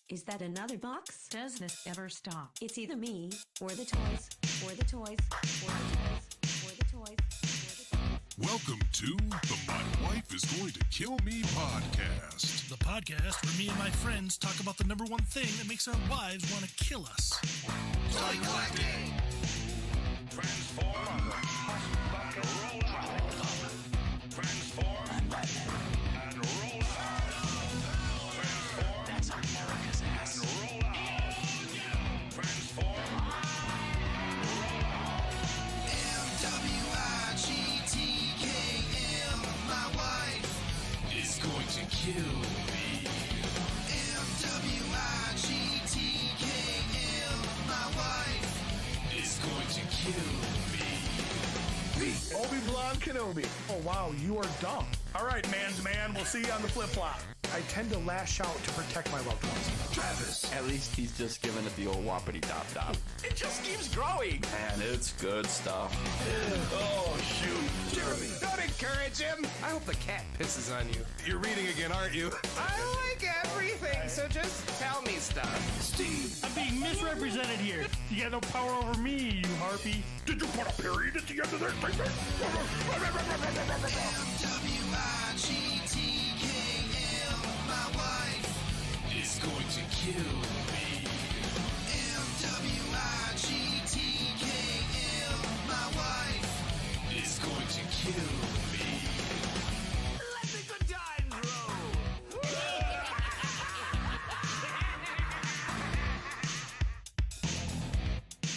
Is that another box? Does this ever stop? It's either me, or the toys, or the toys, or the toys, or the toys, or the toys. Welcome to the My Wife is Going to Kill Me podcast. The podcast where me and my friends talk about the number one thing that makes our wives want to kill us. Toy collecting. Transform. And roll out. Transform. And roll out. Transform. That's America's ass. And roll out. Transform. MWIGTKM, my wife Is going to kill me. MWIGTKM, my wife Is going to kill me. Obi-Wan Kenobi. Oh, wow, you are dumb. All right, man's man, we'll see you on the flip-flop. I tend to lash out to protect my loved ones. Travis. At least he's just giving it the old whoppity top. It just keeps growing. And it's good stuff. Oh, shoot. Jeremy, don't encourage him. I hope the cat pisses on you. You're reading again, aren't you? I like everything, so just tell me stuff. Steve. I'm being misrepresented here. You got no power over me, you harpy. Did you put a period at the end of that statement? MWIGTKM, my wife Is going to kill me. MWIGTKM, my wife Is going to kill me. Let the good times roll.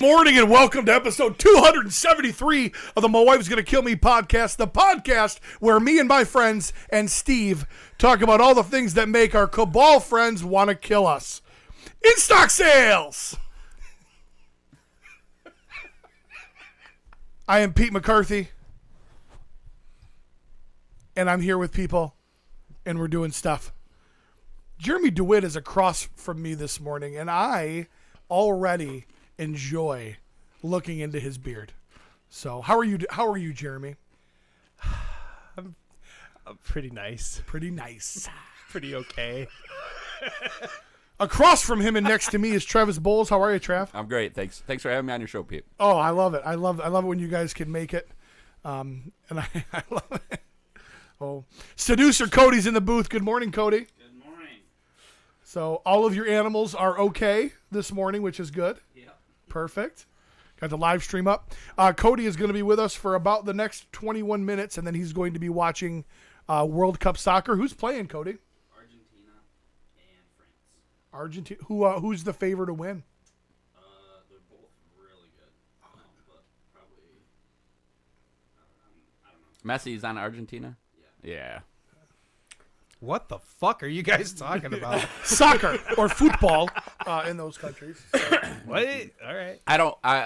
Morning and welcome to episode 273 of the My Wife's Gonna Kill Me podcast, the podcast where me and my friends and Steve talk about all the things that make our Cabal friends want to kill us. In stock sales! I am Pete McCarthy, and I'm here with people, and we're doing stuff. Jeremy DeWitt is across from me this morning, and I already enjoy looking into his beard. So, how are you, Jeremy? I'm pretty nice. Pretty nice. Pretty okay. Across from him and next to me is Travis Bolles. How are you, Trav? I'm great. Thanks for having me on your show, Pete. Oh, I love it. I love it when you guys can make it. And I love it. Oh, Seducer Cody's in the booth. Good morning, Cody. Good morning. So all of your animals are okay this morning, which is good. Yep. Perfect. Got the live stream up. Cody is going to be with us for about the next 21 minutes, and then he's going to be watching World Cup soccer. Who's playing, Cody? Argentina and France. Argentina. Who's the favorite to win? They're both really good. But probably, I don't know. Messi's on Argentina? Yeah. What the fuck are you guys talking about? Soccer or football in those countries. What? All right.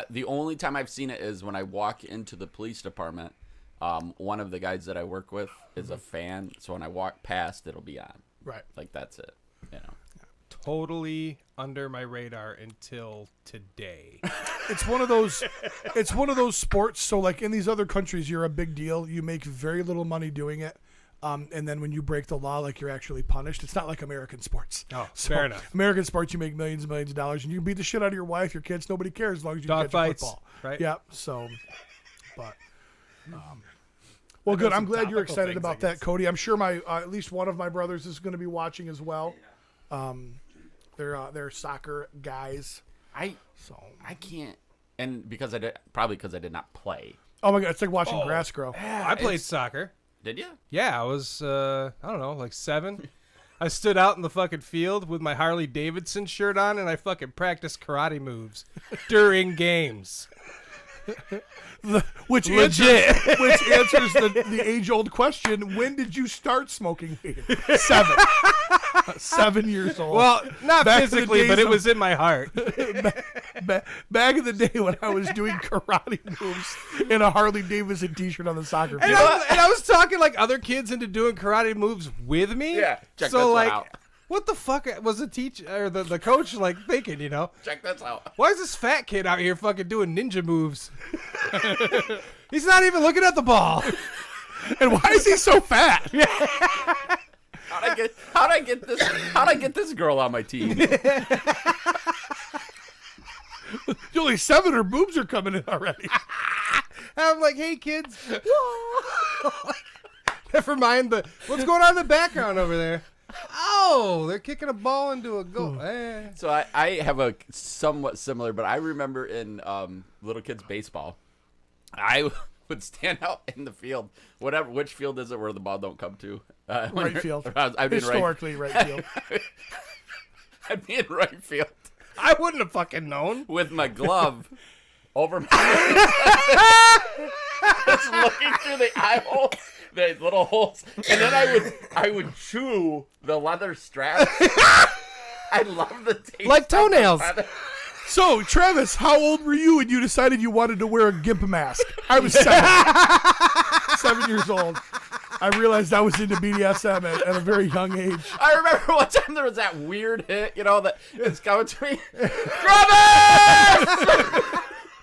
The only time I've seen it is when I walk into the police department. One of the guys that I work with is a fan, so when I walk past, it'll be on. Right. Like, that's it. You know. Totally under my radar until today. It's one of those sports. So like in these other countries, you're a big deal. You make very little money doing it. And then when you break the law, like you're actually punished. It's not like American sports. Oh, So, fair enough. American sports, you make millions and millions of dollars, and you can beat the shit out of your wife, your kids. Nobody cares as long as you Dog catch fights, a football. right? Yeah. So, but well, good. I'm glad you're topical excited things, about I that, guess. Cody. I'm sure my at least one of my brothers is going to be watching as well. They're soccer guys. I can't, and because I did not play. Oh my god, it's like watching grass grow. I played soccer. Did you? Yeah, I was, I don't know, like 7. I stood out in the fucking field with my Harley Davidson shirt on, and I fucking practiced karate moves during games. Which Legit. answers the age-old question: when did you start smoking weed? 7. 7 years old. Well, not Back in the physically, days but it of- was in my heart. Back in the day when I was doing karate moves in a Harley Davidson T-shirt on the soccer And field. I was talking like other kids into doing karate moves with me. Yeah, check so this like, out. what the fuck was the teacher or the coach like thinking? You know, Check this out. why is this fat kid out here fucking doing ninja moves? He's not even looking at the ball. And why is he so fat? How'd I get this girl on my team? Only 7 her boobs are coming in already. I'm like, hey kids. Never mind what's going on in the background over there. Oh, they're kicking a ball into a goal. So I have a somewhat similar, but I remember in little kids baseball, I would stand out in the field, which field is it where the ball don't come to? Right field. I'd be in Historically, right field. I'd be in right field I wouldn't have fucking known. with my glove over my just looking through the eye holes, the little holes, and then I would chew the leather straps. I love the taste. Like toenails. Of the leather. So, Travis, how old were you when you decided you wanted to wear a gimp mask? I was 7. 7 years old. I realized I was into BDSM at a very young age. I remember one time there was that weird hit, that it's coming to me. Travis!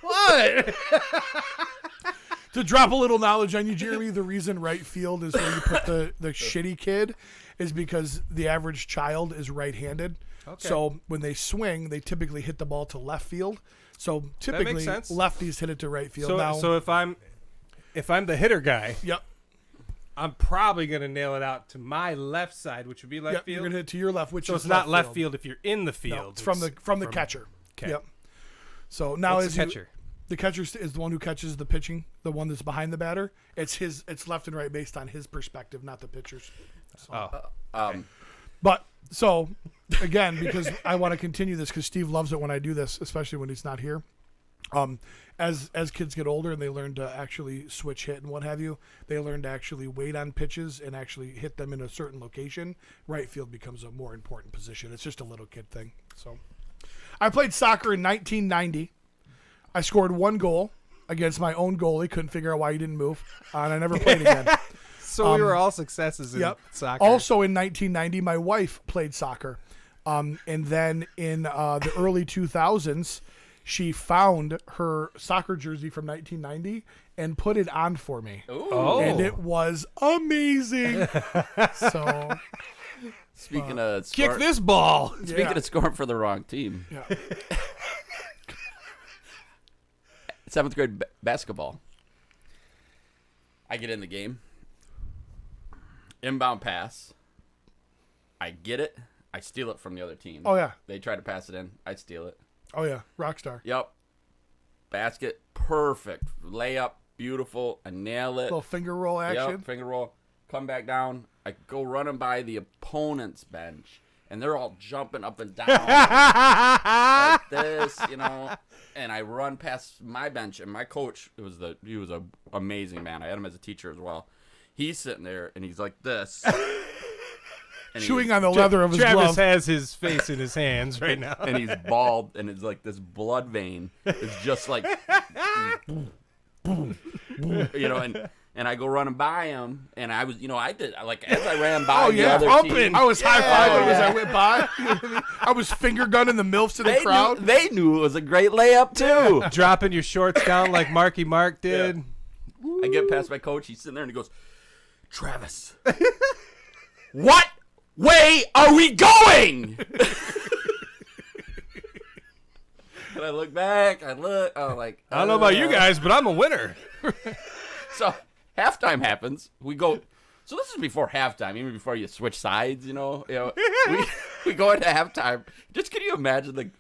What? To drop a little knowledge on you, Jeremy, the reason right field is where you put the shitty kid is because the average child is right-handed. Okay. So when they swing, they typically hit the ball to left field. So typically sense. lefties hit it to right field. So if I'm the hitter guy, Yep. I'm probably gonna nail it out to my left side, which would be left Yep, field. you're gonna hit to your left, which So is it's not left field if you're in the No, field. it's from the catcher. Okay. Yep. So now What's as the you- catcher? the catcher is the one who catches the pitching, the one that's behind the batter. It's left and right based on his perspective, not the pitcher's. But so again, because I want to continue this because Steve loves it when I do this, especially when he's not here. As kids get older and they learn to actually switch hit and what have you, they learn to actually wait on pitches and actually hit them in a certain location. Right field becomes a more important position. It's just a little kid thing. So I played soccer in 1990. I scored 1 goal against my own goalie. Couldn't figure out why he didn't move. And I never played again. So we were all successes in soccer. Also in 1990, my wife played soccer. And then in the early 2000s, she found her soccer jersey from 1990 and put it on for me. Oh. And it was amazing. So Speaking of Kick this ball. Speaking of scoring for the wrong team, yeah. 7th grade basketball. I get in the game. Inbound pass. I get it. I steal it from the other team. Oh, yeah. They try to pass it in. I steal it. Oh, yeah. Rockstar. Yep. Basket. Perfect. Layup. Beautiful. I nail it. Little finger roll action. Yep. Finger roll. Come back down. I go running by the opponent's bench. And they're all jumping up and down like this, And I run past my bench, and my coach, he was an amazing man. I had him as a teacher as well. He's sitting there, and he's like this. And Chewing on the leather of his Travis glove. has his face in his hands right now. And he's bald, and it's like this blood vein is just like, and I go running by him, and I was, I did, like, as I ran by the other team. I was high-fiving as I went by. I was finger gunning the MILFs in the crowd. They knew it was a great layup, too. Dropping your shorts down like Marky Mark did. I get past my coach. He's sitting there, and he goes, Travis, what way are we going? And I look back. I'm like, I don't know about you guys, but I'm a winner. So halftime happens. We go. So this is before halftime, even before you switch sides. We go into halftime. Just can you imagine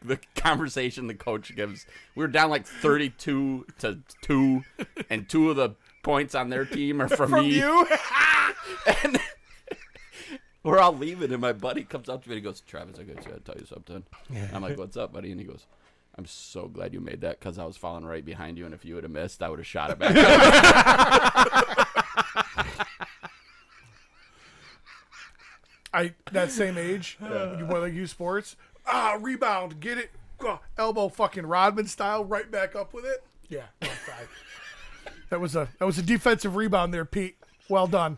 the conversation the coach gives? We were down like 32-2, and 2 of the points on their team are from me. you? And we're all leaving, and my buddy comes up to me and he goes, Travis, I got to tell you something. Yeah. I'm like, what's up, buddy? And he goes, I'm so glad you made that because I was falling right behind you, and if you would have missed, I would have shot it back. That same age, you want to use sports. Rebound, get it, elbow fucking Rodman style, right back up with it. Yeah, 1-5. That was a defensive rebound there, Pete. Well done.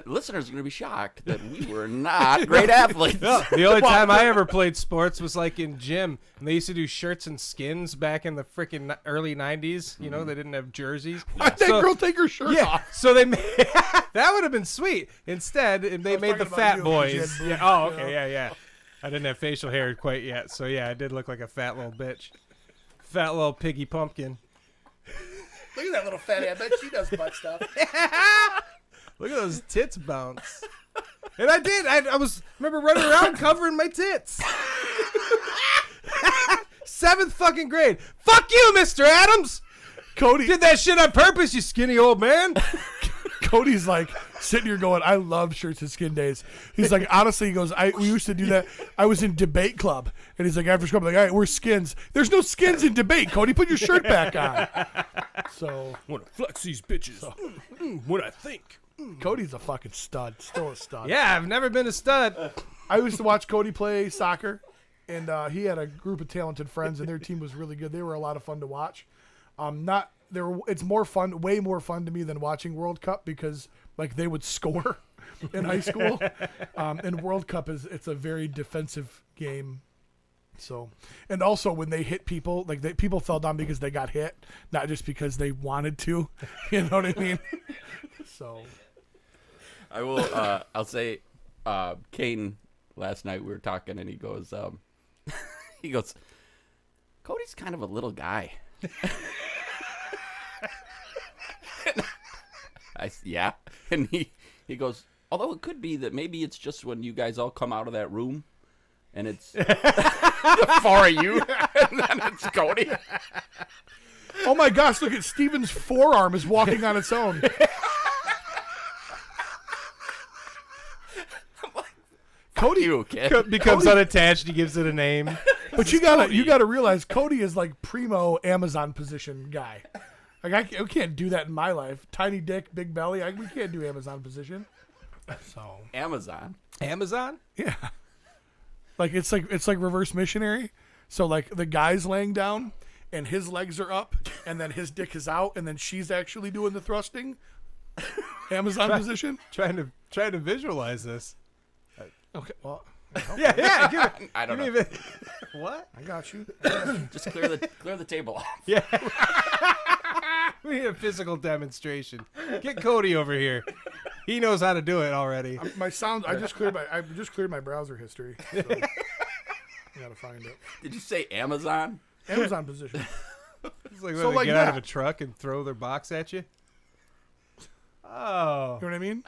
Listeners are going to be shocked that we were not great athletes. The only time I ever played sports was like in gym, and they used to do shirts and skins back in the freaking early 90s. They didn't have jerseys. Why'd that girl take her shirt off? So they made That would have been sweet. Instead, they made the talking about fat you, 'cause you boys. had Yeah. boobs, Oh, you okay. know? Yeah. I didn't have facial hair quite yet, so yeah, I did look like a fat little bitch. Fat little piggy pumpkin. Look at that little fatty. I bet she does butt stuff. Look at those tits bounce. And I did. I remember running around covering my tits. 7th fucking grade. Fuck you, Mr. Adams. Cody Did that shit on purpose, you skinny old man. Cody's like sitting here going, I love shirts and skin days. He's like, honestly, he goes, we used to do that. I was in debate club. And he's like, after school, I'm like, all right, we're skins. There's no skins in debate, Cody. Put your shirt back on. So, Want to flex these bitches. What I think. Cody's a fucking stud. Still a stud. Yeah, I've never been a stud. I used to watch Cody play soccer. And he had a group of talented friends, and their team was really good. They were a lot of fun to watch. It's more fun, way more fun to me than watching World Cup because like they would score in high school. And World Cup it's a very defensive game. So, and also when they hit people, like people fell down because they got hit, not just because they wanted to. You know what I mean? So, I will. I'll say, Caden. Last night we were talking, and he goes, Cody's kind of a little guy. Yeah, and he goes, although it could be that maybe it's just when you guys all come out of that room, and it's the 4 of you, and then it's Cody. oh my gosh! Look at Steven's forearm is walking on its own. Cody You kid. Becomes unattached. He gives it a name. But you gotta realize Cody is like primo Amazon position guy. Like I can't do that in my life. Tiny dick, big belly. We can't do Amazon position. So Amazon. Amazon? yeah, like it's like reverse missionary. So like the guy's laying down and his legs are up, and then his dick is out, and then she's actually doing the thrusting. Amazon position. Trying to visualize this. Okay, well, Yeah. Give it, I don't give know. me what? I got you. Just clear the table off. Yeah. We need a physical demonstration. Get Cody over here. He knows how to do it already. My sound. I just cleared my browser history. So I gotta find it. Did you say Amazon? Amazon position. It's like So when they like get out of that. a truck and throw their box at you. Oh. You know what I mean?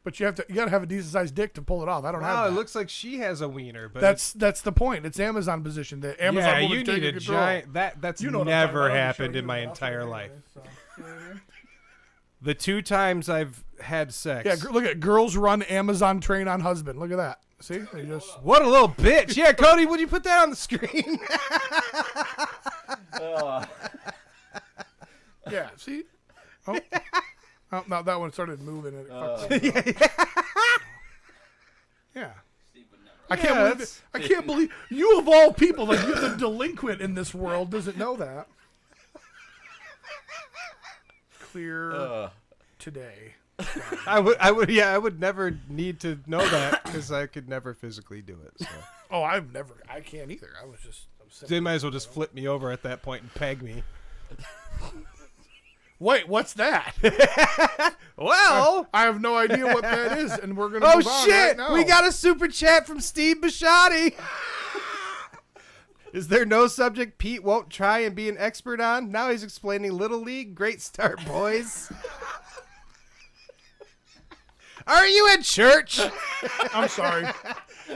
But you gotta have a decent sized dick to pull it off. I don't have Wow, that. it looks like she has a wiener, but That's the point. It's Amazon position. The Amazon yeah, woman's you taking need a control. giant. That's You know what I'm talking never about. I'll just happened show in you my the entire anyway, life. so, you know what I mean? The 2 times I've had sex. Yeah, look at girls run Amazon train on husband. Look at that. See, they just What a little bitch. Yeah, Cody, would you put that on the screen? yeah. See, oh, no, that one started moving. And it fucked up. Yeah. I can't believe you of all people, like you're the delinquent in this world, doesn't know that. Clear today. I would never need to know that because I could never physically do it. So. Oh, I can't either. I'm They might as well just flip me over at that point and peg me. Wait, what's that? Well, I have no idea what that is, and we're gonna. oh move on shit! right now. We got a super chat from Steve Bushotee. Is there no subject Pete won't try and be an expert on? Now he's explaining Little League. Great start, boys. Are you at church? I'm sorry.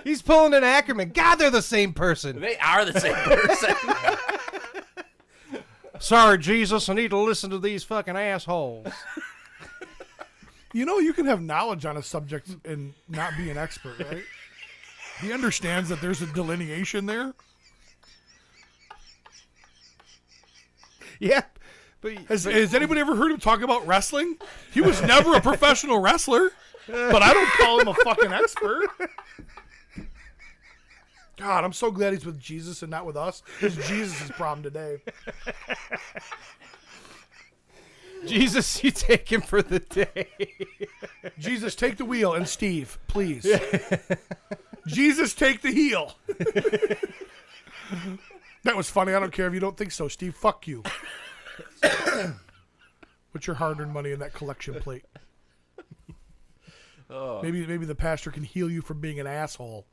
He's pulling an Ackerman. God, they're the same person. They are the same person. Sorry, Jesus, I need to listen to these fucking assholes. You know, you can have knowledge on a subject and not be an expert, right? He understands that there's a delineation there. Yeah. But Has anybody ever heard him talk about wrestling? He was never a professional wrestler, but I don't call him a fucking expert. God, I'm so glad he's with Jesus and not with us. It's Jesus' problem today. Jesus, you take him for the day. Jesus, take the wheel, and Steve, please. Jesus, take the heel. That was funny. I don't care if you don't think so, Steve. Fuck you. Put your hard-earned money in that collection plate. Maybe the pastor can heal you from being an asshole.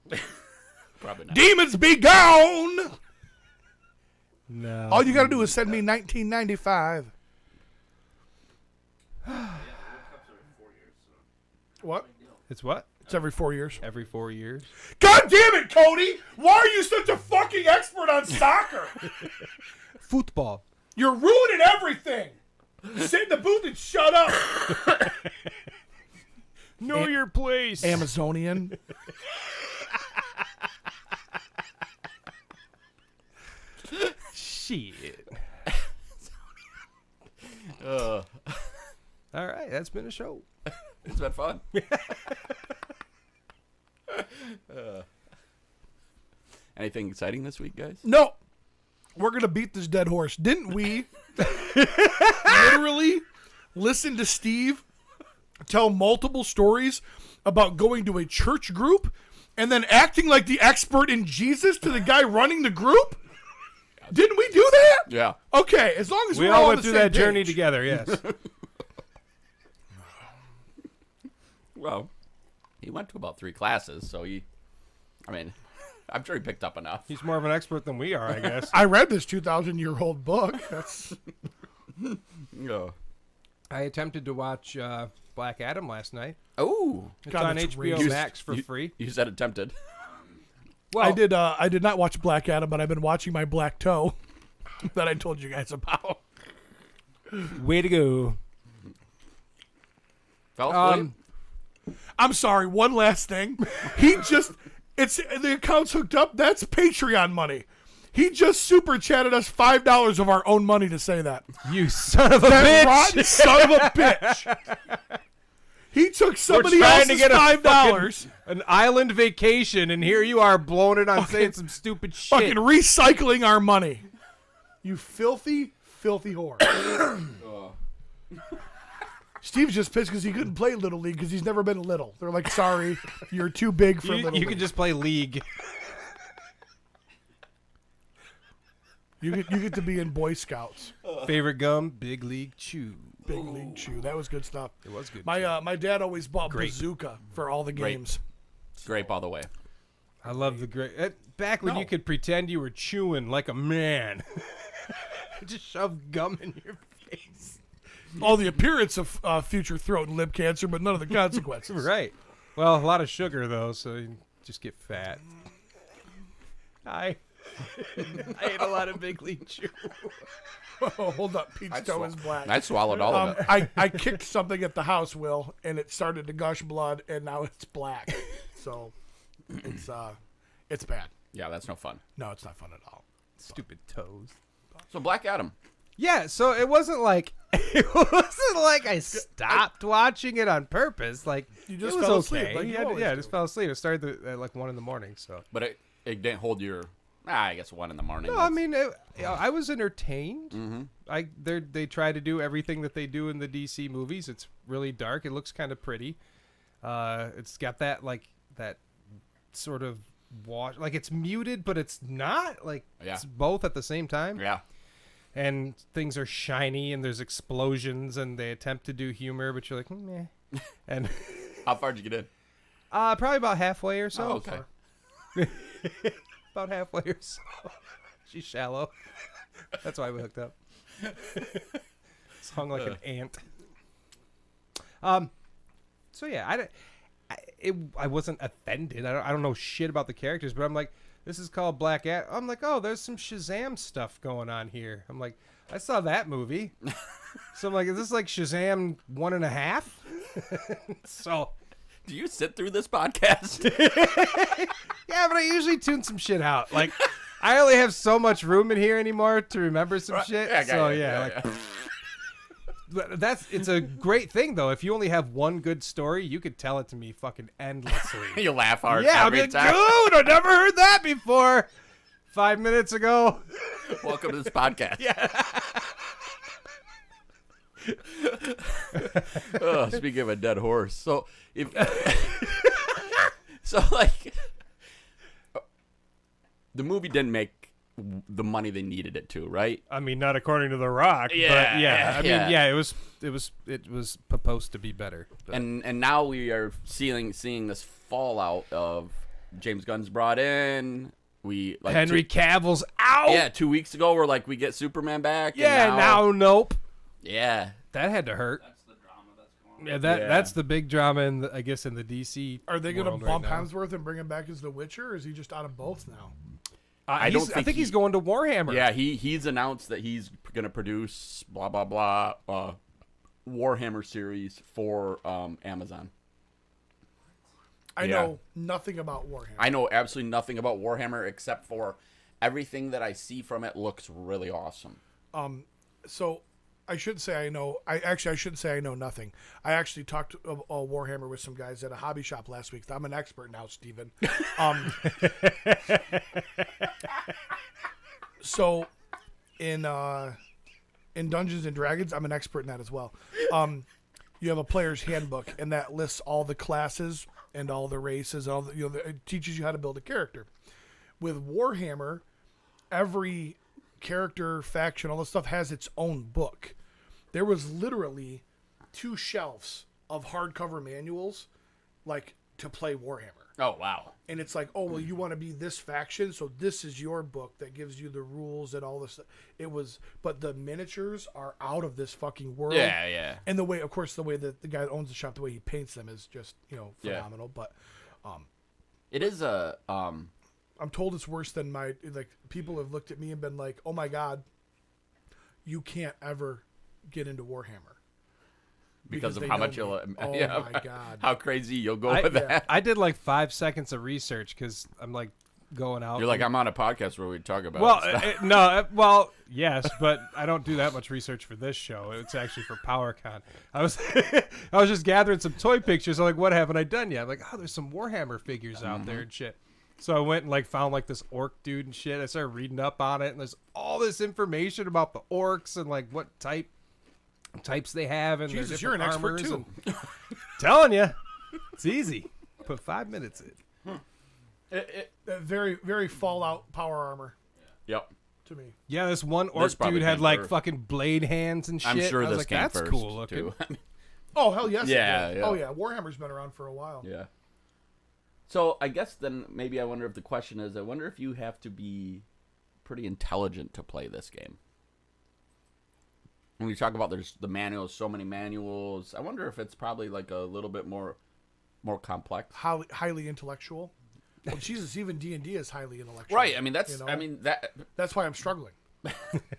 Probably not. Demons be gone! No. All you got to do is send me 1995. What? It's what? It's every 4 years. Every 4 years. God damn it, Cody! Why are you such a fucking expert on soccer? Football. You're ruining everything. Sit in the booth and shut up. Know your place. Amazonian. Shit. All right, that's been a show. It's been fun. Anything exciting this week, guys? No. We're going to beat this dead horse. Didn't we literally listen to Steve tell multiple stories about going to a church group and then acting like the expert in Jesus to the guy running the group? Didn't we do that? Yeah. Okay, as long as We we're all on went the through same that journey page. together, yes. Well, he went to about 3 classes, so I'm sure he picked up enough. He's more of an expert than we are, I guess. I read this 2,000-year-old book. That's Yeah. I attempted to watch Black Adam last night. Oh. It's God, on it's HBO racist. Max for free. You said attempted. Well, I did not watch Black Adam, but I've been watching my Black Toe that I told you guys about. way to go. Fell asleep? I'm sorry, one last thing. The account's hooked up. That's Patreon money. He just super chatted us $5 of our own money to say that. You son of a That bitch. rotten son of a bitch. He took somebody trying to else's get a $5. An island vacation, and here you are blowing it on saying some stupid shit. Fucking recycling our money. You filthy, filthy whore. Steve's just pissed because he couldn't play Little League because he's never been little. They're like, sorry, you're too big for Little You League. can just play League. You get to be in Boy Scouts. Favorite gum? Big League Chew. Big League Chew. That was good stuff. It was good. My dad always bought Grape. Bazooka for all the games. Grape all the way. I love the great. Back when No. you could pretend you were chewing like a man. Just shove gum in your face. All the appearance of future throat and lip cancer, but none of the consequences. Right. Well, a lot of sugar, though, so you just get fat. I ate a lot of Big League Chew. Oh, hold up. Pete's toe is black. I swallowed all of it. I kicked something at the house, Will, and it started to gush blood, and now it's black. So it's bad. Yeah, that's no fun. No, it's not fun at all. Stupid toes. So Black Adam. Yeah, so it wasn't like I stopped watching it on purpose. Like You just it was fell okay. asleep, like you always I do. just fell asleep. It started at like 1 a.m. So But it didn't hold your... I guess 1 a.m. no, I mean I was entertained. Mm-hmm. They try to do everything that they do in the DC movies. It's really dark. It looks kind of pretty. It's got that sort of wash. Like it's muted, but it's not. Like it's both at the same time. Yeah. And things are shiny, and there's explosions, and they attempt to do humor, but you're like, meh. And How far did you get in? probably about halfway or so. Oh, okay. About halfway or so. She's shallow. That's why we hooked up. It's hung like an ant. So yeah, I wasn't offended. I don't know shit about the characters, but I'm like, this is called Black Adam. I'm like, oh, there's some Shazam stuff going on here. I'm like, I saw that movie. So I'm like, is this like Shazam 1.5? So Do you sit through this podcast? yeah, but I usually tune some shit out. Like, I only have so much room in here anymore to remember some shit. Yeah, So yeah. but it's a great thing though. If you only have one good story, you could tell it to me fucking endlessly. You laugh hard Yeah, I'm every like, time. dude, I never heard that before. 5 minutes ago. Welcome to this podcast. Speaking of a dead horse, so if so, like the movie didn't make the money they needed it to, right? I mean, not according to The Rock, but yeah. I mean, yeah, it was supposed to be better. But. And now we are seeing this fallout of James Gunn's brought in. We like Henry Cavill's out. Yeah, 2 weeks ago we're like we get Superman back. Yeah, and now nope. Yeah, that had to hurt. That's the drama that's going on. Yeah, that's the big drama in the, I guess, in the DC. Are they going to world bump right now. Hemsworth and bring him back as the Witcher, or is he just out of both now? I think he's going to Warhammer. Yeah, he's announced that he's going to produce blah blah blah Warhammer series for Amazon. I know nothing about Warhammer. I know absolutely nothing about Warhammer except for everything that I see from it looks really awesome. So I should say I know. I shouldn't say I know nothing. I actually talked Warhammer with some guys at a hobby shop last week. I'm an expert now, Steven. So in Dungeons and Dragons, I'm an expert in that as well. You have a player's handbook, and that lists all the classes and all the races. All the, it teaches you how to build a character. With Warhammer, every character, faction, all this stuff has its own book. There was literally 2 shelves of hardcover manuals, like to play Warhammer. Oh wow! And it's like, oh well, you want to be this faction, so this is your book that gives you the rules and all this. It was, but the miniatures are out of this fucking world. Yeah. And the way, of course, the way that the guy that owns the shop, the way he paints them is just phenomenal. But It is a I'm told it's worse than people have looked at me and been like, oh my god, you can't ever get into Warhammer. because of they how know much you'll me. Oh my god. how crazy you'll go with that. I did like 5 seconds of research because I'm like going out. You're like, I'm on a podcast where we talk about well, well, yes, but I don't do that much research for this show. It's actually for PowerCon. I was I was just gathering some toy pictures. I'm like, what haven't I done yet? I'm like, oh, there's some Warhammer figures out there and shit. So I went and like found like this orc dude and shit. I started reading up on it, and there's all this information about the orcs and like what types they have and Jesus, you're an expert too. Telling you, it's easy. Put 5 minutes in. Very, very Fallout power armor Yep. to me. Yeah, this one This orc probably dude had came like first. fucking blade hands and shit. I'm sure I was this like, came that's first cool looking. too. Oh hell yes. it Yeah, did. yeah. Oh yeah, Warhammer's been around for a while. Yeah. So I guess then maybe I wonder if the question is, I wonder if you have to be pretty intelligent to play this game. When we talk about there's the manuals, so many manuals, I wonder if it's probably like a little bit more complex. Highly intellectual. Well, Jesus, even D&D is highly intellectual. Right. I mean that's you know? I mean that That's why I'm struggling.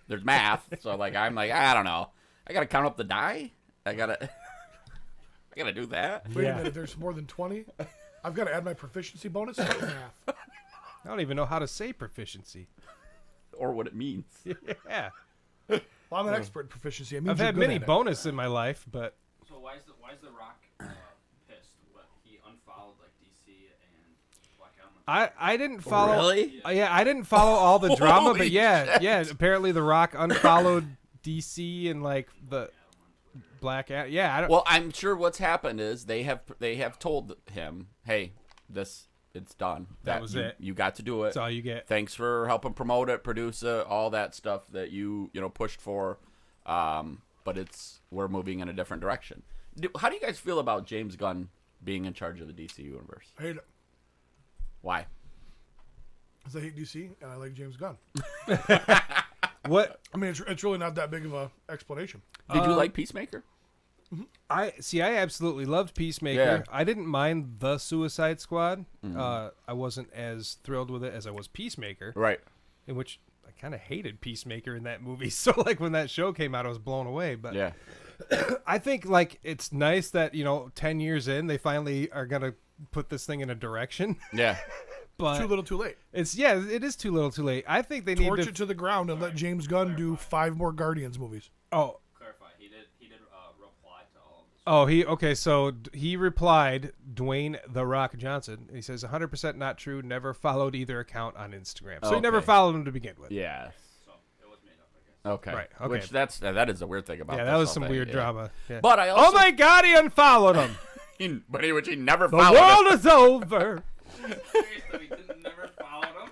there's math, so like I'm like I don't know. I got to count up the die. I got to do that. Wait Yeah. a minute, there's more than 20? I've got to add my proficiency bonus to math. I don't even know how to say proficiency. Or what it means. Yeah, Well, I'm an expert in proficiency. It means I've you're had good many at it. bonus in my life, but So why is the Rock pissed? What, he unfollowed like DC and Black Adam? I didn't follow. Really? Yeah, I didn't follow all the drama, but Holy yeah, yeah. Apparently, The Rock unfollowed DC and like the Black Adam. Yeah, I don't. Well, I'm sure what's happened is they have told him, "Hey, it's done. That was it. You got to do it. That's all you get." Thanks for helping promote it, produce it, all that stuff that you pushed for. But we're moving in a different direction. How do you guys feel about James Gunn being in charge of the DC universe? I hate it. Why? Because I hate DC and I like James Gunn. What I mean, it's really not that big of a explanation. Did you like Peacemaker? I absolutely loved Peacemaker. Yeah. I didn't mind the Suicide Squad. I wasn't as thrilled with it as I was Peacemaker. Right. In which I kind of hated Peacemaker in that movie. So like when that show came out, I was blown away. But Yeah. I think like it's nice that 10 years in they finally are gonna put this thing in a direction. Yeah. But Too little, too late. it is too little, too late. I think they Torch need it to the ground and let James Gunn do 5 more Guardians movies. Oh, Clarify. He did reply to all of this. okay. So he replied, Dwayne The Rock Johnson. He says 100% not true. Never followed either account on Instagram. So he never Okay. followed him to begin with. Yeah. So it was made up, I guess. Okay. Right, okay. Which that is a weird thing about. Yeah, this that was whole some thing, weird yeah. drama. Yeah. But I also Oh my God, he unfollowed him. but he never The followed world is over. Serious that he never followed him?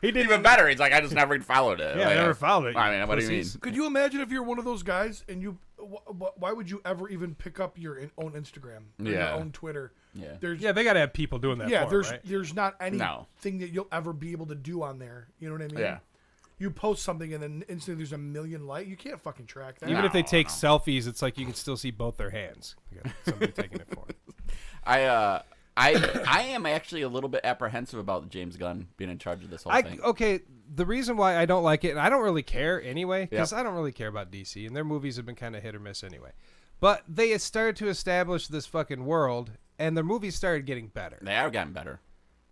He didn't Even better, he's like, I just never followed it. Yeah, Like, I never followed it. I mean, what do you mean? Pussies. Could you imagine if you're one of those guys and you? Why would you ever even pick up your own Instagram, or your Yeah. own Twitter? Yeah. There's Yeah, they got to have people doing that. yeah, for 'em, right? there's not anything No. that you'll ever be able to do on there. You know what I mean? Yeah. You post something and then instantly there's a million likes. You can't fucking track that. Even if they No, take no. selfies, it's like you can still see both their hands. You got somebody taking it for 'em. I am actually a little bit apprehensive about James Gunn being in charge of this whole thing. Okay, the reason why I don't like it, and I don't really care anyway, because Yep. I don't really care about DC, and their movies have been kind of hit or miss anyway. But they started to establish this fucking world, and their movies started getting better. They are getting better.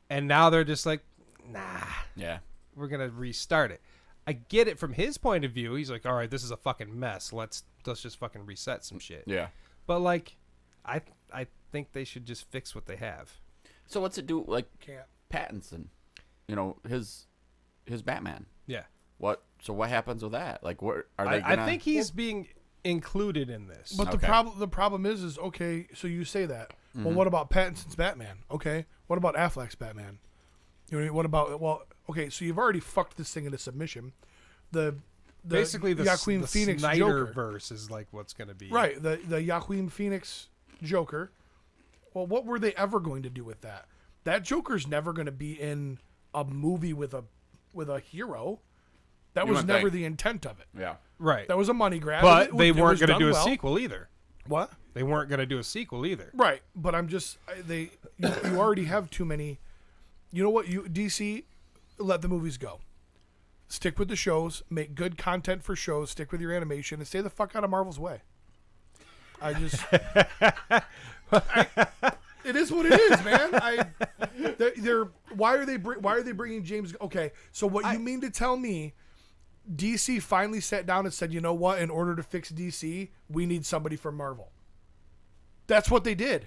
And now they're just like, nah, Yeah. we're going to restart it. I get it from his point of view. He's like, all right, this is a fucking mess. Let's just fucking reset some shit. Yeah. But, like, I think they should just fix what they have. So what's it do? Like Can't. Pattinson, you know, his Batman. Yeah. What? So what happens with that? Like, what are they? Gonna... I think he's being included in this. But Okay. the problem is okay. So you say that. Mm-hmm. Well, what about Pattinson's Batman? Okay. What about Affleck's Batman? You know, what about okay? So you've already fucked this thing into submission. Basically, the Joaquin Phoenix Joker. Snyderverse is like what's going to be. Right, the Joaquin Phoenix Joker. Well, what were they ever going to do with that? That Joker's never going to be in a movie with a hero. That You was wouldn't never think. the intent of it. Yeah. Right. That was a money grab. But and they it weren't was going to done do a well. sequel either. What? They weren't going to do a sequel either. Right, but I'm just you already have too many. You know what? You DC, let the movies go. Stick with the shows. Make good content for shows. Stick with your animation and stay the fuck out of Marvel's way. I just. It is what it is, man. They're why are they bringing James? Okay, so what you mean to tell me? DC finally sat down and said, you know what? In order to fix DC, we need somebody from Marvel. That's what they did.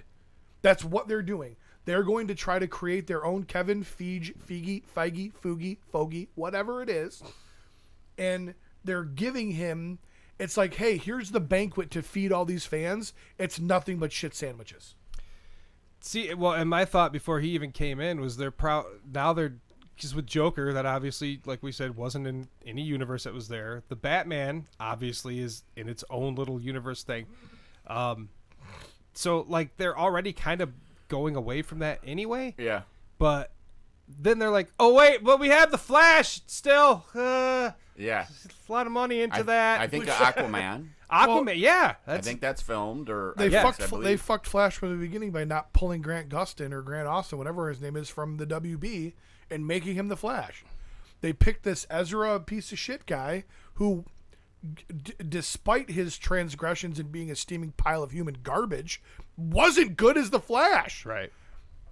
That's what they're doing. They're going to try to create their own Kevin Feige, Fogey, whatever it is, and they're giving him. It's like, hey, here's the banquet to feed all these fans. It's nothing but shit sandwiches. See, well, and my thought before he even came in was they're proud. Now they're because with Joker, that obviously, like we said, wasn't in any universe that was there. The Batman obviously is in its own little universe thing. So like they're already kind of going away from that anyway. Yeah. But then they're like, oh wait, but we have the Flash still. Yeah. A lot of money into that. I think Aquaman. Aquaman, yeah. I think that's filmed or They yes, fucked. I They believe. fucked Flash from the beginning by not pulling Grant Gustin or Grant Austin, whatever his name is, from the WB and making him the Flash. They picked this Ezra piece of shit guy who, despite his transgressions and being a steaming pile of human garbage, wasn't good as the Flash. right.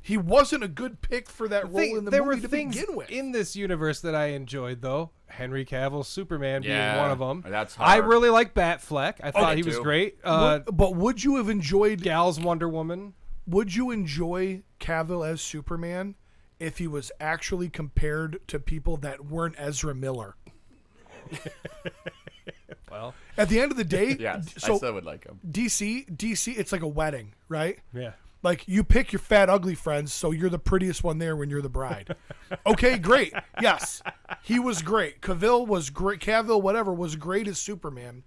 He wasn't a good pick for that role in the there movie were to things begin with. in this universe that I enjoyed, though. Henry Cavill's Superman Yeah, being one of them. that's I hard. really like Batfleck. I thought me he was too. great. But would you have enjoyed? Gal's Wonder Woman. Would you enjoy Cavill as Superman if he was actually compared to people that weren't Ezra Miller? Well, At the end of the day, Yes, so I still would like him. DC, it's like a wedding, right? yeah. Like you pick your fat, ugly friends, so you're the prettiest one there when you're the bride. Okay, great. Yes, he was great. Cavill was great. Cavill, whatever, was great as Superman.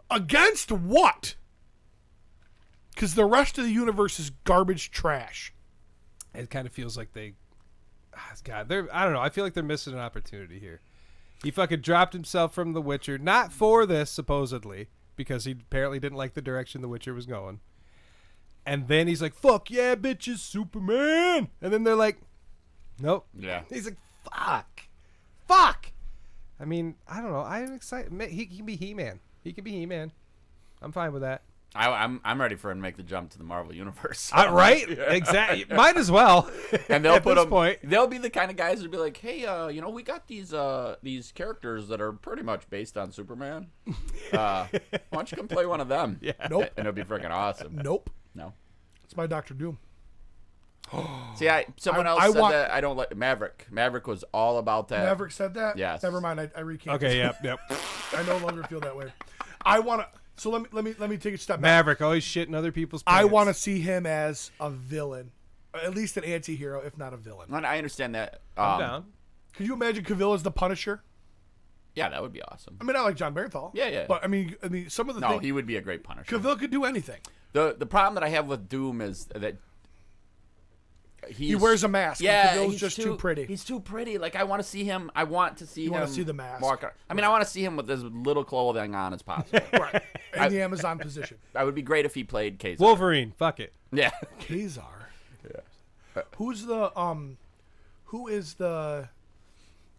Against what? Because the rest of the universe is garbage trash. It kind of feels like God, I don't know. I feel like they're missing an opportunity here. He fucking dropped himself from The Witcher, not for this, supposedly, because he apparently didn't like the direction The Witcher was going. And then he's like, fuck yeah, bitches, Superman. And then they're like, nope. Yeah. He's like, fuck. I mean, I don't know. I'm excited. He can be He-Man. He can be He-Man. I'm fine with that. I'm ready for him to make the jump to the Marvel universe. Right? Exactly. Might as well. And they'll At put this them. point. They'll be the kind of guys who'll be like, "Hey, we got these characters that are pretty much based on Superman. Why don't you come play one of them? Yeah. Nope. And it'll be freaking awesome. Nope. No. It's my Dr. Doom. See, someone else said that I don't like Maverick. Maverick was all about that. Maverick said that? Yes. Never mind. I recant. Okay, yep. I no longer feel that way. I want to. So let me take a step back. Maverick always shitting other people's pants. I want to see him as a villain, at least an anti-hero, if not a villain. And I understand that. I'm down. Could you imagine Cavill as the Punisher? Yeah, that would be awesome. I mean, I like John Bernthal. Yeah. But I mean, some of the No, things. he would be a great Punisher. Cavill could do anything. The problem that I have with Doom is that He wears a mask. Yeah, and Cavill's he's just too pretty. He's too pretty. Like I want to see him. I want to see You him. wanna see the mask. Walk around. I mean, I want to see him with as little clothing on as possible. Right. In the Amazon position. That would be great if he played Kazar. Wolverine. Fuck it. Yeah. Kazar. Yeah. Who is the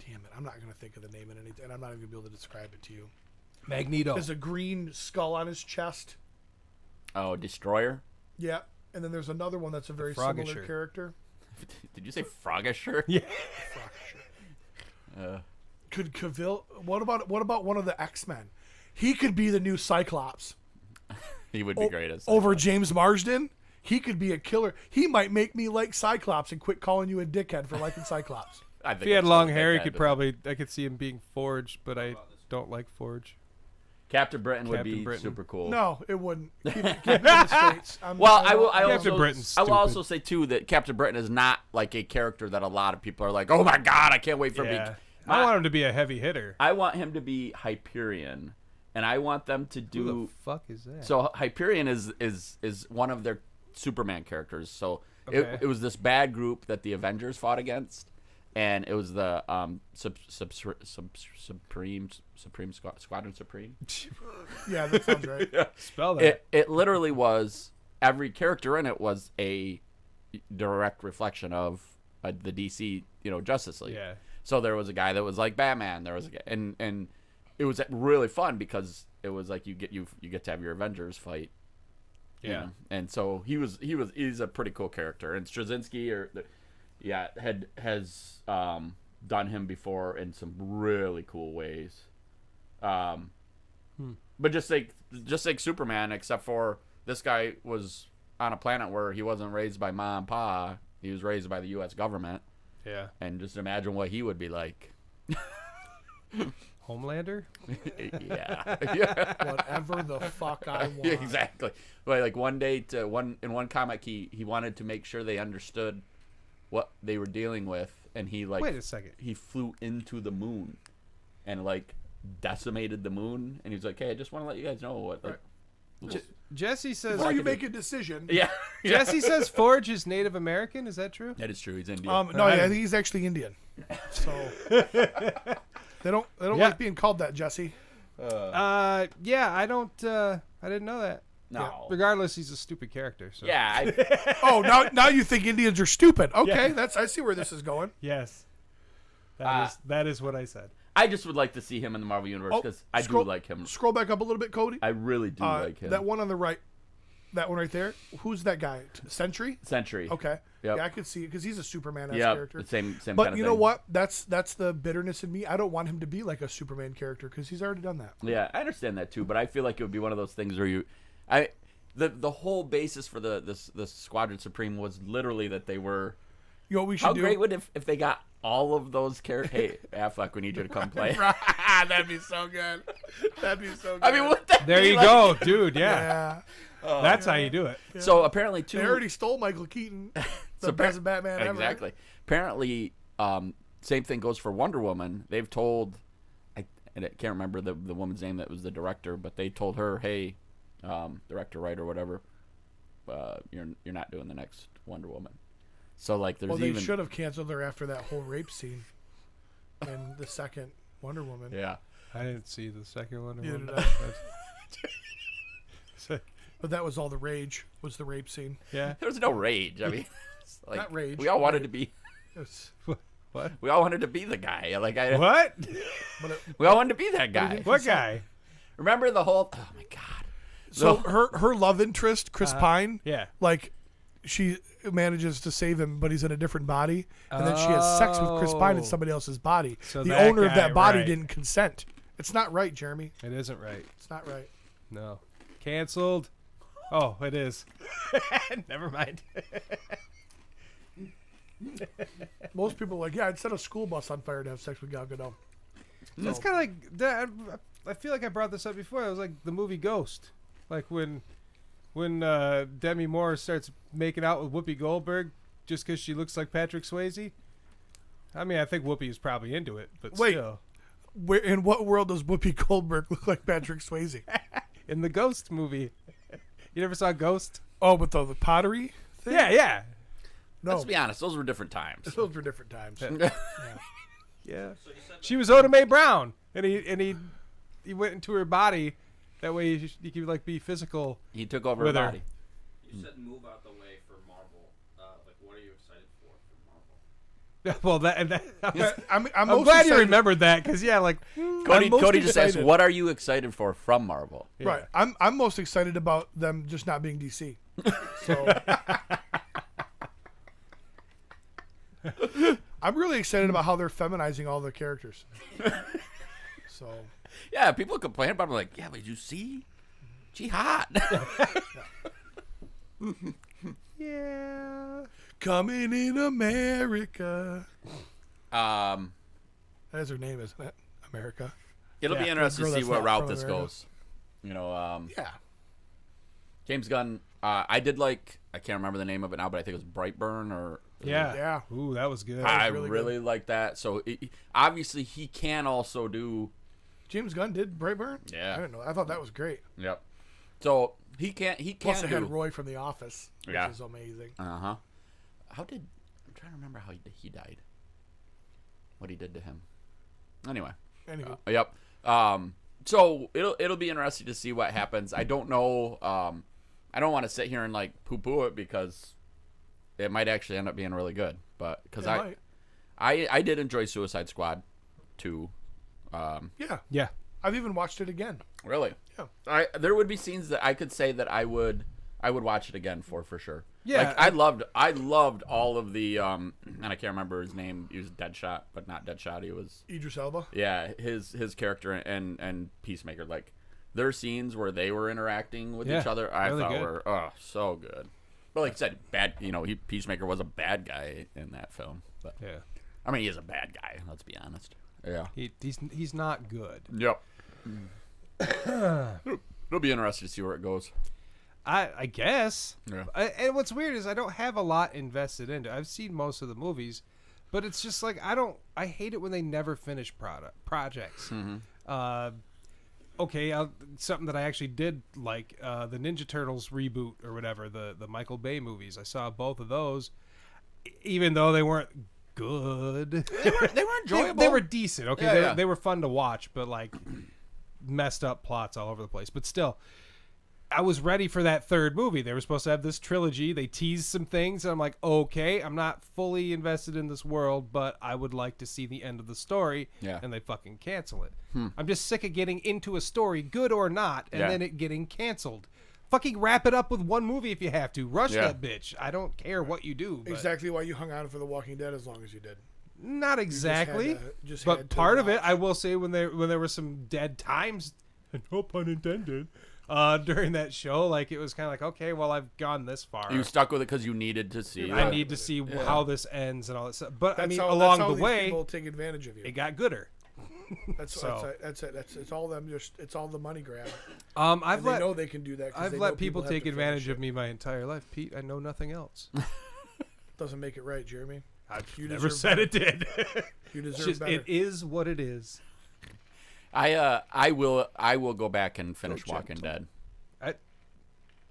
damn it, I'm not gonna think of the name in anything, and I'm not even gonna be able to describe it to you. Magneto. There's a green skull on his chest. Oh, Destroyer. Yeah. And then there's another one that's a very Frogisher. similar character. Did you say Frogisher? Yeah. Could Cavill? What about one of the X-Men? He could be the new Cyclops. He would be great as Over James Marsden. He could be a killer. He might make me like Cyclops and quit calling you a dickhead for liking Cyclops. I think If he had it's long like hair, he that, could but probably. I could see him being Forge, but I don't like Forge. Captain Britain would Captain be Britain. super cool. No, it wouldn't. Keep it in the States. Well, I will. I Captain also, Britain's I will stupid. also say too that Captain Britain is not like a character that a lot of people are like, oh my god, I can't wait for him. Yeah. to I want him to be a heavy hitter. I want him to be Hyperion, and I want them to Who do. the fuck is that? So Hyperion is one of their Superman characters. So Okay. it was this bad group that the Avengers fought against, and it was the Supreme Squadron Supreme. Yeah, that sounds right. Spell that. It literally was, every character in it was a direct reflection of the DC Justice League. Yeah. So there was a guy that was like Batman. There was a guy, and it was really fun because it was like you get to have your Avengers fight. Yeah. And so he's a pretty cool character. And Straczynski has done him before in some really cool ways. But just like Superman, except for this guy was on a planet where he wasn't raised by Ma and Pa. He was raised by the U.S. government. Yeah. And just imagine what he would be like. Homelander? Yeah. Whatever the fuck I want. Exactly. Like one day in one comic he wanted to make sure they understood what they were dealing with, and he Wait a second. he flew into the moon and like decimated the moon, and he was like, hey, I just want to let you guys know what like, Jesse says. Before you make a decision. yeah. Jesse says Forge is Native American. Is that true? That is true. He's Indian. No, yeah, I think he's actually Indian. So they don't like being called that, Jesse. Yeah, I don't. I didn't know that. No. Regardless, he's a stupid character. So. Yeah. Oh, now you think Indians are stupid? Okay, I see where this is going. Yes. That is what I said. I just would like to see him in the Marvel Universe because I do like him. Scroll back up a little bit, Cody. I really do like him. That one on the right, that one right there. Who's that guy? Sentry. Sentry. Okay. Yep. Yeah, I could see it because he's a Superman-esque Yeah, character. the same But kind of you thing. know what? That's the bitterness in me. I don't want him to be like a Superman character because he's already done that. Yeah, I understand that too, but I feel like it would be one of those things where the whole basis for the Squadron Supreme was literally that they were. You know what we should How do? great would if they got all of those characters? Hey, Affleck, we need you to come play. That'd be so good. That'd be so good. I mean, what that There be you like? go, dude. Yeah. Yeah. That's how you do it. So apparently, too. They already stole Michael Keaton, the best Batman ever. Exactly. Apparently, same thing goes for Wonder Woman. They've told, I can't remember the woman's name that was the director, but they told her, hey, director, writer, whatever, you're not doing the next Wonder Woman. So like, there's Well, they even should have canceled her after that whole rape scene in the second Wonder Woman. yeah. I didn't see the second one. Neither did I. But that was all the rage, was the rape scene. Yeah. There was no rage. I mean, it's like, Not rage, we all wanted to be. It's, What? We all wanted to be the guy. Like What? but it, we all wanted to be that guy. What guy? Remember the whole? Oh my god. so her love interest, Chris Pine, Yeah. like she manages to save him, but he's in a different body, and then she has sex with Chris Pine in somebody else's body. So the that owner of guy, that body right. didn't consent. It's not right, Jeremy. It isn't right. It's not right. No. Canceled. Oh, it is. Never mind. Most people are like, yeah, I'd set a school bus on fire to have sex with Gal Gadot. It's kind of like that. I feel like I brought this up before. It was like the movie Ghost. Like when Demi Moore starts making out with Whoopi Goldberg just because she looks like Patrick Swayze. I mean, I think Whoopi is probably into it, but Wait. still. Where in what world does Whoopi Goldberg look like Patrick Swayze? In the Ghost movie. You never saw Ghost? Oh, with the pottery thing? Yeah. No, Let's be honest, those were different times. those were different times. Yeah. She was Oda Mae Brown, and he went into her body. That way he could like be physical. He took over her With her. body. You said move out the way for Marvel. Like, what are you excited for Marvel? Well, I'm I'm most glad you excited- remembered that because like Cody most just asked, excited. "What are you excited for from Marvel?" Right. I'm most excited about them just not being DC. So I'm really excited about how they're feminizing all the characters. So Yeah, people complain about it like, "Yeah, but you see, she hot." yeah. coming in America. That That's her name, isn't it? America. it'll be Yeah, interesting to girl see that's what not route from this America. goes. You know, Yeah. James Gunn. I did like. I can't remember the name of it now, but I think it was Brightburn or. Yeah. Yeah. Ooh, that was good. I really really like that. So obviously he can also do. James Gunn did Brightburn? Yeah. I didn't know. I thought that was great. Yep. So he can. He can Plus, it do. had Roy from The Office, which Yeah. is amazing. I'm trying to remember how he died. What he did to him. Anyway. Anyway, Yep. So it'll be interesting to see what happens. I don't know. I don't want to sit here and like poo-poo it because it might actually end up being really good. But because it might. I did enjoy Suicide Squad 2. Yeah. Yeah. I've even watched it again. Really? Yeah. There would be scenes that I could say that I would watch it again for sure. Yeah, Like I loved all of the and I can't remember his name. He was Deadshot, but not Deadshot. He was Idris Elba. his character and Peacemaker. Like their scenes where they were interacting with Yeah, each other, I really thought good. were so good. But like I said, bad. You know, Peacemaker was a bad guy in that film. But Yeah. I mean, he is a bad guy. Let's be honest. Yeah. He's not good. Yep. It'll be interesting to see where it goes. I guess. Yeah. And what's weird is I don't have a lot invested into. I've seen most of the movies, but it's just like I hate it when they never finish projects. Okay, something that I actually did like the Ninja Turtles reboot or whatever, the Michael Bay movies. I saw both of those, even though they weren't good. They were enjoyable. They were decent. Okay, Yeah, yeah. They were fun to watch, but like messed up plots all over the place. But still, I was ready for that third movie. They were supposed to have this trilogy. They teased some things, and I'm like, okay, I'm not fully invested in this world, but I would like to see the end of the story. Yeah. And they fucking cancel it. I'm just sick of getting into a story, good or not, and Yeah. then it getting canceled. Fucking wrap it up with one movie if you have to. Rush Yeah. that bitch. I don't care what you do. But Exactly why you hung on for The Walking Dead as long as you did. Not exactly. just but had to part of it, watch. I will say, when there were some dead times, no pun intended, during that show, like it was kind of like, okay, well, I've gone this far. You stuck with it because you needed to see. I it. need to see how this ends and all that stuff. But I mean, that's along how the these way, people take advantage of you. it got gooder. That's so- that's it. It's all them. It's all the money grab. I've And they let know they can do that. 'cause I've they let know people have take to finish advantage it. of me my entire life, Pete. I know nothing else. Doesn't make it right, Jeremy. I've You never deserve said better. it did. You It's deserve just, better. it is what it is. I will go back and finish Go Walking gentle. Dead.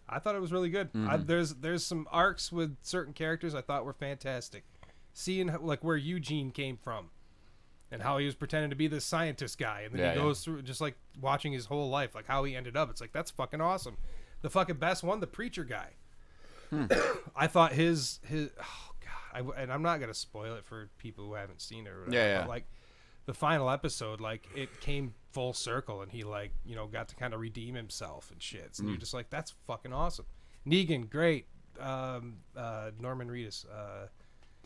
I thought it was really good. There's some arcs with certain characters I thought were fantastic. Seeing like where Eugene came from, and how he was pretending to be this scientist guy, and then Yeah, he yeah. goes through just like watching his whole life, like how he ended up. It's like that's fucking awesome. The fucking best one, the preacher guy. I thought his oh god, and I'm not gonna spoil it for people who haven't seen it or whatever. Yeah, yeah. But like the final episode, like it came full circle, and he like got to kind of redeem himself and shit. And you're just like, that's fucking awesome. Negan, great. Norman Reedus,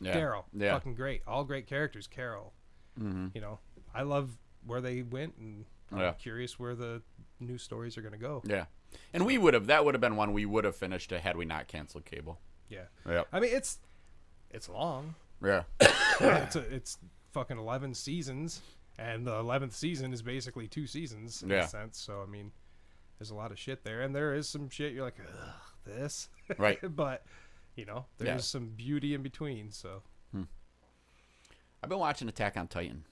Yeah. Carol, Yeah. fucking great. All great characters. Carol, I love where they went, and Yeah. I'm curious where the new stories are gonna go. Yeah. And that would have been one we would have finished had we not canceled cable. Yeah, Yep. I mean it's long. Yeah. It's fucking 11 seasons, and the 11th season is basically 2 seasons in Yeah. a sense. So I mean, there's a lot of shit there, and there is some shit you're like, ugh, this, Right. but there's Yeah. some beauty in between. So I've been watching Attack on Titan.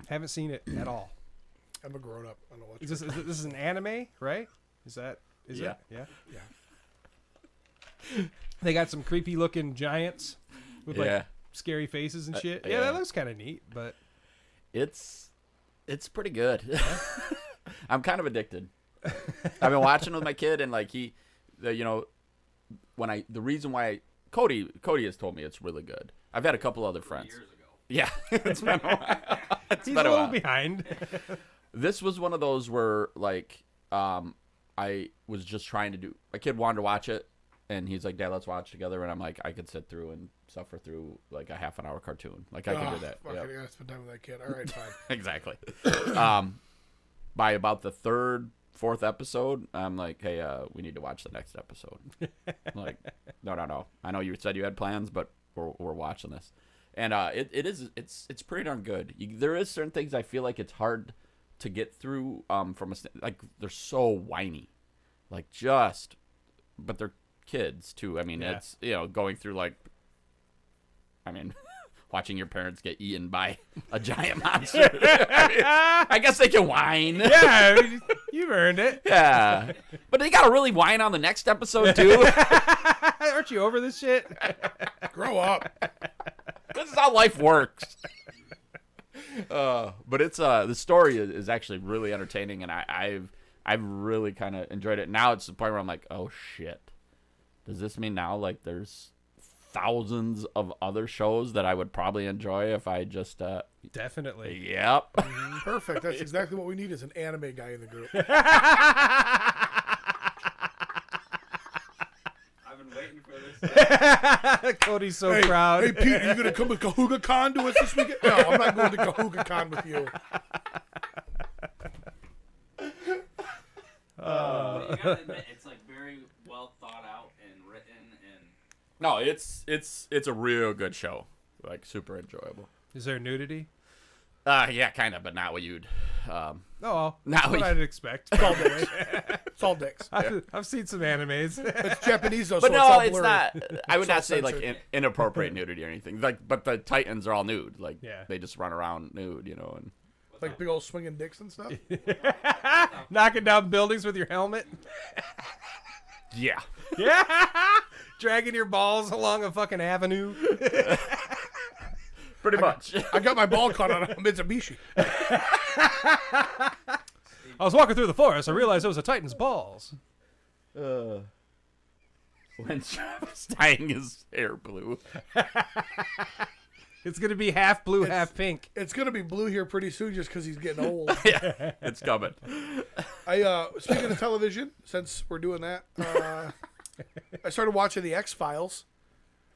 Haven't seen it at all. I'm a grown up. I don't know what Is this is an anime, right? Is Yeah. it? Yeah. Yeah. They got some creepy looking giants with like Yeah. scary faces and shit. Yeah, yeah. that looks kind of neat, but It's pretty good. I'm kind of addicted. I've been watching with my kid, and like the reason why Cody has told me it's really good. I've had a couple other friends. Years ago. Yeah, it's been a while. It's he's been a a little while. behind. This was one of those where like I was just trying to do. My kid wanted to watch it, and he's like, "Dad, let's watch together." And I'm like, I could sit through and suffer through like a half an hour cartoon. Like I can do that. Fuck Yep. it, I gotta spend time with that kid. All right, fine. Exactly. By about the third, fourth episode, I'm like, hey, we need to watch the next episode. I'm like, no. I know you said you had plans, but we're watching this, and it's pretty darn good. There is certain things I feel like it's hard to get through from like they're so whiny, like but they're kids too. I mean, Yeah. it's going through like, I mean. Watching your parents get eaten by a giant monster. I guess they can whine. Yeah, you've earned it. Yeah. But they got to really whine on the next episode, too. Aren't you over this shit? Grow up. This is how life works. But it's the story is actually really entertaining, and I've really kind of enjoyed it. Now it's the point where I'm like, oh, shit. Does this mean now, like, there's thousands of other shows that I would probably enjoy if I just Definitely. Yep. Perfect. That's exactly what we need is an anime guy in the group. I've been waiting for this. Cody's so proud. Hey, Pete, are you gonna come with Cahuga Con to us this weekend? No, I'm not going to Cahuga Con with you. But you gotta admit, it's like very well thought out and written, and No, it's a real good show. Like super enjoyable. Is there nudity? Yeah, kind of, but not what you'd. Oh, Now that's what we- I'd expect. It's all dicks. It's all dicks. I've seen some animes. It's Japanese though, But so no, it's all it's blurry. not. I would It's all not say like censored. inappropriate nudity or anything. Like, but the Titans are all nude. Like, Yeah. they just run around nude, and Like big old swinging dicks and stuff. Knocking down buildings with your helmet. yeah. Yeah. Dragging your balls along a fucking avenue. Pretty much. I got my ball caught on a Mitsubishi. I was walking through the forest. I realized it was a Titan's balls. When Travis dyeing his hair blue. It's gonna be half blue, half pink. It's gonna be blue here pretty soon, just because he's getting old. Yeah, it's coming. Speaking of television, since we're doing that, I started watching the X-Files.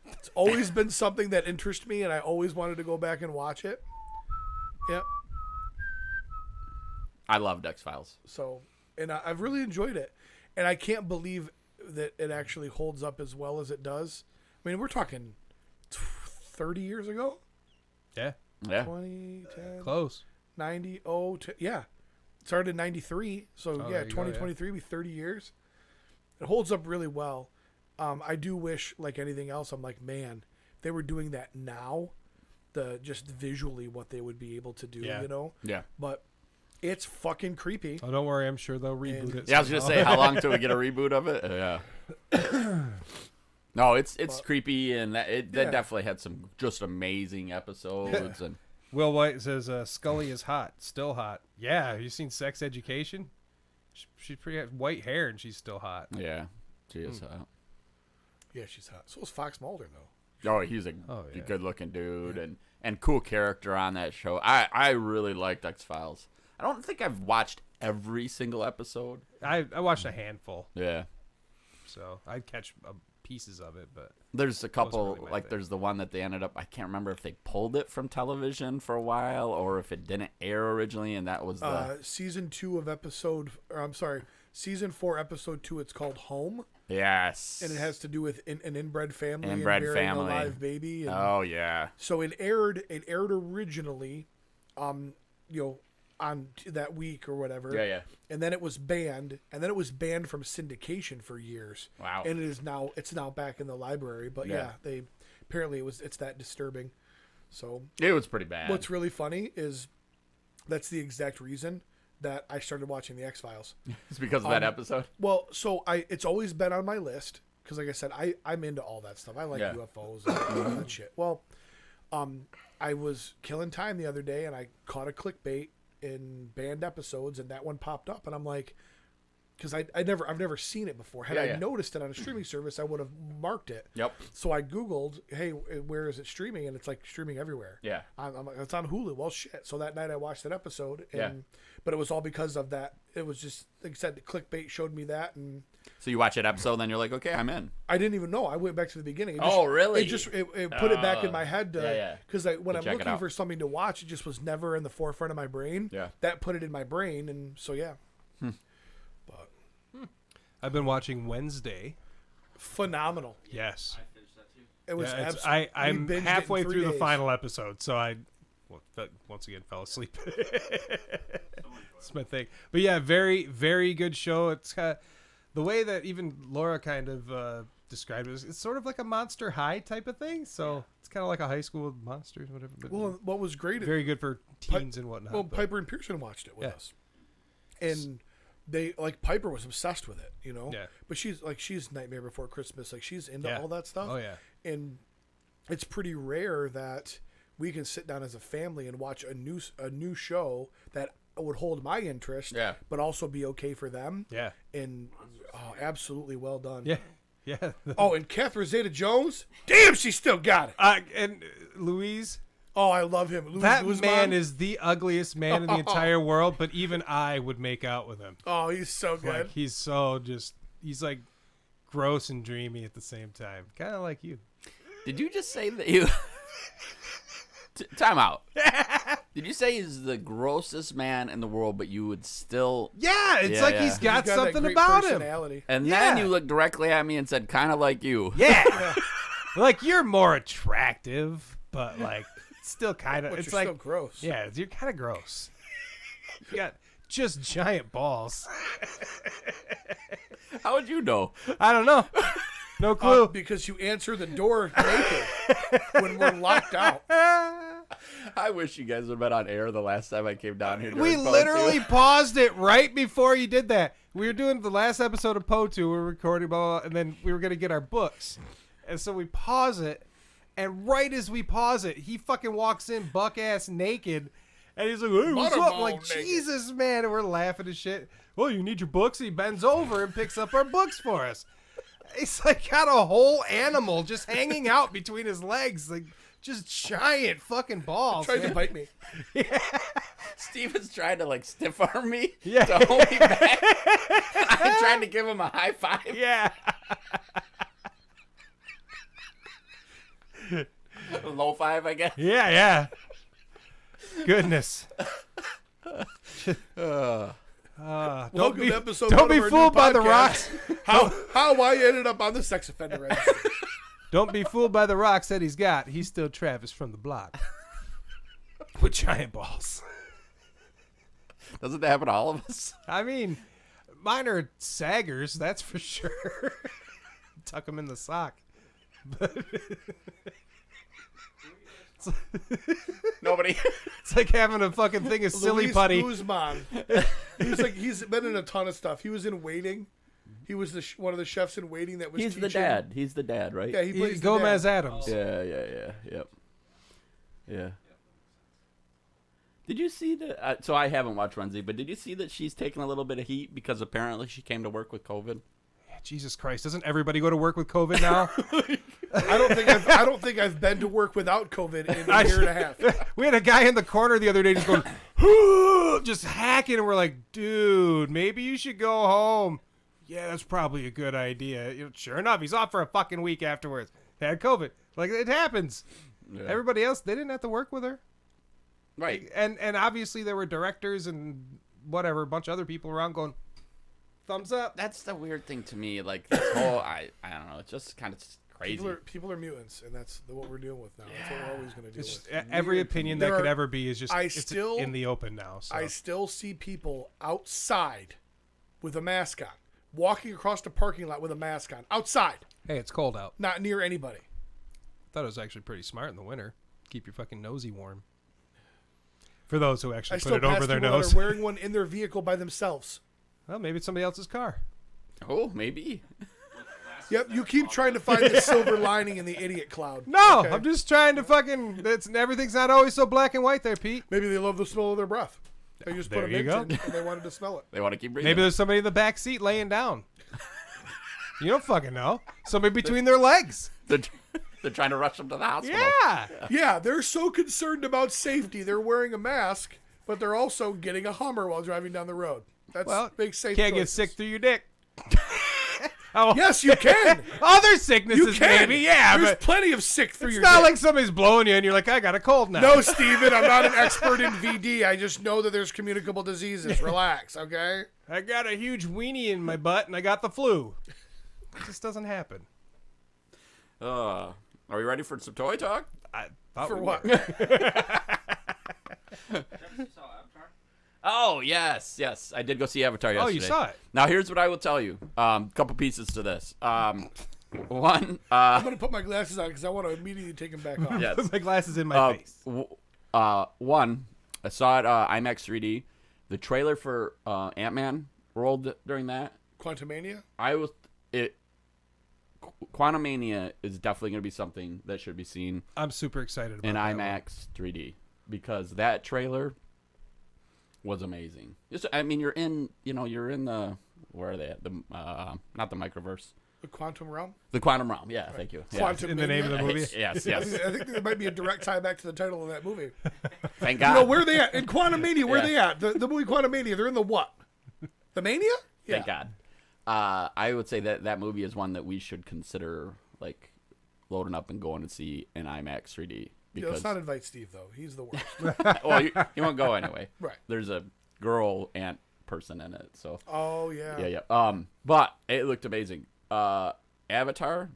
It's always been something that interests me, and I always wanted to go back and watch it. Yep. I loved X-Files. So, and I've really enjoyed it, and I can't believe that it actually holds up as well as it does. I mean, we're talking 30 years ago, Yeah. Yeah. 20, 10, Close. 90, yeah. It started in 93, so there yeah, you go, 2023 be 30 years. It holds up really well. I do wish, like anything else, I'm like, man, if they were doing that now, just visually what they would be able to do, Yeah. Yeah. But it's fucking creepy. Oh, don't worry. I'm sure they'll reboot it. Yeah, I was gonna say, how long till we get a reboot of it? Yeah. No, it's creepy, and that definitely had some just amazing episodes. And Will White says Scully is hot, still hot. Yeah, have you seen Sex Education? She's pretty white hair and she's still hot. yeah, she is hot. Yeah, she's hot. So is Fox Mulder, though. Oh, he's a yeah. good-looking dude and cool character on that show. I really liked X-Files. I don't think I've watched every single episode. I watched a handful, Yeah. so I'd catch pieces of it, but There's a couple, really my like thing. there's the one that they ended up, I can't remember if they pulled it from television for a while or if it didn't air originally, and that was the... Season 4, episode 2, it's called Home, Yes. and it has to do with an inbred family Inbred and burying family. a live baby. And Oh, yeah. so it aired originally, on that week or whatever. Yeah. And then it was banned, from syndication for years. Wow. And it's now back in the library. But yeah, they apparently it's that disturbing. So It was pretty bad. what's really funny is that's the exact reason that I started watching the X-Files. It's because of that episode. Well, so it's always been on my list because, like I said, I'm into all that stuff. I like Yeah. UFOs and all that shit. Well, I was killing time the other day and I caught a clickbait in banned episodes, and that one popped up, and I'm like, because I've never seen it before. Had I noticed it on a streaming service, I would have marked it. Yep. So I Googled, hey, where is it streaming? And it's like streaming everywhere. Yeah. I'm like, it's on Hulu. Well, shit. So that night I watched that episode, and Yeah. but it was all because of that. It was just, like I said, the clickbait showed me that, and So you watch that episode, then you're like, okay, I'm in. I didn't even know. I went back to the beginning. Oh, really? It put it back in my head because when I'm check it looking out. for something to watch, it just was never in the forefront of my brain. Yeah. That put it in my brain, and so yeah. But I've been watching Wednesday. phenomenal. Yes. I finished that too. It was. Yeah, absolutely. I'm we binged it in halfway 3 through the days. final episode, so once again fell asleep. It's my thing. But yeah, very, very good show. It's the way that even Laura kind of described it. It's sort of like a Monster High type of thing. So it's kind of like a high school with monsters, whatever. But Well, what was great? very good for teens and whatnot. Well, but- Piper and Pearson watched it with Yeah. us, and they Piper was obsessed with it, you know. Yeah. But she's Nightmare Before Christmas, like she's into Yeah. all that stuff. Oh yeah. And it's pretty rare that we can sit down as a family and watch a new show that would hold my interest, but also be okay for them. Yeah. And absolutely well done. Yeah. Yeah. Oh, and Catherine Zeta-Jones, damn, she still got it. And Louise. Oh, I love him. Louis That Guzman. man is the ugliest man in the entire world, but even I would make out with him. Oh, he's so good. Like he's so he's like gross and dreamy at the same time. Kind of like you. Did you just say that you... Time out. Did you say he's the grossest man in the world, but you would still... Yeah, it's Yeah, like yeah. he's got He's that something great about him. personality. And then Yeah. you looked directly at me and said, kind of like you. Yeah. Like you're more attractive, but like still kind of But it's you're like still gross. Yeah, you're kind of gross. You got just giant balls. How would you know? I don't know. No clue. Because you answer the door naked when we're locked out. I wish you guys would have been on air the last time I came down here. We during Poe literally 2. paused it right before you ded that. We were doing the last episode of Poe 2. We were recording, blah, blah, blah, and then we were going to get our books. And so we pause it, and right as we pause it, he fucking walks in buck-ass naked, and he's like, hey, what's up? Butterball Like, naked. Jesus, man. And we're laughing and shit. Well, you need your books? He bends over and picks up our books for us. He's like got a whole animal just hanging out between his legs, like just giant fucking balls. Tried to man. bite me. Steven's trying to like stiff arm me Yeah. to hold me back. I'm trying to give him a high five. Yeah. A low five, I guess. Yeah, yeah. Goodness. Welcome to episode don't one be of our fooled new by the podcast. rocks. How I ended up on the sex offender registry. Don't be fooled by the rocks that he's got. He's still Travis from the block. With giant balls. Doesn't that happen to all of us? I mean, mine are saggers, that's for sure. Tuck them in the sock. Nobody. It's like having a fucking thing of silly Luis putty. Guzman. He's been in a ton of stuff. He was in Waiting. He was one of the chefs in Waiting that was He's the teaching. dad. He's the dad, right? Yeah, he plays the Gomez dad. Adams. Yep. Yeah. Did you see that? So I haven't watched Wednesday, but did you see that she's taking a little bit of heat because apparently she came to work with COVID? Jesus Christ! Doesn't everybody go to work with COVID now? I don't think I've been to work without COVID in a year and a half. We had a guy in the corner the other day just going, just hacking, and we're like, dude, maybe you should go home. Yeah, that's probably a good idea. Sure enough, he's off for a fucking week afterwards. Had COVID. Like, it happens. Yeah. Everybody else, they didn't have to work with her. Right. And obviously there were directors and whatever, a bunch of other people around going, thumbs up. That's the weird thing to me. Like this whole, I don't know. It's just kind of crazy. People are mutants, and that's what we're dealing with now. That's what we're always going to deal It's with. every opinion that There could are- ever be is just it's still- in the open now. So. I still see people outside with a mask on, walking across the parking lot with a mask on, outside, Hey, it's cold out. not near anybody. Thought it was actually pretty smart in the winter. Keep your fucking nosy warm. For those who I actually still put it over pass their people that nose. are wearing one in their vehicle by themselves. Well, maybe it's somebody else's car. Oh, maybe. Yep, you keep trying to find the silver lining in the idiot cloud. No, Okay. I'm just trying to fucking. Everything's not always so black and white there, Pete. Maybe they love the smell of their breath. They just There put a you mint go. in and they wanted to smell it. They want to keep breathing. Maybe there's somebody in the back seat laying down. You don't fucking know. Somebody between their legs. They're trying to rush them to the hospital. Yeah. Yeah, they're so concerned about safety. They're wearing a mask, but they're also getting a Hummer while driving down the road. That's Well, big safe can't get choices. sick through your dick. Oh, Yes, you can. other You sicknesses, can. maybe. Yeah, There's but plenty of sick through it's your not dick. like somebody's blowing you and you're like, I got a cold now. No, Steven, I'm not an expert in VD. I just know that there's communicable diseases. Relax, okay? I got a huge weenie in my butt and I got the flu. It just doesn't happen. Are we ready for some toy talk? I thought For we what? were. You saw Avatar? Oh, yes. I did go see Avatar yesterday. Oh, you saw it. Now, here's what I will tell you. Couple pieces to this. One, I'm going to put my glasses on because I want to immediately take them back off. yes. Put my glasses in my face. One, I saw it IMAX 3D. The trailer for Ant-Man rolled during that. Quantumania? Quantumania is definitely going to be something that should be seen I'm super excited about in that IMAX 3D because that trailer was amazing. You're in the where are they at? Not the microverse, The Quantum Realm? the quantum realm. Yeah, thank you. Yeah. Quantum in the name of the movie. Yes. I think there might be a direct tie back to the title of that movie. Thank You God. know, where are they at? In Quantumania, where are Yeah. they at? The movie Quantumania, they're in the what? The Mania? Thank God. I would say that movie is one that we should consider like loading up and going to see in IMAX 3D. Yeah, Because let's not invite Steve, though. He's the worst. well, you won't go anyway. Right. There's a girl ant person in it, so Oh, yeah. yeah. But it looked amazing. Avatar.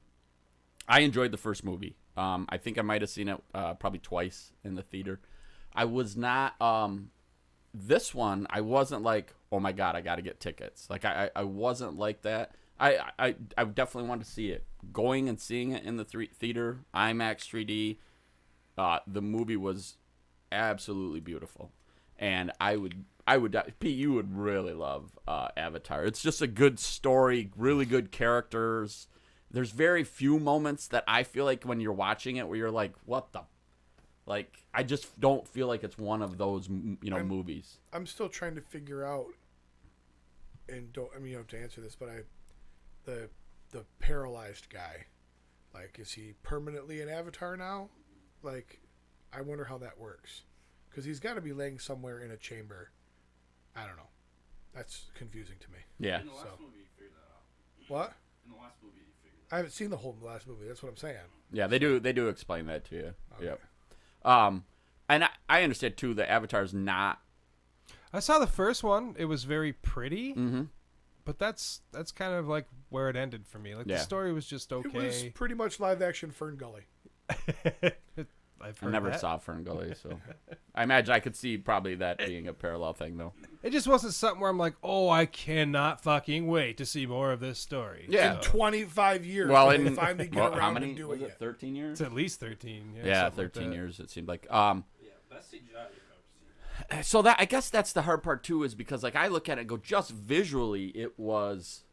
I enjoyed the first movie. I think I might have seen it probably twice in the theater. I was not. This one, I wasn't like, oh my God, I got to get tickets. Like I wasn't like that. I definitely wanted to see it. Going and seeing it in the theater, IMAX 3D. The movie was absolutely beautiful, and I would Pete, you would really love Avatar. It's just a good story, really good characters. There's very few moments that I feel like when you're watching it where you're like, what the, like I just don't feel like it's one of those movies. I'm still trying to figure out, and you don't have to answer this, but the paralyzed guy, like, is he permanently an Avatar now? Like, I wonder how that works, because he's got to be laying somewhere in a chamber. I don't know. That's confusing to me. Yeah. In the last movie, you figured that out. What? In the last movie, you figured I haven't seen the whole last movie. That's what I'm saying. Yeah, they do explain that to you. Okay. Yep. And I understand too that Avatar's not. I saw the first one. It was very pretty, Mm-hmm. but that's kind of like where it ended for me. Like the Yeah. story was just okay. It was pretty much live action Fern Gully. I've I heard never that. saw Fern Gully, so I imagine I could see probably that being a parallel thing though. It just wasn't something where I'm like, oh, I cannot fucking wait to see more of this story. Yeah. In 25 years, Well, when in they finally get how around many and do was it it? yet. 13 years. It's at least 13. Yeah, something like 13 that. years it seemed like. Yeah, best CGI you've ever seen. So that I guess that's the hard part too, is because like I look at it and go, just visually it was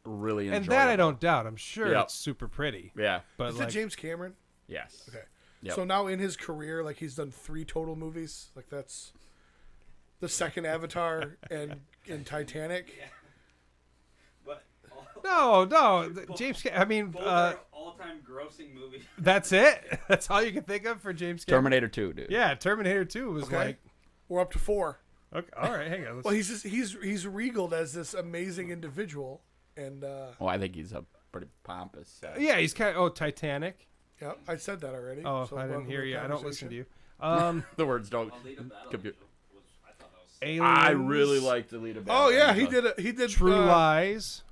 really enjoyable. And that I don't doubt. I'm sure Yep. it's super pretty. Yeah. But Is like, it James Cameron? Yes. Okay. Yep. So now in his career, like, he's done 3 total movies. Like, that's the second Avatar and Titanic. But no, James. I mean, both are all-time grossing movies. that's it. That's all you can think of for James Cameron. Terminator 2, dude. Yeah, Terminator 2 was Okay. like. We're up to 4. Okay, all right, hang on. Let's, Well, he's regaled as this amazing individual, and Oh, I think he's a pretty pompous. yeah, he's kind of. Oh, Titanic. yeah, I said that already. Oh, so I didn't welcome heir to the you. I don't listen to conversation. you. The words don't. Alita Battle compute. Angel was, I thought that was Aliens, I really liked Alita. Oh yeah, he did True Lies.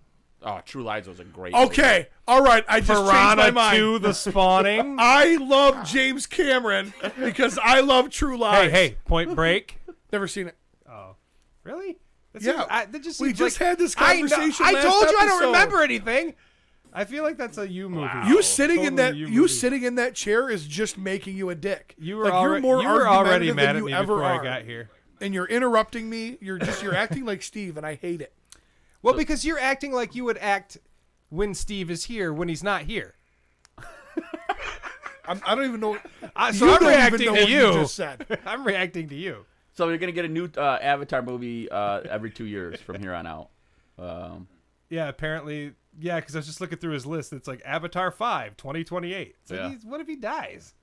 Oh, True Lies was a great. Okay, all right. I just changed my Piranha mind. 2: The Spawning. I love James Cameron because I love True Lies. Hey, Point Break. Never seen it. Oh, really? That Yeah, that just we seems just like, had this I know- conversation I last told you I don't episode. remember anything. I feel like that's a you movie. You sitting in that Totally you you movie. sitting in that chair is just making you a dick. You were like, already, you're more you were already argumentative mad than at you me ever before are. I got here. And you're interrupting me. You're acting like Steve, and I hate it. Well, because you're acting like you would act when Steve is here when he's not here. I don't even know. So you I'm don't reacting even know to what you. you just said. I'm reacting to you. So you're gonna get a new Avatar movie every 2 years from here on out. Yeah, apparently. Yeah, because I was just looking through his list. It's like Avatar 5, 2028. So Yeah. what if he dies?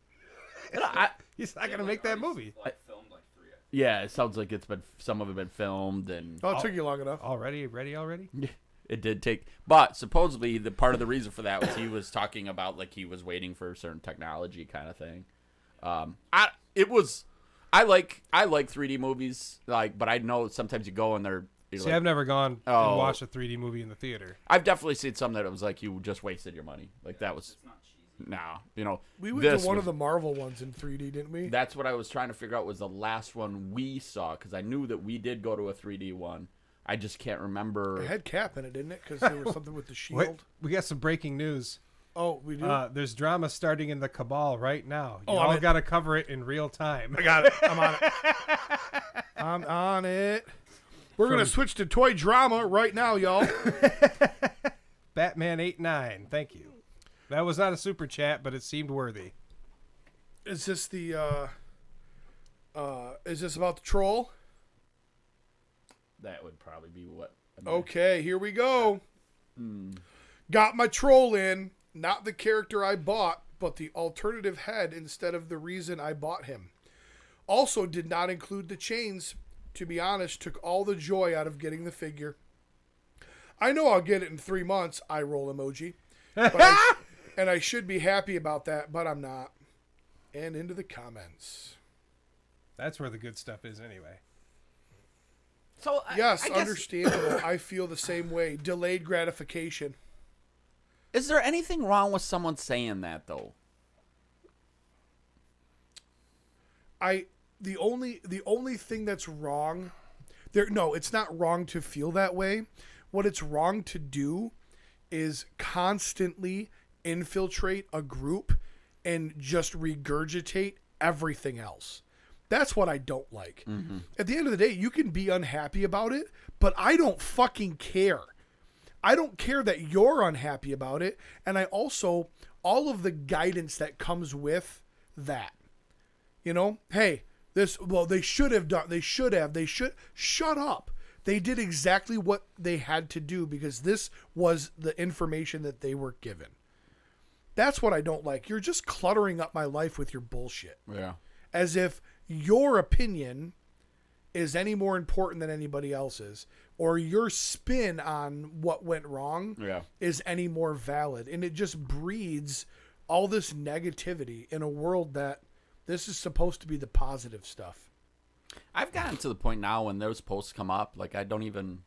He's not going to make that movie. Like, filmed like 3 episodes. Yeah, it sounds like some of it been filmed, and Oh, it took you long enough. Ready already? it did take. But supposedly, the part of the reason for that was he was talking about like he was waiting for certain technology kind of thing. I like 3D movies, like, but I know sometimes you go and they're. See, I've never gone and watched a 3D movie in the theater. I've definitely seen some that it was like you just wasted your money. Like that was. It's not cheesy. No, We went this to one was- of the Marvel ones in 3D, didn't we? That's what I was trying to figure out was the last one we saw because I knew that we did go to a 3D one. I just can't remember. It had Cap in it, didn't it? Because there was something with the shield. Wait, we got some breaking news. Oh, we do. There's drama starting in the Cabal right now. You Oh, all I'm in. got to cover it in real time. I got it. I'm on it. I'm on it. We're gonna switch to toy drama right now, y'all. Batman 8-9. Thank you. That was not a super chat, but it seemed worthy. Is this the? Is this about the troll? That would probably be what. Okay, here we go. Got my troll in. Not the character I bought, but the alternative head instead of the reason I bought him. Also did not include the chains. To be honest, took all the joy out of getting the figure. I know I'll get it in 3 months, eye roll emoji. But and I should be happy about that, but I'm not. And into the comments. That's where the good stuff is anyway. So Yes, I guess, understandable. I feel the same way. Delayed gratification. is there anything wrong with someone saying that though? The only thing that's wrong there, no, it's not wrong to feel that way. What it's wrong to do is constantly infiltrate a group and just regurgitate everything else. That's what I don't like. At the end of the day, you can be unhappy about it, but I don't fucking care. I don't care that you're unhappy about it, and I also all of the guidance that comes with that. You know, hey, they should have done, shut up. They did exactly what they had to do because this was the information that they were given. That's what I don't like. You're just cluttering up my life with your bullshit. Yeah. As if your opinion is any more important than anybody else's, or your spin on what went wrong is any more valid. And it just breeds all this negativity in a world that this is supposed to be the positive stuff. I've gotten to the point now when those posts come up, like I don't even,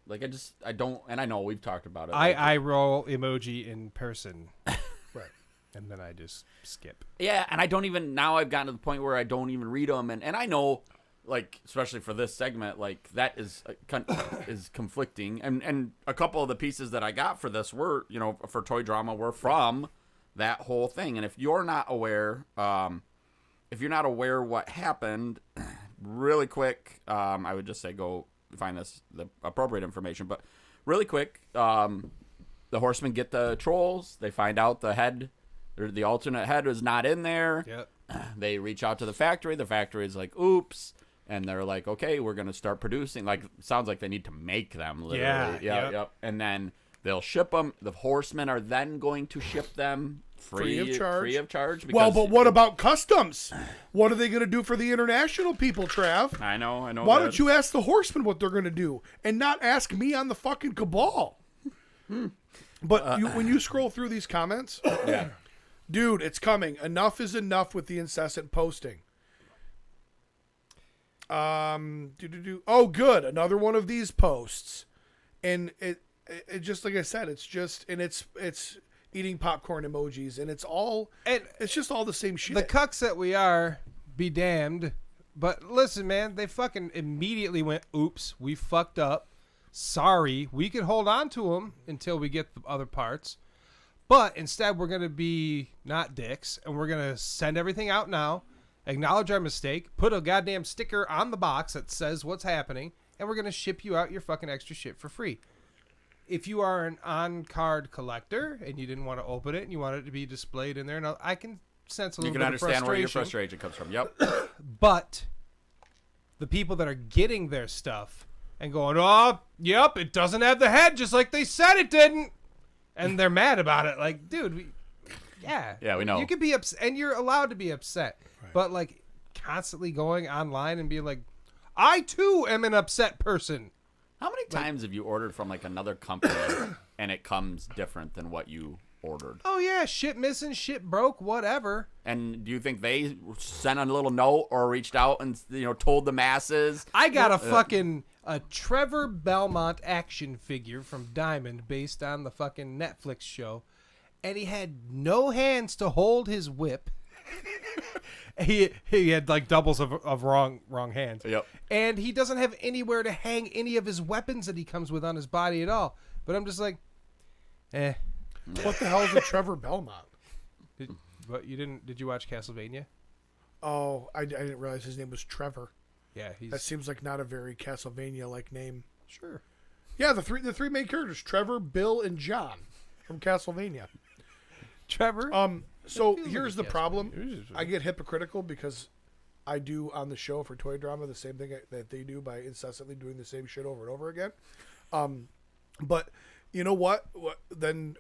like I don't, and I know we've talked about it. I roll emoji in person. Right. And then I just skip. Yeah, and I don't even, now I've gotten to the point where I don't even read them, and I know, like, especially for this segment, like, that is conflicting, and a couple of the pieces that I got for this were, you know, for Toy Drama were from that whole thing, and if you're not aware, what happened, really quick, I would just say go find the appropriate information, but really quick, the Horsemen get the trolls, they find out the alternate head is not in there. Yep. They reach out to the factory. The factory is like, oops. And they're like, okay, we're going to start producing. Like, sounds like they need to make them, literally. Yeah. Yep. And then they'll ship them. The Horsemen are then going to ship them free of charge. Well, but what about customs? What are they going to do for the international people, Trav? I know. Why don't you ask the Horsemen what they're going to do and not ask me on the fucking Cabal? But when you scroll through these comments, Yeah. dude, it's coming. Enough is enough with the incessant posting. Oh, good. Another one of these posts. And it just, like I said, it's just, and it's eating popcorn emojis, and it's just all the same shit. The cucks that we are, be damned. But listen, man, they fucking immediately went, oops, we fucked up. Sorry. We could hold on to them until we get the other parts. But instead, we're going to be not dicks, and we're going to send everything out now, acknowledge our mistake, put a goddamn sticker on the box that says what's happening, and we're going to ship you out your fucking extra shit for free. If you are an on-card collector and you didn't want to open it and you want it to be displayed in there, now I can sense a little bit of frustration. You can understand where your frustration comes from. Yep. But the people that are getting their stuff and going, oh, yep, it doesn't have the head just like they said it didn't. And they're mad about it. Like, dude, Yeah, we know. You can be upset, and you're allowed to be upset. Right. But, like, constantly going online and being like, I, too, am an upset person. How many times have you ordered from, like, another company and it comes different than what you ordered? Oh, yeah, shit missing, shit broke, whatever. And do you think they sent a little note or reached out and, told the masses? I got a Trevor Belmont action figure from Diamond based on the fucking Netflix show, and he had no hands to hold his whip. he had like doubles of wrong hands. Yep. And he doesn't have anywhere to hang any of his weapons that he comes with on his body at all. But I'm just like, What the hell is a Trevor Belmont? Did you watch Castlevania? Oh, I didn't realize his name was Trevor. Yeah, that seems like not a very Castlevania-like name. Sure. Yeah, the three main characters, Trevor, Bill, and John from Castlevania. Trevor? So here's the problem. I get hypocritical because I do on the show for Toy Drama the same thing that they do by incessantly doing the same shit over and over again. But you know what? Then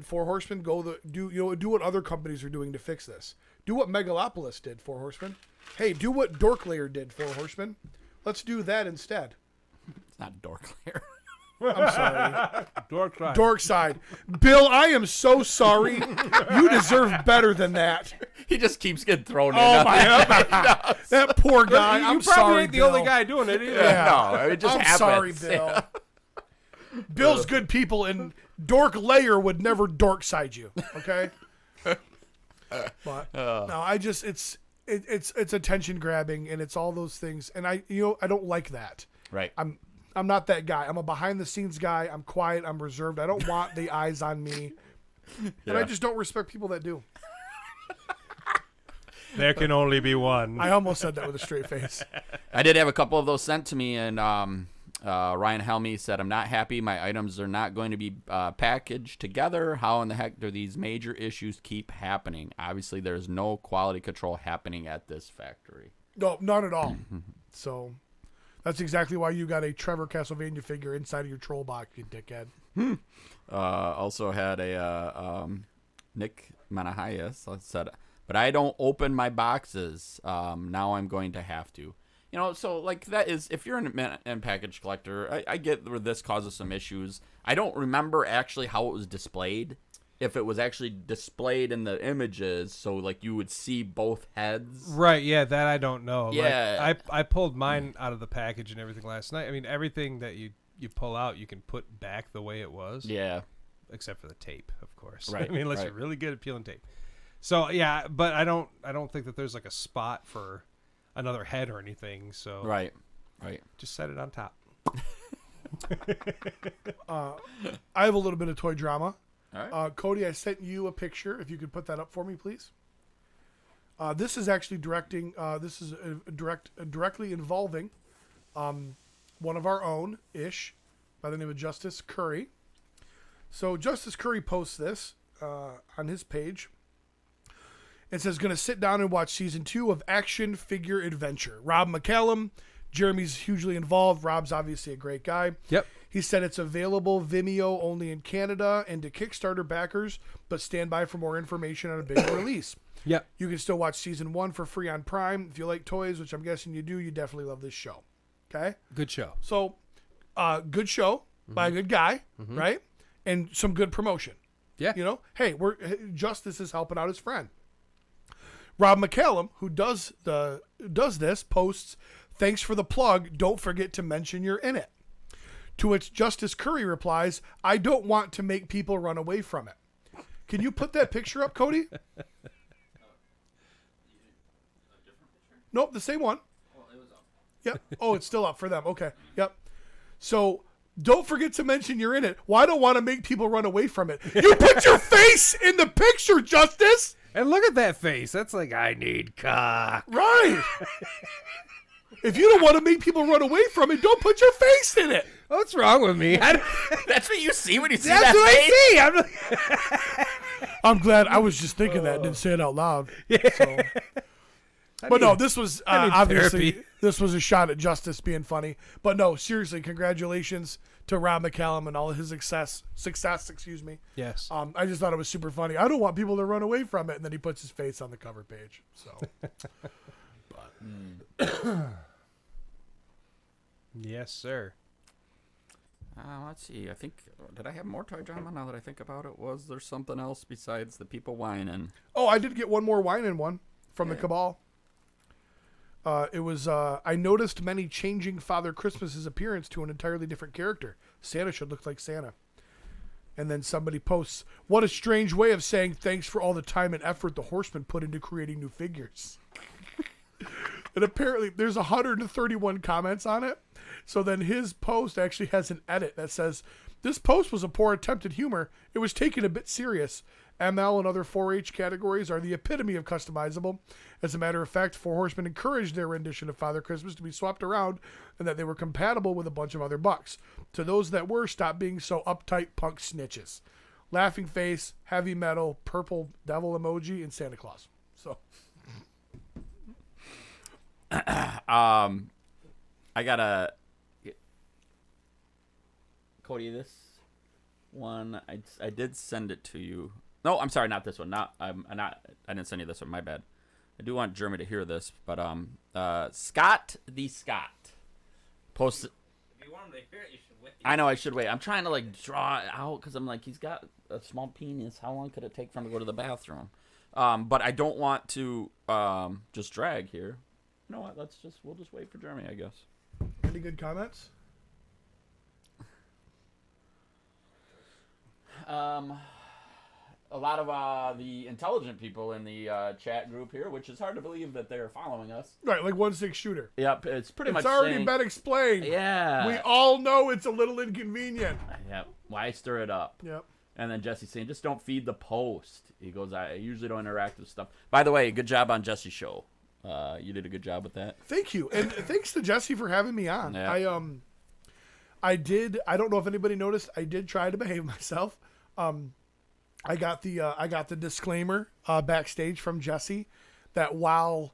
Four Horsemen do what other companies are doing to fix this. Do what Megalopolis did, Four Horsemen. Hey, do what Dorklayer did, Four Horsemen. Let's do that instead. It's not Dorklayer. I'm sorry. Dorkside. Bill, I am so sorry. You deserve better than that. He just keeps getting thrown in. Oh, my God. That poor guy. I'm sorry, probably ain't the Bill. only guy doing it either. Yeah. No, it just I'm happens. sorry, Bill. Yeah. Bill's good people, and Dorklayer would never dorkside you, okay? But no, it's attention grabbing, and it's all those things, and I don't like that. Right. I'm not that guy. I'm a behind the scenes guy. I'm quiet. I'm reserved. I don't want the eyes on me, and I just don't respect people that do. There can only be one. I almost said that with a straight face. I did have a couple of those sent to me, and Ryan Helmy said, I'm not happy. My items are not going to be packaged together. How in the heck do these major issues keep happening? Obviously, there's no quality control happening at this factory. No, not at all. So that's exactly why you got a Trevor Castlevania figure inside of your troll box, you dickhead. Also had a Nick Manahayas said, but I don't open my boxes. Now I'm going to have to. So like that is, if you're an package collector, I get where this causes some issues. I don't remember actually how it was displayed. If it was actually displayed in the images, so like you would see both heads. Right, yeah, that I don't know. Yeah. Like, I pulled mine out of the package and everything last night. I mean, everything that you pull out, you can put back the way it was. Yeah. Except for the tape, of course. Right. I mean, unless you're really good at peeling tape. So, yeah, but I don't think that there's like a spot for another head or anything, so Right. Just set it on top. I have a little bit of toy drama. All right. Cody, I sent you a picture. If you could put that up for me, please. This is actually directly involving one of our own ish by the name of Justice Curry. So Justice Curry posts this on his page. It says, going to sit down and watch season 2 of Action Figure Adventure. Rob McCallum. Jeremy's hugely involved. Rob's obviously a great guy. Yep. He said it's available Vimeo only in Canada and to Kickstarter backers, but stand by for more information on a bigger release. Yep. You can still watch season 1 for free on Prime. If you like toys, which I'm guessing you do, you definitely love this show. Okay? Good show. So, good show by a good guy, right? And some good promotion. Yeah. Hey, Justice is helping out his friend. Rob McCallum, who does this, posts, "Thanks for the plug. Don't forget to mention you're in it." To which Justice Curry replies, "I don't want to make people run away from it." Can you put that picture up, Cody? Nope, the same one. Well, it was up. Yep. Oh, it's still up for them. Okay. Yep. So Don't forget to mention you're in it. Well, I don't want to make people run away from it. You put your face in the picture, Justice. And look at that face. That's like, I need cock. Right. If you don't want to make people run away from it, don't put your face in it. What's wrong with me? That's what you see when you see That's that what face? I see. I'm glad I was just thinking that and didn't say it out loud. So. But no, this was obviously therapy. this was a shot at Justice being funny. But no, seriously, congratulations to Rob McCallum and all of his success. Excuse me. Yes. I just thought it was super funny. I don't want people to run away from it, and then he puts his face on the cover page. So. Yes, sir. Let's see. I think did I have more toy drama? Now that I think about it, was there something else besides the people whining? Oh, I did get one more whining one from the Cabal. It was, I noticed many changing Father Christmas's appearance to an entirely different character. Santa should look like Santa. And then somebody posts, what a strange way of saying thanks for all the time and effort the Horsemen put into creating new figures. And apparently there's 131 comments on it. So then his post actually has an edit that says, this post was a poor attempt at humor. It was taken a bit serious. ML and other 4-H categories are the epitome of customizable. As a matter of fact, Four Horsemen encouraged their rendition of Father Christmas to be swapped around and that they were compatible with a bunch of other bucks. To those that were, stop being so uptight punk snitches. Laughing face, heavy metal, purple devil emoji, and Santa Claus. So, I gotta Cody, this one I did send it to you. No, I'm sorry, not this one. I didn't send you this one. My bad. I do want Jeremy to hear this, but Scott the Scott posted. If you want him to hear it, you should wait. I know I should wait. I'm trying to like draw it out because I'm like, he's got a small penis. How long could it take for him to go to the bathroom? But I don't want to just drag here. You know what? We'll just wait for Jeremy, I guess. any good comments? A lot of the intelligent people in the chat group here, which is hard to believe that they're following us. Right, like 1/6 shooter. Yep, it's pretty much It's already saying, been explained. Yeah. We all know it's a little inconvenient. Yep. Why stir it up? Yep. And then Jesse's saying, just don't feed the post. He goes, I usually don't interact with stuff. By the way, good job on Jesse's show. You did a good job with that. Thank you. And thanks to Jesse for having me on. Yeah. I don't know if anybody noticed, I did try to behave myself. I got the disclaimer backstage from Jesse that while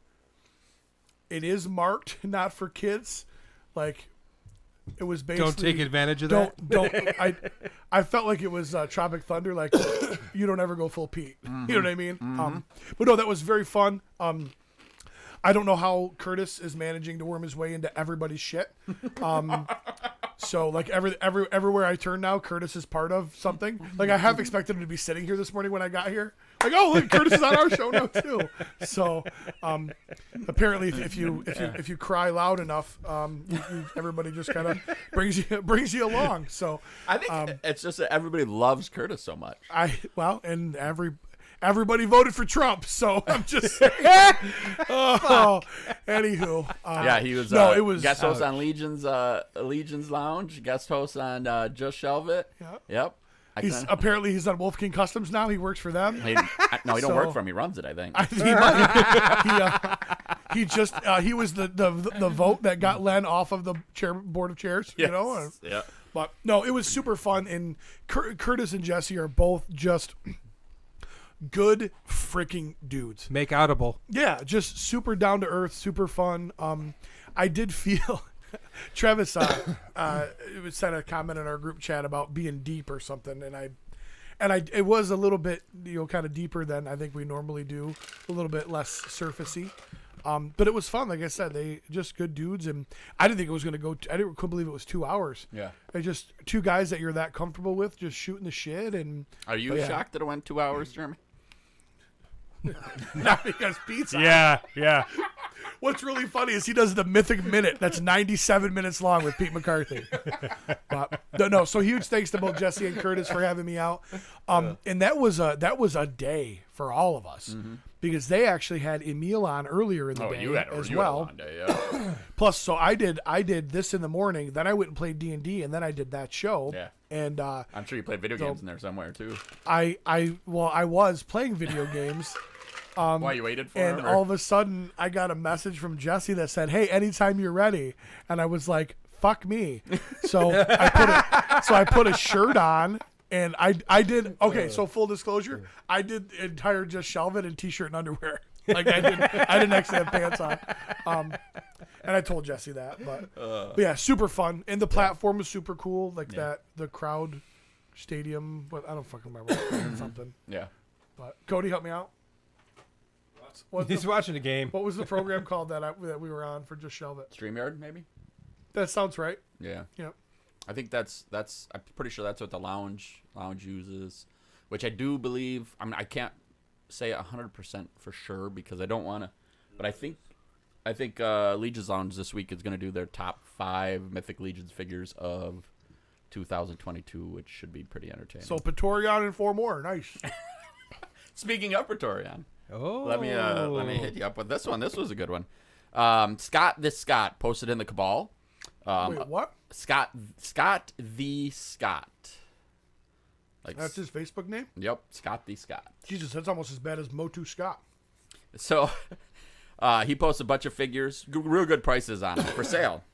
it is marked not for kids, like it was basically Don't take advantage of that. Don't I felt like it was Tropic Thunder, like you don't ever go full Pete. Mm-hmm. You know what I mean? Mm-hmm. But no, that was very fun. I don't know how Curtis is managing to worm his way into everybody's shit. So like everywhere I turn now, Curtis is part of something. Like I have expected him to be sitting here this morning when I got here. Like, oh, look, Curtis is on our show now too. So apparently, if you cry loud enough, everybody just kind of brings you along. So I think it's just that everybody loves Curtis so much. Everybody voted for Trump, so I'm just saying. Anywho. Yeah, he was. No, it was guest host on Legion's Lounge. Guest host on Just Shelve It. Yep. Apparently he's on Wolf King Customs now. He works for them. He don't work for him. He runs it, I think. He was the vote that got Len off of the board of chairs. Yes. You know. Yeah. But no, it was super fun, and Curtis and Jesse are both just good freaking dudes. Make audible. Yeah, just super down to earth, super fun. I did feel Travis sent a comment in our group chat about being deep or something, and it was a little bit kind of deeper than I think we normally do, a little bit less surfacey. But it was fun. Like I said, they just good dudes, and I didn't think it was going to go. I couldn't believe it was 2 hours. Yeah, it's just two guys that you're that comfortable with, just shooting the shit. And are you shocked that it went 2 hours, Jeremy? Not because pizza. Yeah. What's really funny is he does the Mythic Minute. That's 97 minutes long with Pete McCarthy. So huge thanks to both Jesse and Curtis for having me out. And that was a day for all of us. Mm-hmm. because they actually had Emil on earlier in the day as well. Plus, so I did this in the morning, then I went and played D&D, and then I did that show. Yeah. And I'm sure you played video games in there somewhere too. I was playing video games. Why you waited for and him? all of a sudden, I got a message from Jesse that said, "Hey, anytime you're ready," and I was like, "Fuck me!" So I put a shirt on, and I did. Okay, so full disclosure, I did the entire just shelve it in t-shirt and underwear. Like I didn't actually have pants on. And I told Jesse that, but yeah, super fun, and the platform was super cool, like that the crowd stadium. But I don't fucking remember something. Yeah. But Cody, help me out. He's watching a game. What was the program called that we were on for Just Shelve It? StreamYard, maybe. That sounds right. Yeah. Yep. I think that's. I'm pretty sure that's what the lounge uses, which I do believe. I mean, I can't say 100% for sure because I don't want to, but I think Legion's Lounge this week is going to do their top 5 Mythic Legions figures of 2022, which should be pretty entertaining. So Praetorian and 4 more. Nice. Speaking of Praetorian, let me hit you up with this one. This was a good one. Scott posted in the Cabal. Wait, what? Scott the Scott. Like, that's his Facebook name? Yep, Scott the Scott. Jesus, that's almost as bad as Motu Scott. So he posted a bunch of figures, real good prices on them for sale.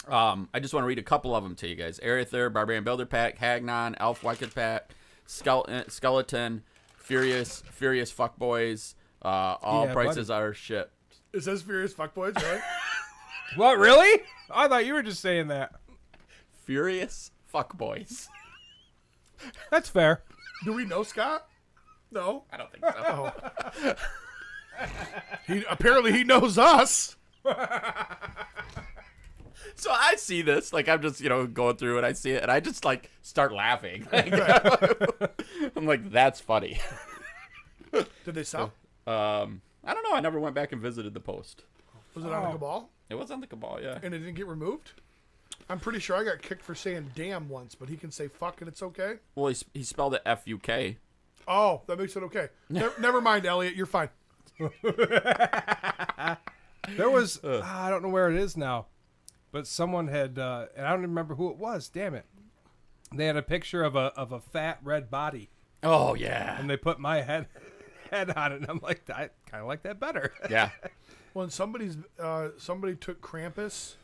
I just want to read a couple of them to you guys. Arether, Barbarian Builder Pack, Hagnon, Elf Wicked Pack, Skeleton, Furious Fuckboys. All prices are shit. It says Furious Fuckboys, right? What, really? I thought you were just saying that. Furious Fuckboys. That's fair. Do we know Scott? No. I don't think so. Apparently he knows us. So I see this, like I'm just, going through it, I see it, and I just like start laughing. I'm like, that's funny. Did they sell? I don't know. I never went back and visited the post. Was it on the Cabal? It was on the Cabal, yeah. And it didn't get removed? I'm pretty sure I got kicked for saying damn once, but he can say fuck and it's okay? Well, he spelled it F-U-K. Oh, that makes it okay. Never mind, Elliot. You're fine. There was, I don't know where it is now, but someone had, and I don't remember who it was, damn it. They had a picture of a fat red body. Oh, yeah. And they put my head on it, and I'm like, I kind of like that better. Yeah. When somebody took Krampus,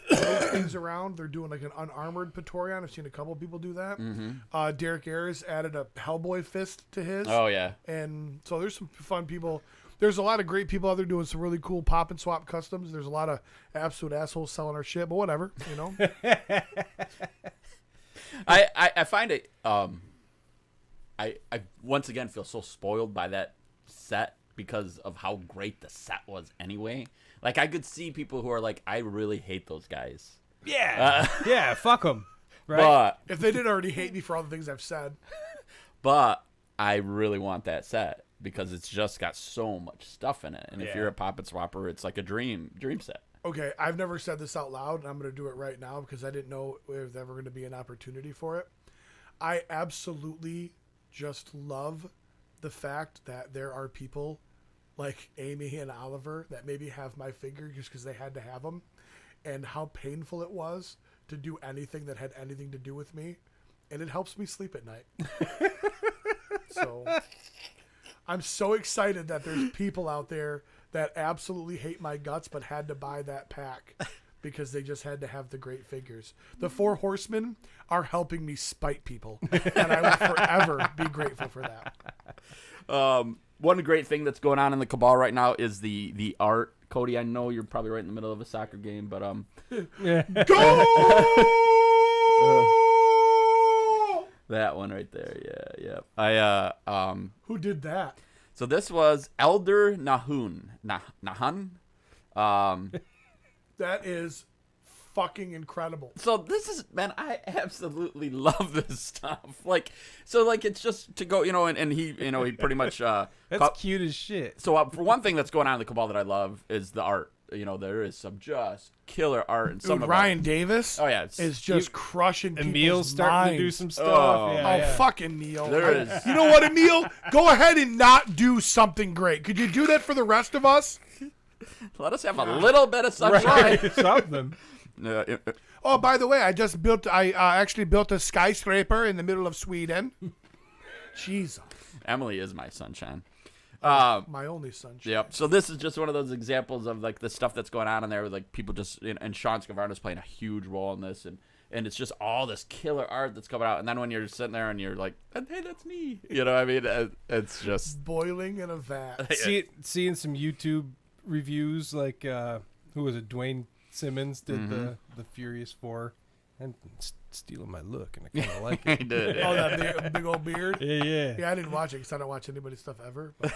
moved things around, they're doing like an unarmored Praetorian. I've seen a couple people do that. Mm-hmm. Derek Ayers added a Hellboy fist to his. Oh, yeah. And so there's some fun people. There's a lot of great people out there doing some really cool pop and swap customs. There's a lot of absolute assholes selling our shit, but whatever, I find it, I once again feel so spoiled by that set because of how great the set was anyway. Like, I could see people who are like, I really hate those guys. Yeah. Yeah, fuck them. Right? But if they didn't already hate me for all the things I've said. But I really want that set because it's just got so much stuff in it. And if you're a pop and swapper, it's like a dream set. Okay, I've never said this out loud, and I'm going to do it right now because I didn't know if there was ever going to be an opportunity for it. I absolutely just love the fact that there are people like Amy and Oliver that maybe have my figure just because they had to have them, and how painful it was to do anything that had anything to do with me, and it helps me sleep at night. So I'm so excited that there's people out there that absolutely hate my guts but had to buy that pack because they just had to have the great figures. The 4 Horsemen are helping me spite people, and I will forever be grateful for that. One great thing that's going on in the Cabal right now is the art. Cody, I know you're probably right in the middle of a soccer game, but Go! that one right there, yeah. Who did that? So this was Elder Nahun. Nahan? That is fucking incredible. So this is, man, I absolutely love this stuff. It's just to go, and he pretty much... That's cute as shit. So for one thing that's going on in the Cabal that I love is the art. there is some just killer art and some Dude, of Ryan Davis Oh yeah, is just crushing people's Emil's starting to do minds. some stuff. Oh, yeah. Fucking Neil. There is. You know what, Emil? Go ahead and not do something great. Could you do that for the rest of us? Let us have a little bit of sunshine. Right. Something. Oh, by the way, I actually built a skyscraper in the middle of Sweden. Jesus. Emily is my sunshine. My only sunshine. Yep. So this is just one of those examples of like the stuff that's going on in there with like people just and Sean Scavarna's playing a huge role in this and it's just all this killer art that's coming out and then when you're sitting there and you're like, hey, that's me. You know what I mean? It's just boiling in a vat. Seeing some YouTube reviews like who was it? Dwayne Simmons did the Furious 4 and stealing my look and I kind of like it. he did. Oh, that big old beard? Yeah. Yeah, I didn't watch it because I don't watch anybody's stuff ever. But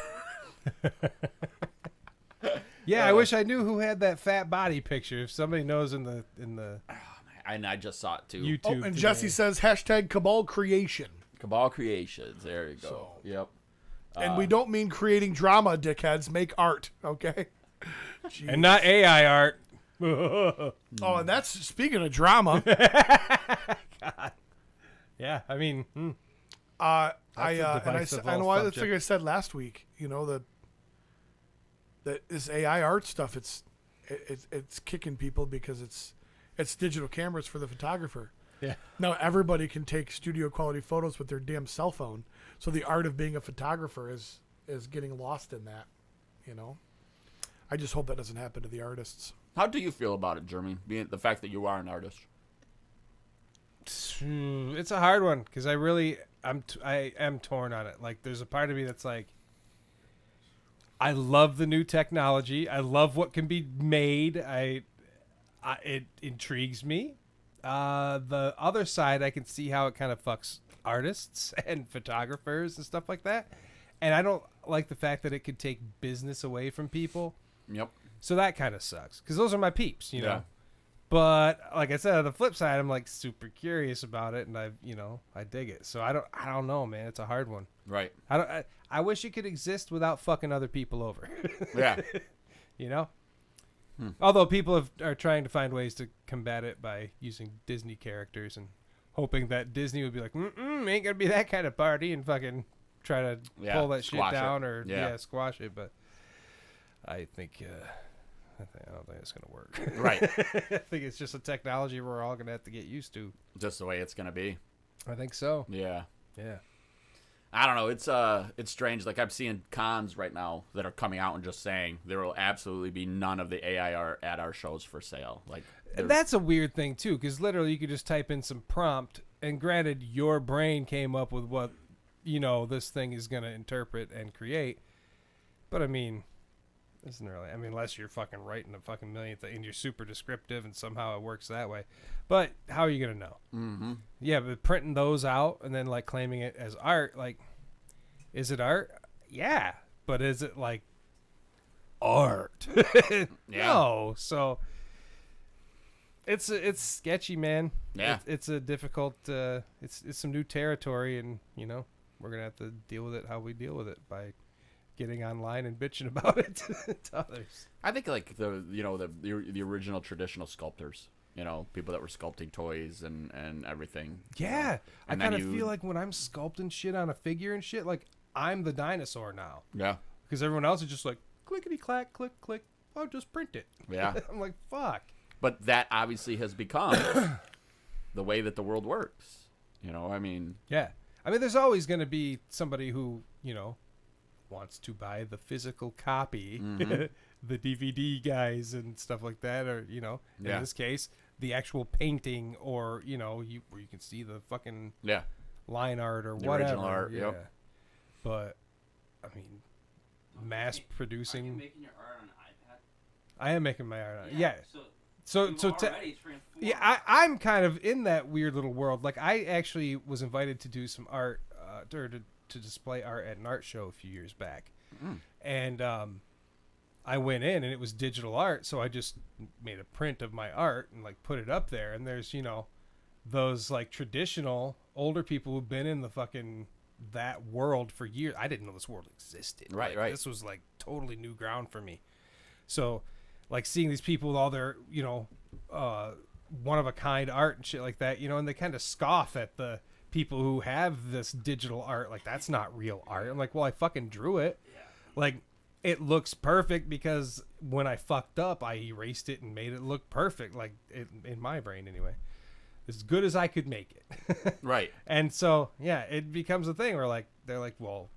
Yeah, I wish I knew who had that fat body picture. If somebody knows in the And I just saw it too. YouTube. oh, and today. Jesse says hashtag Cabal Creation. Cabal Creations. There you go. So- Yep. And we don't mean creating drama, dickheads. Make art, okay? Jeez. And not AI art. Oh, and that's speaking of drama. Yeah, I mean, I divisive know little that's like I said last week. You know that this AI art stuff. It's kicking people because it's digital cameras for the photographer. yeah. Now everybody can take studio quality photos with their damn cell phone. So the art of being a photographer is getting lost in that. You know, I just hope that doesn't happen to the artists. How do you feel about it, Jeremy? Being the fact that you are an artist. It's a hard one because I am torn on it. Like, there's a part of me that's like, I love the new technology. I love what can be made. It intrigues me. The other side, I can see how it kind of fucks artists and photographers and stuff like that. And I don't like the fact that it could take business away from people. Yep. So that kind of sucks because those are my peeps, you know. Yeah. But like I said, on the flip side, I'm like super curious about it, and I dig it. So I don't know, man. It's a hard one. Right. I wish it could exist without fucking other people over. Yeah. You know. Although people are trying to find ways to combat it by using Disney characters and hoping that Disney would be like, ain't gonna be that kind of party, and fucking try to pull that shit squash it. down or Yeah. squash it. But I think. I don't think it's going to work. Right. I think it's just a technology we're all going to have to get used to. Just the way it's gonna be. I think so. Yeah. Yeah. I don't know. It's strange. Like I'm seeing cons right now that are coming out and just saying there will absolutely be none of the AI art at our shows for sale. Like And that's a weird thing, too, because literally you could just type in some prompt, and granted, your brain came up with what, this thing is going to interpret and create. But, I mean, isn't really. I mean, unless you're fucking writing a fucking millionth and you're super descriptive and somehow it works that way. But how are you going to know? Mm-hmm. Yeah, but printing those out and then, like, claiming it as art, like, is it art? Yeah. But is it, like, art? No. So, it's sketchy, man. Yeah. It's a difficult, it's some new territory, and, we're going to have to deal with it how we deal with it by getting online and bitching about it to others. I think like the original traditional sculptors, people that were sculpting toys and everything. Yeah. And I then kind of feel like when I'm sculpting shit on a figure and shit, like I'm the dinosaur now. Yeah. Because everyone else is just like clickety clack, click, click. Oh, just print it. Yeah. I'm like, fuck. But that obviously has become the way that the world works. I mean. Yeah. I mean, there's always going to be somebody who, wants to buy the physical copy, the DVD guys and stuff like that, or in this case, the actual painting, or where you can see the fucking line art or The whatever. original art, yep. But I mean, mass producing. Are you making your art on an iPad? I am making my art on it. Yeah. So So already transformed. yeah, I'm kind of in that weird little world. Like, I actually was invited to do some art, to display art at an art show a few years back. And I went in, and it was digital art, so I just made a print of my art and, like, put it up there. And there's, those, like, traditional older people who've been in the fucking that world for years. I didn't know this world existed. Right, Like, right. This was, like, totally new ground for me. So like seeing these people with all their, one of a kind art and shit like that, and they kind of scoff at the people who have this digital art. Like, that's not real art. I'm like, well, I fucking drew it. Yeah. Like, it looks perfect because when I fucked up, I erased it and made it look perfect. Like, in my brain anyway, as good as I could make it. Right. And so, yeah, it becomes a thing where like, they're like, well,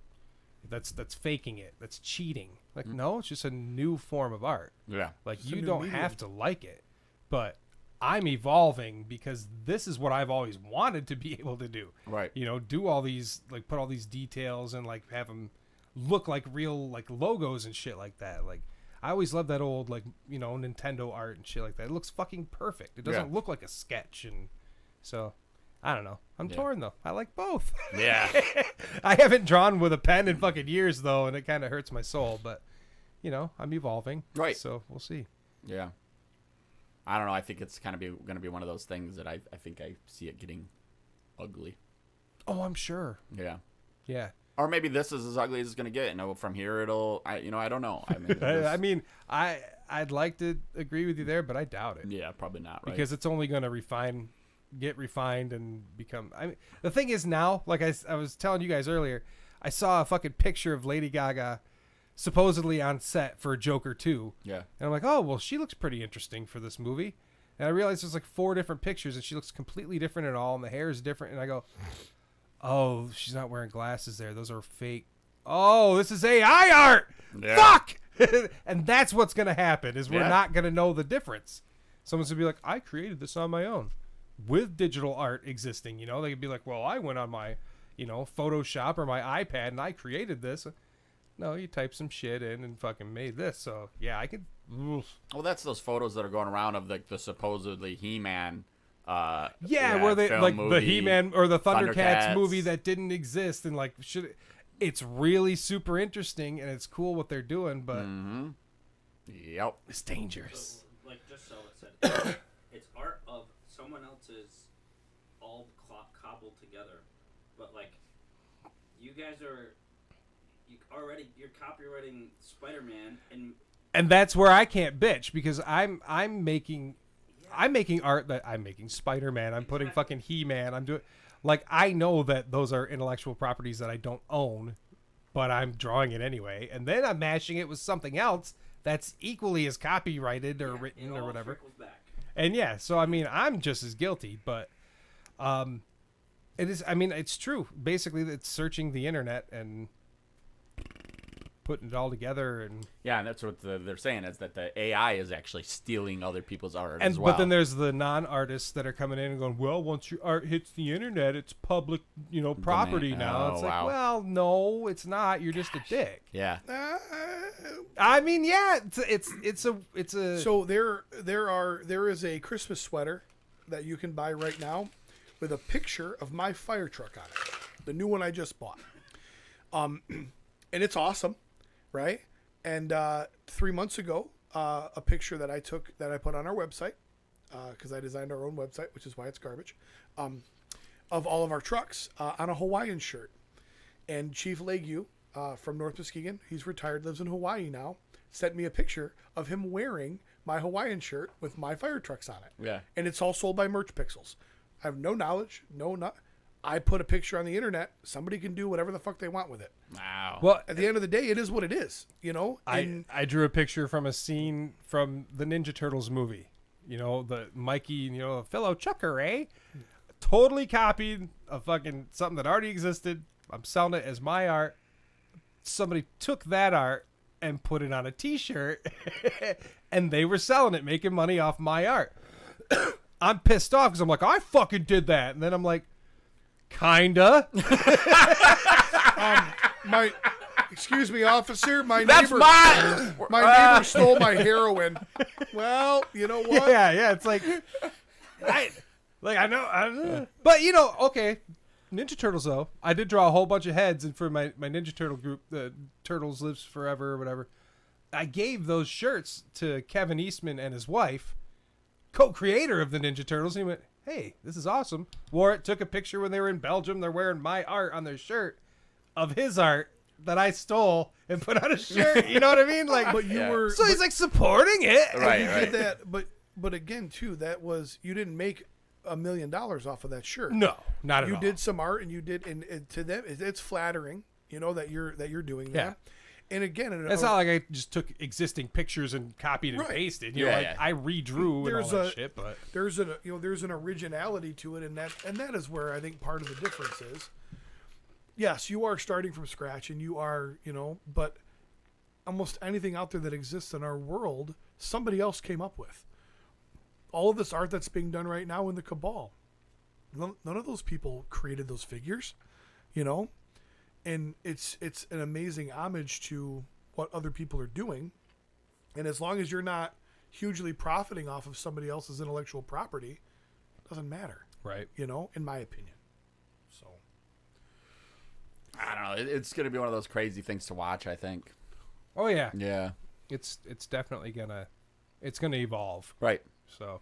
that's faking it. That's cheating. Like, no, it's just a new form of art. Yeah. Like, you don't have to like it, but I'm evolving because this is what I've always wanted to be able to do. Right. Do all these, like, put all these details and like have them look like real, like, logos and shit like that. Like, I always loved that old, like, Nintendo art and shit like that. It looks fucking perfect. It doesn't look like a sketch. And so, I don't know. I'm torn, though. I like both. Yeah. I haven't drawn with a pen in fucking years, though, and it kind of hurts my soul. But, I'm evolving. Right. So, we'll see. Yeah. I don't know. I think it's kind of going to be one of those things that I think I see it getting ugly. Oh, I'm sure. Yeah. Yeah. Or maybe this is as ugly as it's going to get. From here, it'll, I don't know. I mean, I'd like to agree with you there, but I doubt it. Yeah, probably not. Right? Because it's only going to get refined and become. I mean, the thing is now, like I was telling you guys earlier, I saw a fucking picture of Lady Gaga supposedly on set for Joker 2. Yeah. And I'm like, oh, well, she looks pretty interesting for this movie. And I realized there's like 4 different pictures and she looks completely different at all. And the hair is different. And I go, oh, she's not wearing glasses there. Those are fake. Oh, this is AI art. Yeah. Fuck. And that's what's going to happen is we're not going to know the difference. Someone's going to be like, I created this on my own with digital art existing. They could be like, well, I went on my, Photoshop or my iPad and I created this. No, you type some shit in and fucking made this. So, yeah, I could. Oof. Well, that's those photos that are going around of the supposedly He-Man. Where they film like movie, the He-Man or the Thundercats movie that didn't exist and like it's really super interesting and it's cool what they're doing, but Yep, it's dangerous. So, like just so it said, it's art of someone else's all cobbled together, but like you guys are. You're copywriting Spider-Man and that's where I can't bitch because I'm making art that I'm making Spider-Man. I'm putting fucking He-Man. I'm doing like I know that those are intellectual properties that I don't own, but I'm drawing it anyway, and then I'm mashing it with something else that's equally as copyrighted or written or whatever. And so I mean I'm just as guilty, but it is. I mean it's true. Basically, it's searching the internet and putting it all together and and that's what they're saying is that the AI is actually stealing other people's art as well. But then there's the non-artists that are coming in and going, well, once your art hits the internet, it's public, property now. It's like, well, no, it's not. You're just a dick. Yeah. I mean, it's a. So there is a Christmas sweater that you can buy right now with a picture of my fire truck on it, the new one I just bought. And it's awesome. Right. And 3 months ago, a picture that I took that I put on our website, because I designed our own website, which is why it's garbage, of all of our trucks on a Hawaiian shirt. And Chief League from North Muskegon, he's retired, lives in Hawaii now, sent me a picture of him wearing my Hawaiian shirt with my fire trucks on it. Yeah. And it's all sold by Merch Pixels. I have no knowledge, I put a picture on the internet. Somebody can do whatever the fuck they want with it. Wow. Well, at the end of the day, it is what it is, I drew a picture from a scene from the Ninja Turtles movie. The Mikey, fellow chucker, eh? Totally copied a fucking something that already existed. I'm selling it as my art. Somebody took that art and put it on a T-shirt, and they were selling it, making money off my art. I'm pissed off because I'm like, I fucking did that, and then I'm like, kinda. Excuse me, officer. My That's neighbor, mine. my neighbor stole my heroin. Well, you know what? Yeah. It's like, I know. But okay. Ninja Turtles though, I did draw a whole bunch of heads, and for my Ninja Turtle group, the Turtles Lives Forever or whatever, I gave those shirts to Kevin Eastman and his wife, co-creator of the Ninja Turtles. And he went, hey, this is awesome. Wore it, took a picture when they were in Belgium. They're wearing my art on their shirt of his art. that I stole and put on a shirt. You know what I mean? Like, But you Yeah. were so he's like supporting it. Right, you right. did that, but again too, that was you didn't make $1 million off of that shirt. No, not at You all. did some art, and you did, and to them, it's flattering, that you're doing that. And again, It's not like I just took existing pictures and copied and Right. pasted. Yeah. I redrew and all There's that shit. But there's an originality to it, and that is where I think part of the difference is. Yes, you are starting from scratch, and you are, but almost anything out there that exists in our world, somebody else came up with. All of this art that's being done right now in the Cabal, none of those people created those figures, and it's an amazing homage to what other people are doing. And as long as you're not hugely profiting off of somebody else's intellectual property, it doesn't matter, right. in my opinion. So I don't know. It's going to be one of those crazy things to watch, I think. Oh yeah. Yeah. It's definitely gonna evolve. Right. So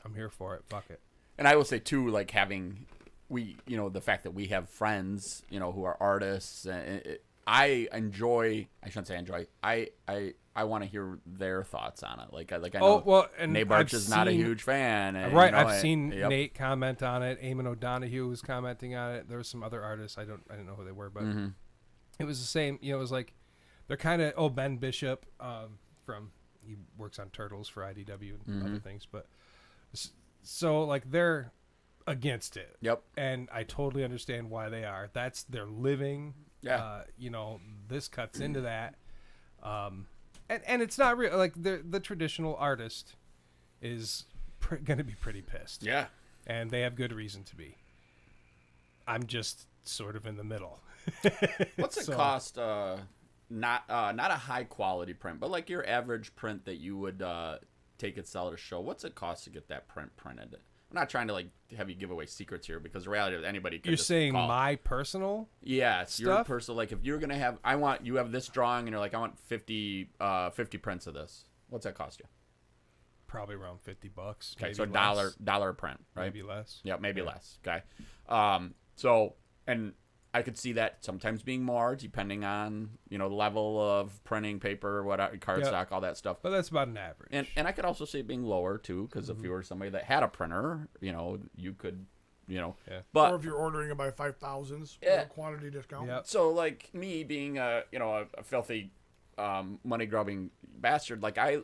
I'm here for it. Fuck it. And I will say, too, like having the fact that we have friends, who are artists. I shouldn't say enjoy. I want to hear their thoughts on it. Like I know and Nate Birch is not a huge fan. And, Right, I've seen yep. Nate comment on it. Eamon O'Donoghue was commenting on it. There were some other artists. I didn't know who they were, but it was the same. It was like they're kind of Ben Bishop he works on Turtles for IDW and other things, but so like they're against it. Yep. And I totally understand why they are. That's their living. Yeah. This cuts into that. And it's not real. Like the traditional artist is going to be pretty pissed. Yeah. And they have good reason to be. I'm just sort of in the middle. What's it cost? Not a high quality print, but like your average print that you would take and sell at a show. What's it cost to get that print printed? I'm not trying to like have you give away secrets here, because the reality is anybody can. You're just saying call. my personal? Yes, your stuff? personal. Like if you're gonna have, you have this drawing, and you're like, I want 50 prints of this. What's that cost you? Probably around $50. Okay, maybe so less. dollar a print, right? Maybe less. Yeah, maybe less. Okay. So, and I could see that sometimes being more, depending on the level of printing, paper, cardstock, all that stuff. But that's about an average. And I could also see it being lower too, because if you were somebody that had a printer, you could, But or if you're ordering it by 5,000s, quantity discount. Yep. so like me being a filthy, money grubbing bastard, like I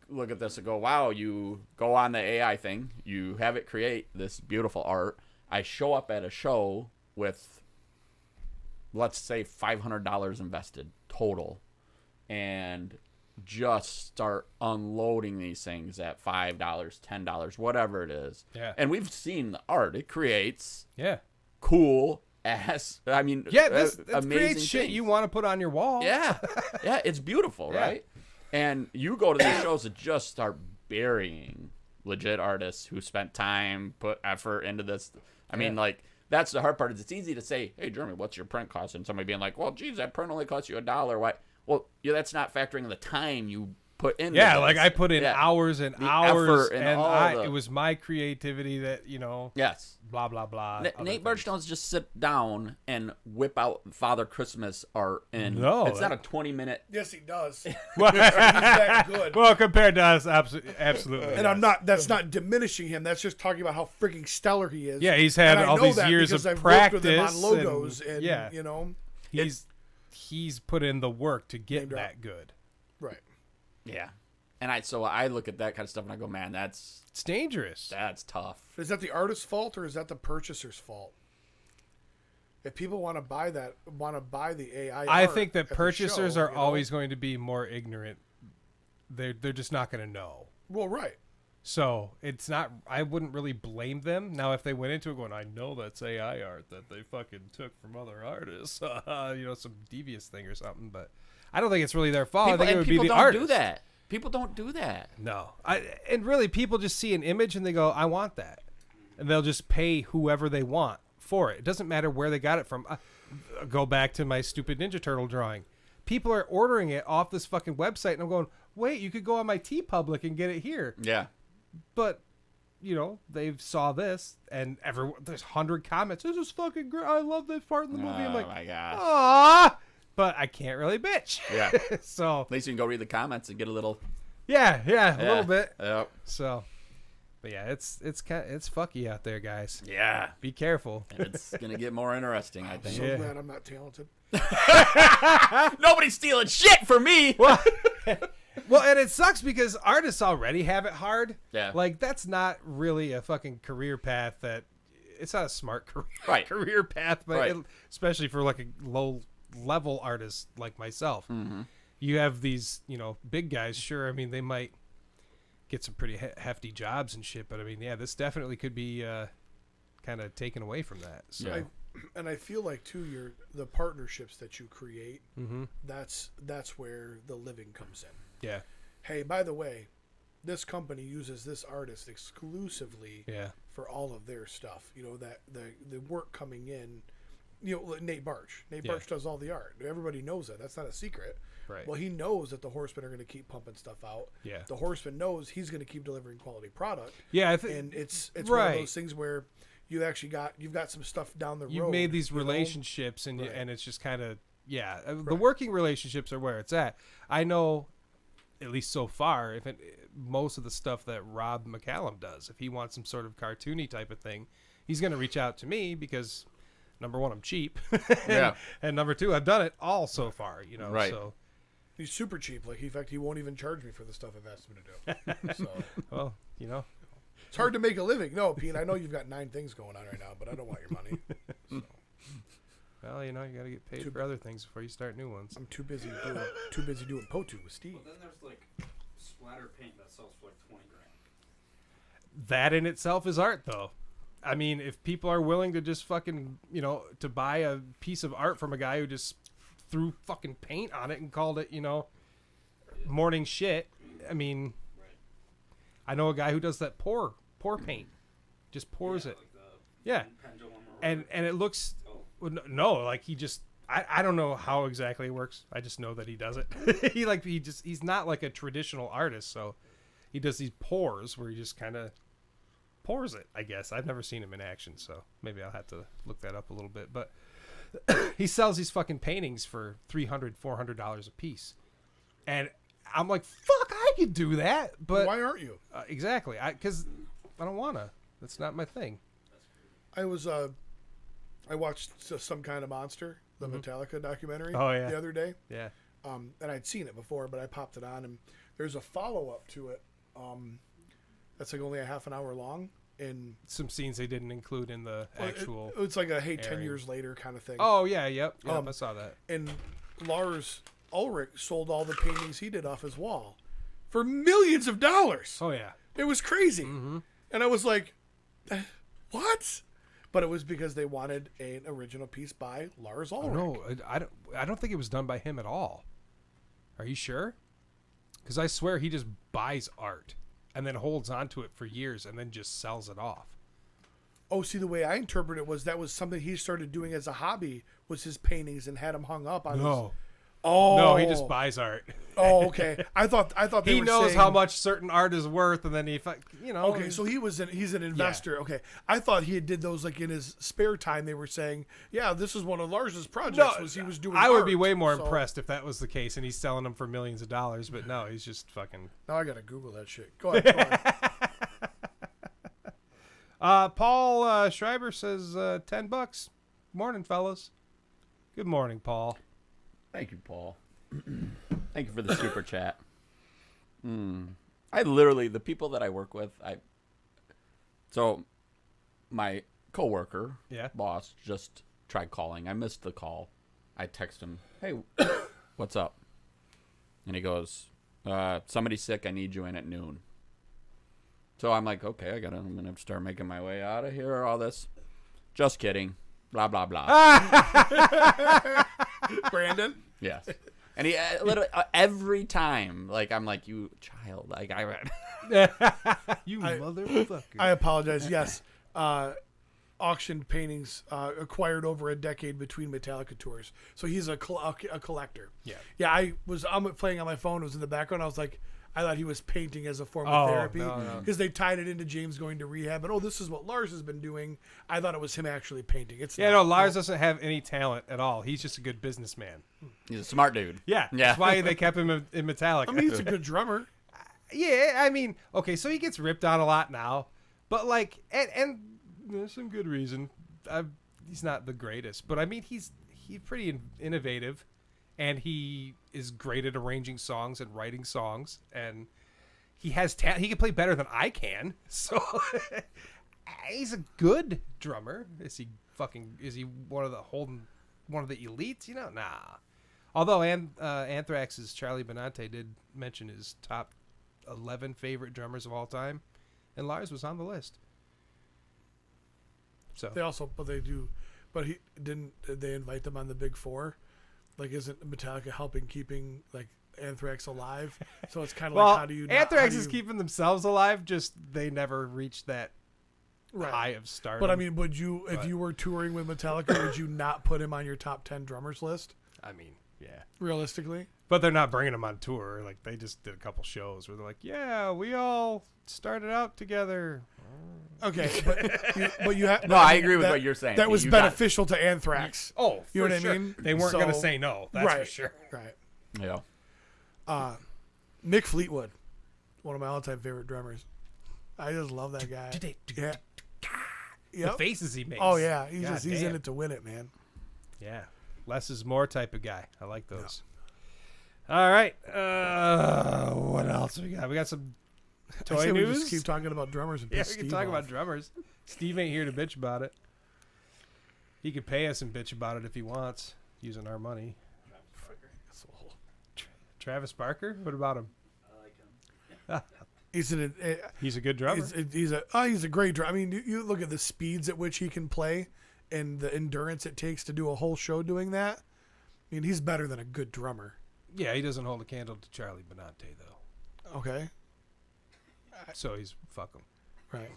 look at this and go, wow, you go on the AI thing, you have it create this beautiful art. I show up at a show with, let's say, $500 invested total, and just start unloading these things at $5, $10, whatever it is. Yeah. And we've seen the art. It creates cool ass. I mean, this amazing creates shit things. you want to put on your wall. Yeah. Yeah, it's beautiful, right? And you go to these shows that just start burying legit artists who spent time, put effort into this. I mean, like, that's the hard part. Is it's easy to say, hey, Jeremy, what's your print cost? And somebody being like, well, geez, that print only costs you $1. Why? Well, that's not factoring the time you put in. Yeah, like I put in hours and The hours, effort and it was my creativity that, Yes. blah, blah, blah. Nate Birch doesn't just sit down and whip out Father Christmas art. And No, it's not a 20-minute. Yes, he does. He's that good. Well, compared to us, absolutely. And that's not diminishing him. That's just talking about how freaking stellar he is. Yeah, he's had And I all know these that years because of I've practice. worked with him on logos, and, and yeah, he's put in the work to get Named that good. right. Yeah. And I look at that kind of stuff and I go, man, It's dangerous. that's tough. Is that the artist's fault or is that the purchaser's fault? If people want to buy the AI, I art think that at the purchasers show, are always going to be more ignorant. They're just not going to know. well, right. So it's not. I wouldn't really blame them. Now, if they went into it going, I know that's AI art that they fucking took from other artists, some devious thing or something. But I don't think it's really their fault. I think it would be the artist. Do that. People don't do that. No, and really, people just see an image and they go, I want that, and they'll just pay whoever they want for it. It doesn't matter where they got it from. Go back to my stupid Ninja Turtle drawing. People are ordering it off this fucking website, and I'm going, wait, you could go on my TeePublic and get it here. Yeah. But, they saw this, and there's 100 comments. This is fucking great. I love this part in the movie. I'm like, my gosh. ah, but I can't really bitch. Yeah. So At least you can go read the comments and get a little. yeah, a little bit. Yep. So, but yeah, it's fucky out there, guys. Yeah. Be careful. And it's gonna get more interesting, I think. So Yeah. glad I'm not talented. Nobody's stealing shit from me. Well, and it sucks because artists already have it hard. Yeah. Like, that's not really a fucking career path that... It's not a smart career path, but Right. especially for, like, a low-level artist like myself. Mm-hmm. You have these, big guys, sure, I mean, they might get some pretty hefty jobs and shit, but, I mean, yeah, this definitely could be kind of taken away from that. So. Yeah. And I feel like too, the partnerships that you create, Mm-hmm. that's where the living comes in. Yeah. Hey, by the way, this company uses this artist exclusively Yeah. for all of their stuff. That the work coming in. Nate Barch. Nate Yeah. Barch does all the art. Everybody knows that. That's not a secret. Right. Well, he knows that the Horsemen are going to keep pumping stuff out. Yeah. The Horseman knows he's going to keep delivering quality product. Yeah, And it's one Right. of those things where you've got some stuff down the road. You've made these you know? relationships, and Right. and it's just kind of the working relationships are where it's at. I know, at least so far, most of the stuff that Rob McCallum does, if he wants some sort of cartoony type of thing, he's going to reach out to me because number one, I'm cheap, Yeah. and number two, I've done it all so far. Right. So He's super cheap. Like, in fact, he won't even charge me for the stuff I've asked him to do. So well, it's hard to make a living. No, Pete, I know you've got 9 things going on right now, but I don't want your money. So, well, you got to get paid for other things before you start new ones. I'm too busy doing Potu with Steve. Well, then there's like splatter paint that sells for like 20 grand. That in itself is art, though. I mean, if people are willing to just fucking, to buy a piece of art from a guy who just threw fucking paint on it and called it, morning shit. I mean, I know a guy who does that pour paint, just pours it. Like the Yeah, pendulum or and whatever. it looks Oh. no, like he just. I don't know how exactly it works. I just know that he does it. He's not like a traditional artist, so he does these pours where he just kind of pours it, I guess. I've never seen him in action, so maybe I'll have to look that up a little bit. But he sells these fucking paintings for $300, $400 a piece. And I'm like, fuck, I could do that. But Why aren't you? exactly. Because I don't want to. That's not my thing. I watched Some Kind of Monster, the Metallica documentary, Oh, yeah. the other day. Yeah. And I'd seen it before, but I popped it on, and there's a follow-up to it that's like only a half an hour long. And Some scenes they didn't include in the actual... it's like a, hey, 10 airing. years later kind of thing. Oh, yeah, yep. I Um, saw that. And Lars Ulrich sold all the paintings he did off his wall for millions of dollars. Oh, yeah. It was crazy. Mm-hmm. And I was like, what? But it was because they wanted an original piece by Lars Ulrich. No, I don't think it was done by him at all. Are you sure? Because I swear he just buys art and then holds on to it for years and then just sells it off. Oh, see, the way I interpret it was that was something he started doing as a hobby, was his paintings, and had them hung up on his... Oh. No, he just buys art. Oh, okay. I thought they He were knows saying, how much certain art is worth, and then Okay, so he's an investor. Okay. I thought he did those like in his spare time. They were saying, yeah, this is one of Lars's projects. He was doing I would art. be way more So- impressed if that was the case, and he's selling them for millions of dollars. But no, he's just fucking... Now I got to Google that shit. Go ahead. Paul Schreiber says $10. Morning, fellas. Good morning, Paul. Thank you, Paul. Thank you for the super chat. I literally, the people that I work with, so my coworker, Yeah. boss, just tried calling. I missed the call. I text him, hey, what's up? And he goes, somebody's sick. I need you in at noon. So I'm like, okay, I'm going to start making my way out of here, all this. Just kidding. Blah, blah, blah. Brandon? Yes. And he literally every time, like, I'm like, you child, like, You motherfucker. I apologize. Yes. Auctioned paintings acquired over a decade between Metallica tours. So he's a collector. Yeah. Yeah, I'm playing on my phone. It was in the background. I was like, I thought he was painting as a form Oh, of therapy no. because they tied it into James going to rehab. And this is what Lars has been doing. I thought it was him actually painting. It's Yeah, not. no, Lars doesn't have any talent at all. He's just a good businessman. He's a smart dude. Yeah, that's why they kept him in Metallica. I mean, he's a good drummer. Yeah, I mean, okay, so he gets ripped on a lot now, but like, and there's some good reason. He's not the greatest, but I mean, he's pretty innovative, and he is great at arranging songs and writing songs, and he has he can play better than I can. So he's a good drummer. Is he one of the elites? You know, nah. Although Anthrax's Charlie Benante did mention his top 11 favorite drummers of all time, and Lars was on the list. So did they invite them on the Big Four? Like, isn't Metallica helping keeping like Anthrax alive? So it's kind of like, how do you? Anthrax is keeping themselves alive. Just they never reached that high of stardom. But I mean, would you, if you were touring with Metallica, would you not put him on your top 10 drummers list? I mean, yeah. Realistically. But they're not bringing him on tour. Like, they just did a couple shows where they're like, yeah, we all started out together. Okay, but you have. No, I agree with what you're saying. That was You beneficial to Anthrax. Oh, you know for what sure. I mean? They weren't going to say no. That's for sure. Right. Yeah. Mick Fleetwood, one of my all-time favorite drummers. I just love that guy. Yeah. The Yep. faces he makes. Oh yeah, he's in damn. it to win it, man. Yeah. Less is more type of guy. I like those. Yeah. All right. What else we got? We got some toy I say news. we just keep talking about drummers and Yeah, piss we can Steve talk off. about drummers. Steve ain't here to bitch about it. He could pay us and bitch about it if he wants, using our money. Travis Barker? What about him? I like him. He's a good drummer. He's a great drummer. I mean, you look at the speeds at which he can play and the endurance it takes to do a whole show doing that. I mean, he's better than a good drummer. Yeah, he doesn't hold a candle to Charlie Benante though. Okay. So he's fuck him. Right.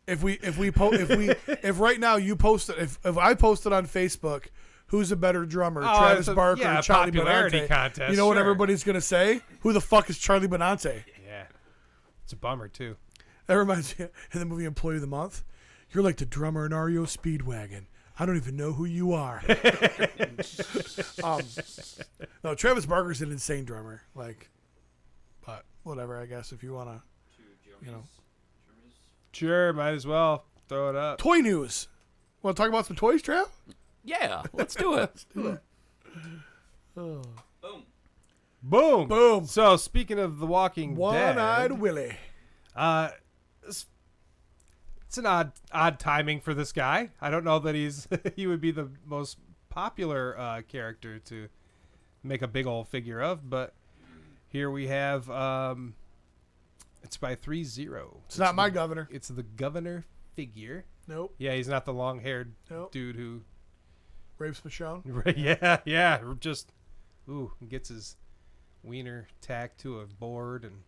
If right now you posted, if I posted on Facebook, who's a better drummer, Travis Barker or Charlie popularity Benante? contest, You know what sure. everybody's gonna say? Who the fuck is Charlie Benante? Yeah. It's a bummer too. That reminds me in the movie Employee of the Month. You're like the drummer in REO Speedwagon. I don't even know who you are. No, Travis Barker's an insane drummer. Like, but whatever. I guess if you wanna, you know. Sure, might as well throw it up. Toy news. Want to talk about some toys, Trav? Yeah, let's do it. Boom. Boom. Boom. So speaking of The Walking One-eyed Dead, Willie. it's an odd timing for this guy. I don't know that he would be the most popular character to make a big old figure of, but here we have it's by 3-0. It's not my governor. It's the governor figure. Nope. Yeah, he's not the long-haired Nope. dude who Rapes Michonne. yeah, just gets his wiener tacked to a board, and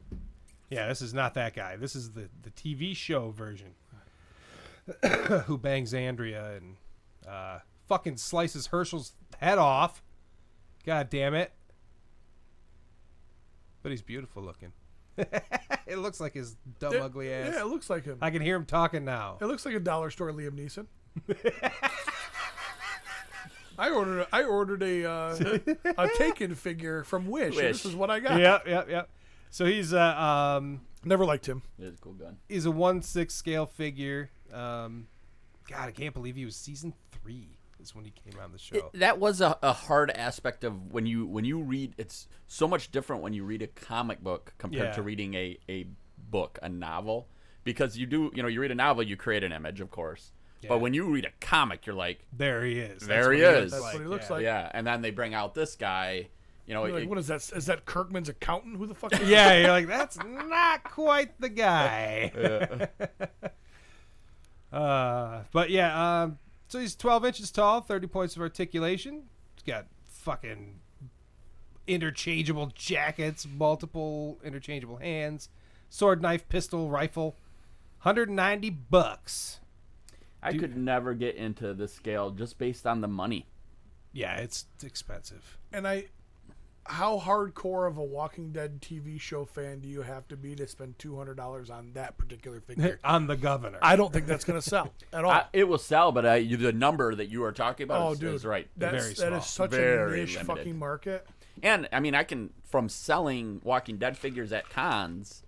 yeah, this is not that guy. This is the TV show version who bangs Andrea and fucking slices Herschel's head off. God damn it. But he's beautiful looking. It looks like his dumb, ugly ass. Yeah, it looks like him. I can hear him talking now. It looks like a dollar store Liam Neeson. I ordered a Taken figure from Wish. And this is what I got. Yep. So he's Never liked him. It's a cool gun. He's a 1/6 scale figure. God, I can't believe he was season 3 is when he came on the show. That was a hard aspect of when you read. It's so much different when you read a comic book compared to reading a book, a novel, because you read a novel, you create an image, of course. Yeah. But when you read a comic, you're like, There he is. There he is. That's what he looks like. yeah. And then they bring out this guy. You know, You're like, what is that? Is that Kirkman's accountant? Who the fuck is that? Yeah, you're like, that's not quite the guy. But yeah, so he's 12 inches tall, 30 points of articulation. He's got fucking interchangeable jackets, multiple interchangeable hands, sword, knife, pistol, rifle. $190. I could never get into this scale just based on the money. Yeah, it's expensive. And how hardcore of a Walking Dead TV show fan do you have to be to spend $200 on that particular figure? On the governor. I don't think that's going to sell at all. It will sell, but the number that you are talking about is right. That Very is such Very a niche limited. fucking market. And I mean, from selling Walking Dead figures at cons,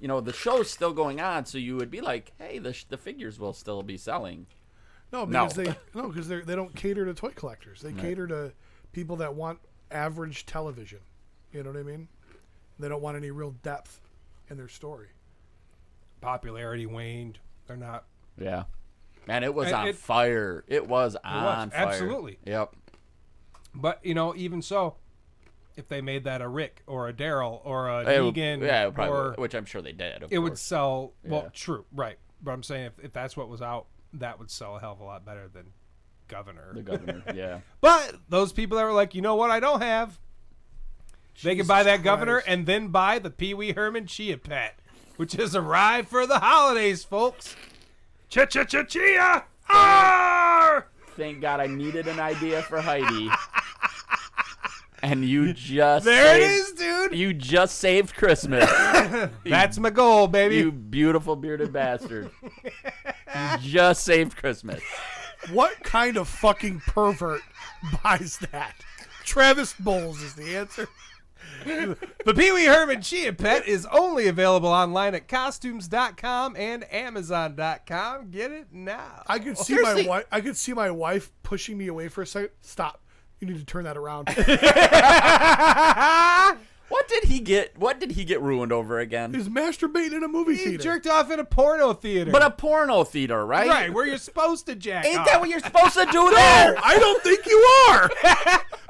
the show's still going on, so you would be like, hey, the figures will still be selling. No, because they don't cater to toy collectors. They cater to people that want average television. You know what I mean? They don't want any real depth in their story. Popularity waned. They're not. Yeah. Man, it was on fire. It was on fire. Absolutely. Yep. But, even so, if they made that a Rick or a Daryl or a Negan, probably, which I'm sure they did. It would sell. Well, true, right. But I'm saying if that's what was out, that would sell a hell of a lot better than Governor. The Governor, yeah. But those people that were like, you know what, I don't have, they can buy that Governor and then buy the Pee Wee Herman Chia Pet, which has arrived for the holidays, folks. Chia! Thank God I needed an idea for Heidi. And you just it is, dude. You just saved Christmas. That's my goal, baby. You beautiful bearded bastard. You just saved Christmas. What kind of fucking pervert buys that? Travis Bolles is the answer. The Pee Wee Herman Chia Pet is only available online at costumes.com and amazon.com. Get it now. I could see my wife pushing me away for a second. Stop. You need to turn that around. What did he get ruined over again? He's masturbating in a movie He theater. jerked off in a porno theater. But a porno theater, right? Right, where you're supposed to jack Ain't off. that what you're supposed to do there? No, I don't think you are.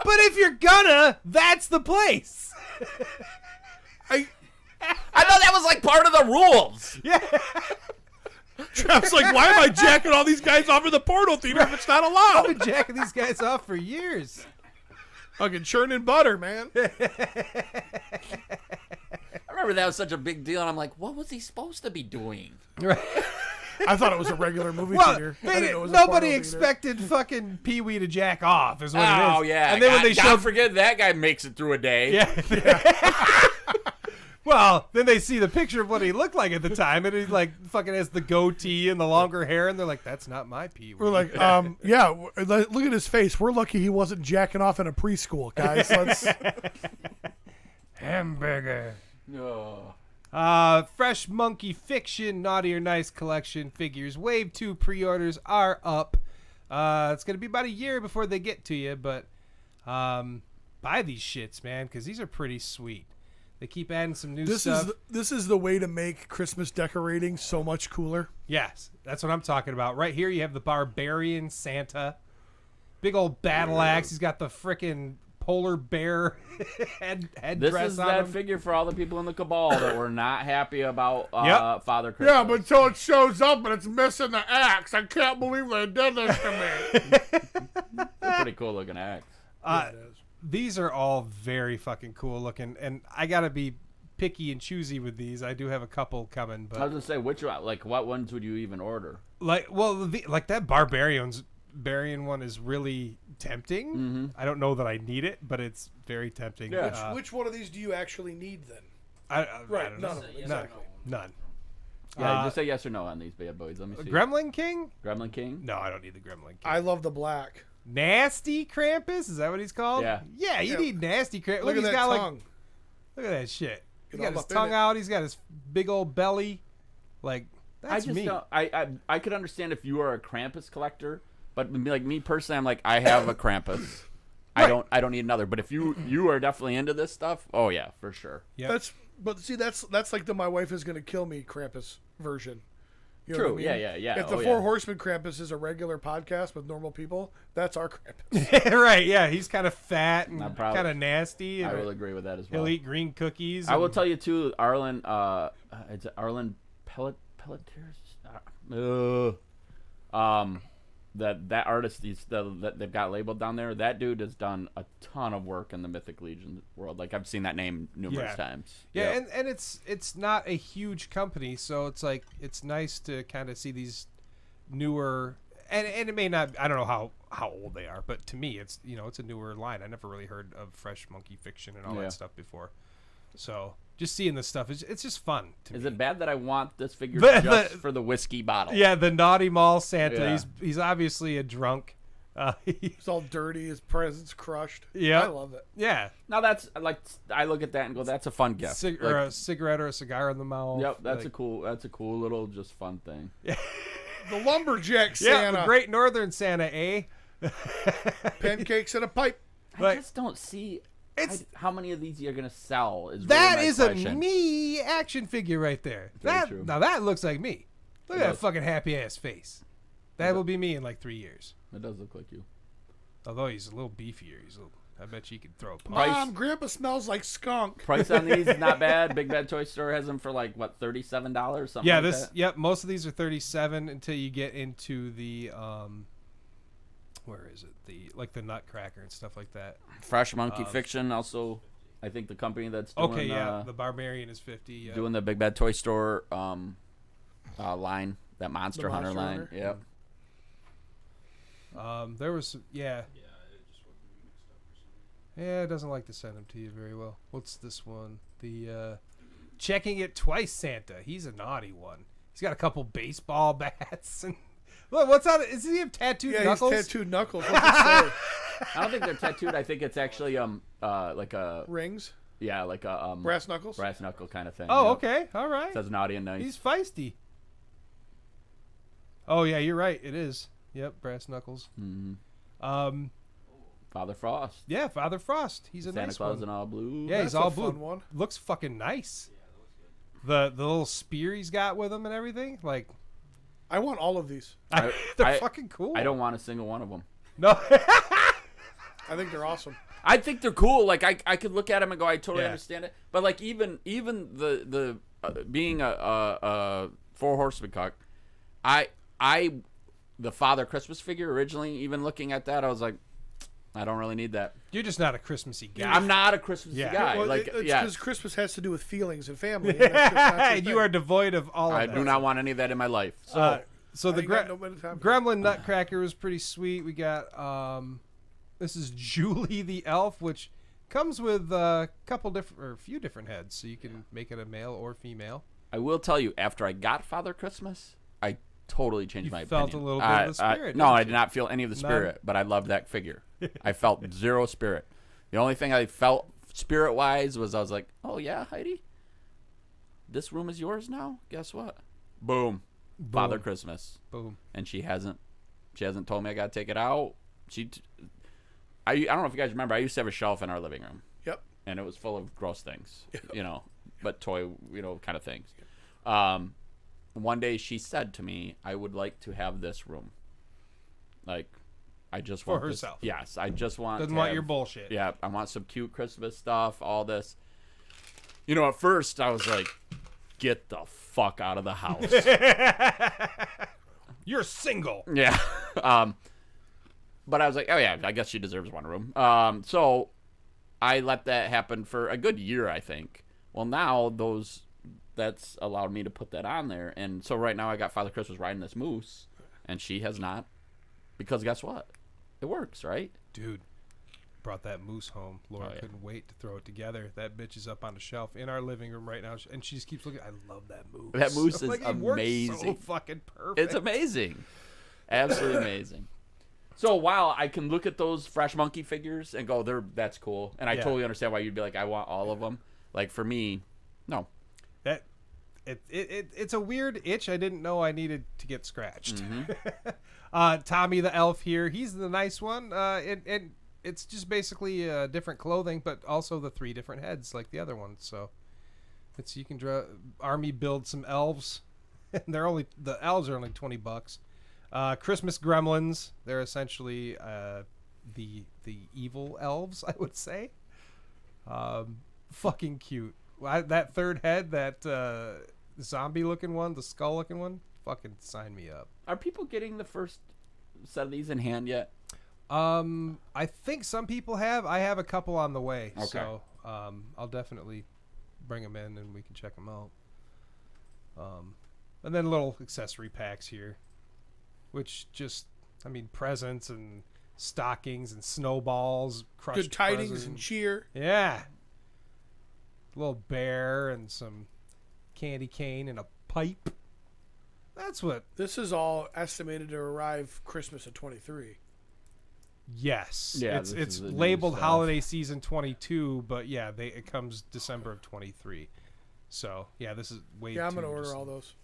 But if you're gonna, that's the place. I thought that was like part of the rules. Yeah. Travis like, why am I jacking all these guys off in the porno theater if it's not allowed? I've been jacking these guys off for years. Fucking churning butter, man. I remember that was such a big deal, and I'm like, what was he supposed to be doing? Right. I thought it was a regular movie Well, theater. I didn't know it was a nobody porno expected fucking Pee Wee to jack off, is what it is. Oh, yeah. And then when they God forget that guy makes it through a day. Yeah. Well, then they see the picture of what he looked like at the time, and he's like fucking has the goatee and the longer hair, and they're like, "That's not my Pee Wee." We're like, yeah. Look at his face. We're lucky he wasn't jacking off in a preschool, guys. Let's. Hamburger. Oh. Fresh Monkey Fiction Naughty or Nice collection figures. Wave 2 pre-orders are up. It's gonna be about a year before they get to you, but buy these shits, man, because these are pretty sweet. They keep adding some new stuff. This is the way to make Christmas decorating so much cooler. Yes, that's what I'm talking about. Right here, you have the Barbarian Santa. Big old battle axe. He's got the frickin' polar bear headdress This is on that him. figure for all the people in the Cabal that were not happy about Father Christmas. Yeah, but until it shows up and it's missing the axe, I can't believe they did this to me. It's a pretty cool looking axe. These are all very fucking cool looking, and I gotta be picky and choosy with these. I do have a couple coming, but I was gonna say, what ones would you even order? like that Barbarian one is really tempting. Mm-hmm. I don't know that I need it, but it's very tempting. Yeah. Which one of these do you actually need then? I Right, don't none know. of them. Yes or Exactly. None. Yeah, just say yes or no on these bad boys. Let me see. Gremlin King? Gremlin King? No, I don't need the Gremlin King. I love the black. Nasty Krampus? Is that what he's called? Yeah. Yeah, you need Nasty Krampus. Look at he's that got tongue. look at that shit. He's Get got all his up in tongue it. out. He's got his big old belly. Like, I that's just me. don't. I could understand if you are a Krampus collector, but like me personally, I'm like, I have a Krampus. Right. I don't need another. But if you are definitely into this stuff, oh yeah, for sure. Yep. That's like the My Wife Is Gonna Kill Me Krampus version. You know True. what I mean? Yeah. If the Oh, Four yeah. Horsemen Krampus is a regular podcast with normal people, that's our Krampus. Right, yeah. He's kind of fat and I'm proud. kind of nasty. I and will agree with that as well. He'll eat green cookies. I will and- tell you too, Arlen. It's Arlen Pelletiers. That artist that they've got labeled down there. That dude has done a ton of work in the Mythic Legion world. Like I've seen that name numerous times. Yeah, Yep. and it's not a huge company, so it's like it's nice to kind of see these newer and it may not. I don't know how old they are, but to me, it's it's a newer line. I never really heard of Fresh Monkey Fiction and all that stuff before. So just seeing this stuff it's just fun. Is it bad that I want this figure just for the whiskey bottle? Yeah, the Naughty Mall Santa. Yeah. He's obviously a drunk. He's all dirty. His present's crushed. Yeah, I love it. Yeah. Now that's like I look at that and go, that's a fun gift. Or a cigarette or a cigar in the mouth. Yep, that's a cool little just fun thing. The lumberjack Yeah, Santa. the Great Northern Santa, eh? Pancakes in a pipe. I just don't see how many of these you're gonna sell. That really is my a question. me action figure right there. True. Now that looks like me. Look It at that does. fucking happy ass face. That will be me in like 3 years. It does look like you. Although he's a little beefier. I bet you could throw a punch. Mom, Grandpa smells like skunk. Price on these not bad. Big Bad Toy Store has them for like what, $37, something. Yeah, like that? Yep. Most of these are 37 until you get into the where is it? The Nutcracker and stuff like that. Fresh Monkey Fiction also. I think the company that's doing Okay, the Barbarian is 50. Yeah. doing the Big Bad Toy Store line, that Monster Hunter Monster line. Hunter? Yep. There was yeah. Yeah, it doesn't like to send them to you very well. What's this one? The Checking It Twice Santa. He's a naughty one. He's got a couple baseball bats and look, what's on it? Does he have tattooed knuckles? He's tattooed knuckles. What's it say? I don't think they're tattooed. I think it's actually like a Rings? like a Brass knuckles? brass knuckle kind of thing. Oh, Yep. okay. All right. Says naughty and nice. He's feisty. Oh yeah, you're right. It is. Yep, brass knuckles. Mm-hmm. Father Frost. Yeah, Father Frost. He's a Santa nice Claus one. in all blue. Yeah, he's That's all a blue. fun one. Looks fucking nice. The little spear he's got with him and everything, like I want all of these. they're fucking cool. I don't want a single one of them. No. I think they're awesome. I think they're cool. Like I could look at them and go, I totally Yeah. understand it. But like even the being a four horseman cock, the Father Christmas figure originally, even looking at that, I was like, I don't really need that. You're just not a Christmassy guy. I'm not a Christmassy Yeah. guy. Well, like it's yeah, because Christmas has to do with feelings and family. And that's just not your and you thing. are devoid of all of I that. do not want any of that in my life. So So the ain't got no bit of time for Gremlin Nutcracker was pretty sweet. We got this is Julie the Elf, which comes with a few different heads, so you can make it a male or female. I will tell you, after I got Father Christmas, I totally changed You my felt opinion. a little bit of the spirit, No, didn't I you? did not feel any of the None? spirit, but I loved that figure. I felt zero spirit. The only thing I felt spirit-wise was I was like, oh, yeah, Heidi? This room is yours now? Guess what? Boom. Father Christmas. Boom. And she hasn't told me I got to take it out. I don't know if you guys remember, I used to have a shelf in our living room. Yep. And it was full of gross things, but toy, kind of things. One day she said to me, I would like to have this room. Like, I just For want herself. This. Yes, I just want Doesn't to want have- your bullshit. Yeah, I want some cute Christmas stuff, all this. At first I was like, get the fuck out of the house. You're single. Yeah. But I was like, oh yeah, I guess she deserves one room. So I let that happen for a good year, I think. Well, now that's allowed me to put that on there. And so right now I got Father Christmas riding this moose, and she has not. Because guess what? It works, right? Dude, brought that moose home. Laura couldn't wait to throw it together. That bitch is up on the shelf in our living room right now, and she just keeps looking. I love that moose. That moose is it works amazing. so fucking perfect. It's amazing. Absolutely amazing. So while I can look at those Fresh Monkey figures and go, that's cool. And I Yeah. totally understand why you'd be like, I want all of them. Like for me, no. That it's a weird itch I didn't know I needed to get scratched. Mm-hmm. Tommy the Elf here, he's the nice one. And it's just basically different clothing, but also the 3 different heads like the other ones. So you can army build some elves. And the elves are only $20. Christmas gremlins, they're essentially the evil elves, I would say. Fucking cute. That third head, that zombie looking one, the skull looking one, fucking sign me up. Are people getting the first set of these in hand yet? I think some people have. I have a couple on the way. Okay. So I'll definitely bring them in and we can check them out. And then little accessory packs here, which just I mean, presents and stockings and snowballs, crushed Good tidings presents. and cheer. Yeah. A little bear and some candy cane and a pipe. That's what. This is all estimated to arrive Christmas of 23. Yes. Yeah, it's this is the new labeled stuff. holiday season 22, but yeah, it comes December of 23. So yeah, this is way. Yeah, I'm too gonna order just- all those.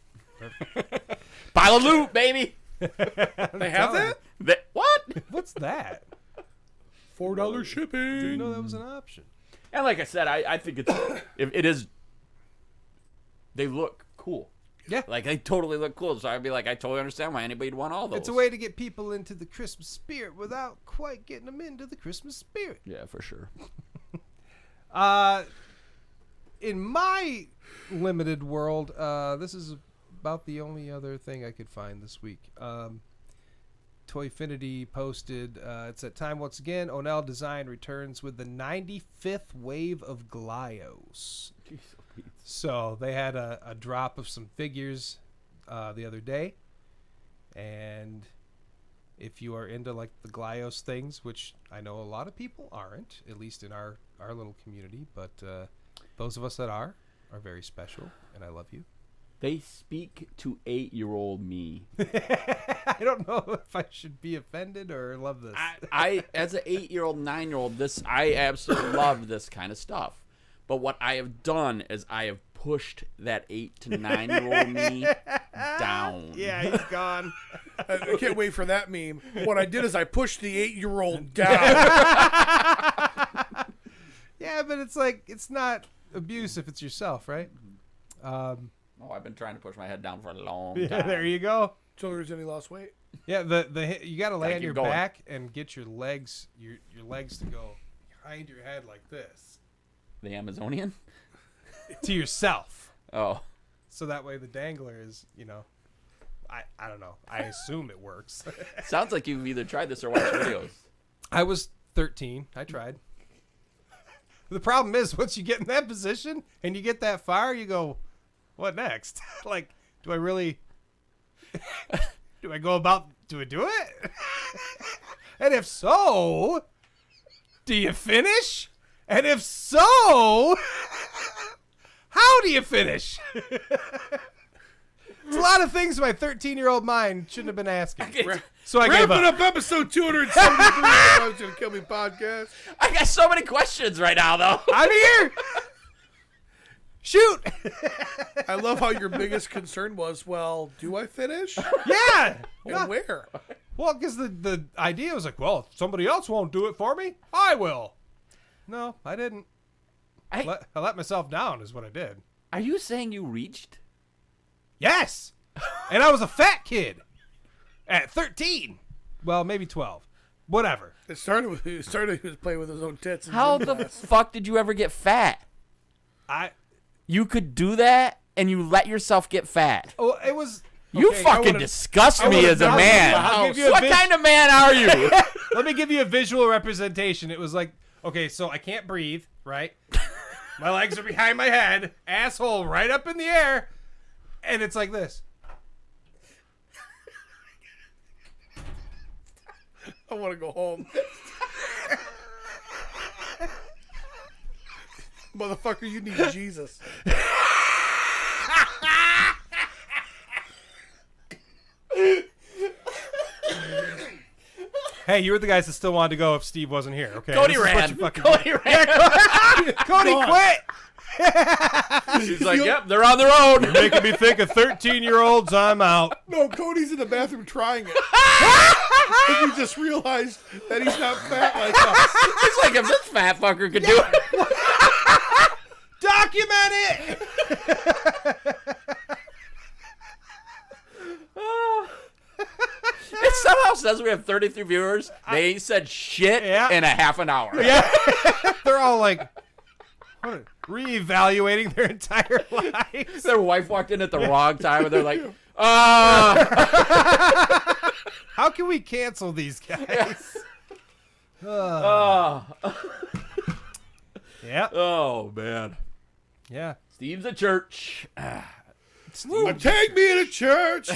Pile of loot, baby. They have that? What? What's that? $4 shipping. Didn't know that was an option. And like I said, I think it is. They look cool. Yeah. Like they totally look cool. So I'd be like, I totally understand why anybody'd want all those. It's a way to get people into the Christmas spirit without quite getting them into the Christmas spirit. Yeah, for sure. In my limited world, this is about the only other thing I could find this week. Toyfinity posted, it's that time once again. Onell Design returns with the 95th wave of Glyos. So they had a drop of some figures the other day, and if you are into like the Glyos things, which I know a lot of people aren't, at least in our little community, but those of us that are very special, and I love you. They speak to 8-year-old me. I don't know if I should be offended or love this. I as an 8-year-old, 9-year-old, I absolutely love this kind of stuff. But what I have done is I have pushed that 8 to 9-year-old me down. Yeah, he's gone. I can't wait for that meme. What I did is I pushed the 8-year-old down. Yeah, but it's like, it's not abuse if it's yourself, right? Oh, I've been trying to push my head down for a long Yeah, time. there you go. So there's any lost weight? Yeah, the you got to lay Gotta on keep your going. back and get your legs to go behind your head like this The Amazonian? to yourself. Oh. So that way the dangler is, I don't know. I assume it works. Sounds like you've either tried this or watched videos. I was 13. I tried. The problem is once you get in that position and you get that far, you go, what next? Like, do I really do I do it? And if so, do you finish? And if so, how do you finish? It's a lot of things my 13-year-old mind shouldn't have been asking. So I gave Wrapping up. up episode 273 of the I Was Gonna Kill Me podcast. I got so many questions right now, though. I'm here. Shoot. I love how your biggest concern was, well, do I finish? Yeah. And where? Well, because the idea was like, well, if somebody else won't do it for me, I will. No, I didn't. I let myself down is what I did. Are you saying you reached? Yes. And I was a fat kid at 13. Well, maybe 12. Whatever. It started with he was playing with his own tits. in How gym the class. fuck did you ever get fat? You could do that and you let yourself get fat. Oh, it was. You okay, fucking disgust me as a man. I'll give you a What kind of man are you? Let me give you a visual representation. It was like, okay, so I can't breathe, right? My legs are behind my head, asshole right up in the air, and it's like this. I want to go home. Motherfucker, you need Jesus. Hey, you were the guys that still wanted to go if Steve wasn't here. Okay, Cody this is what ran. you fucking Cody ran. Cody quit. He's like, yep, they're on their own. Making me think of 13-year-olds. I'm out. No, Cody's in the bathroom trying it. He just realized that he's not fat like us. It's like if this fat fucker could do it. Document it. It somehow says we have 33 viewers. They ain't said shit in a half an hour. Yeah, they're all like reevaluating their entire lives. Their wife walked in at the wrong time, and they're like, How can we cancel these guys? Yeah. Oh, man. Yeah. Steve's at church. Take me to church.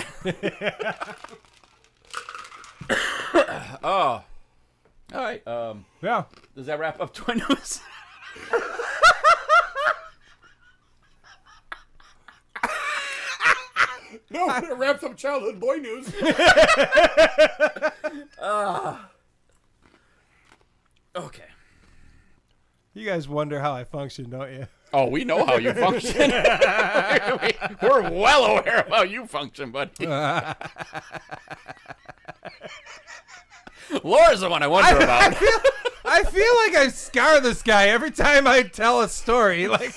Oh. All right. Yeah. Does that wrap up toy news? No, it wraps up childhood boy news. Okay. You guys wonder how I function, don't you? Oh, we know how you function. We're well aware of how you function, buddy. Laura's the one I wonder about. I feel like I scar this guy every time I tell a story. Like,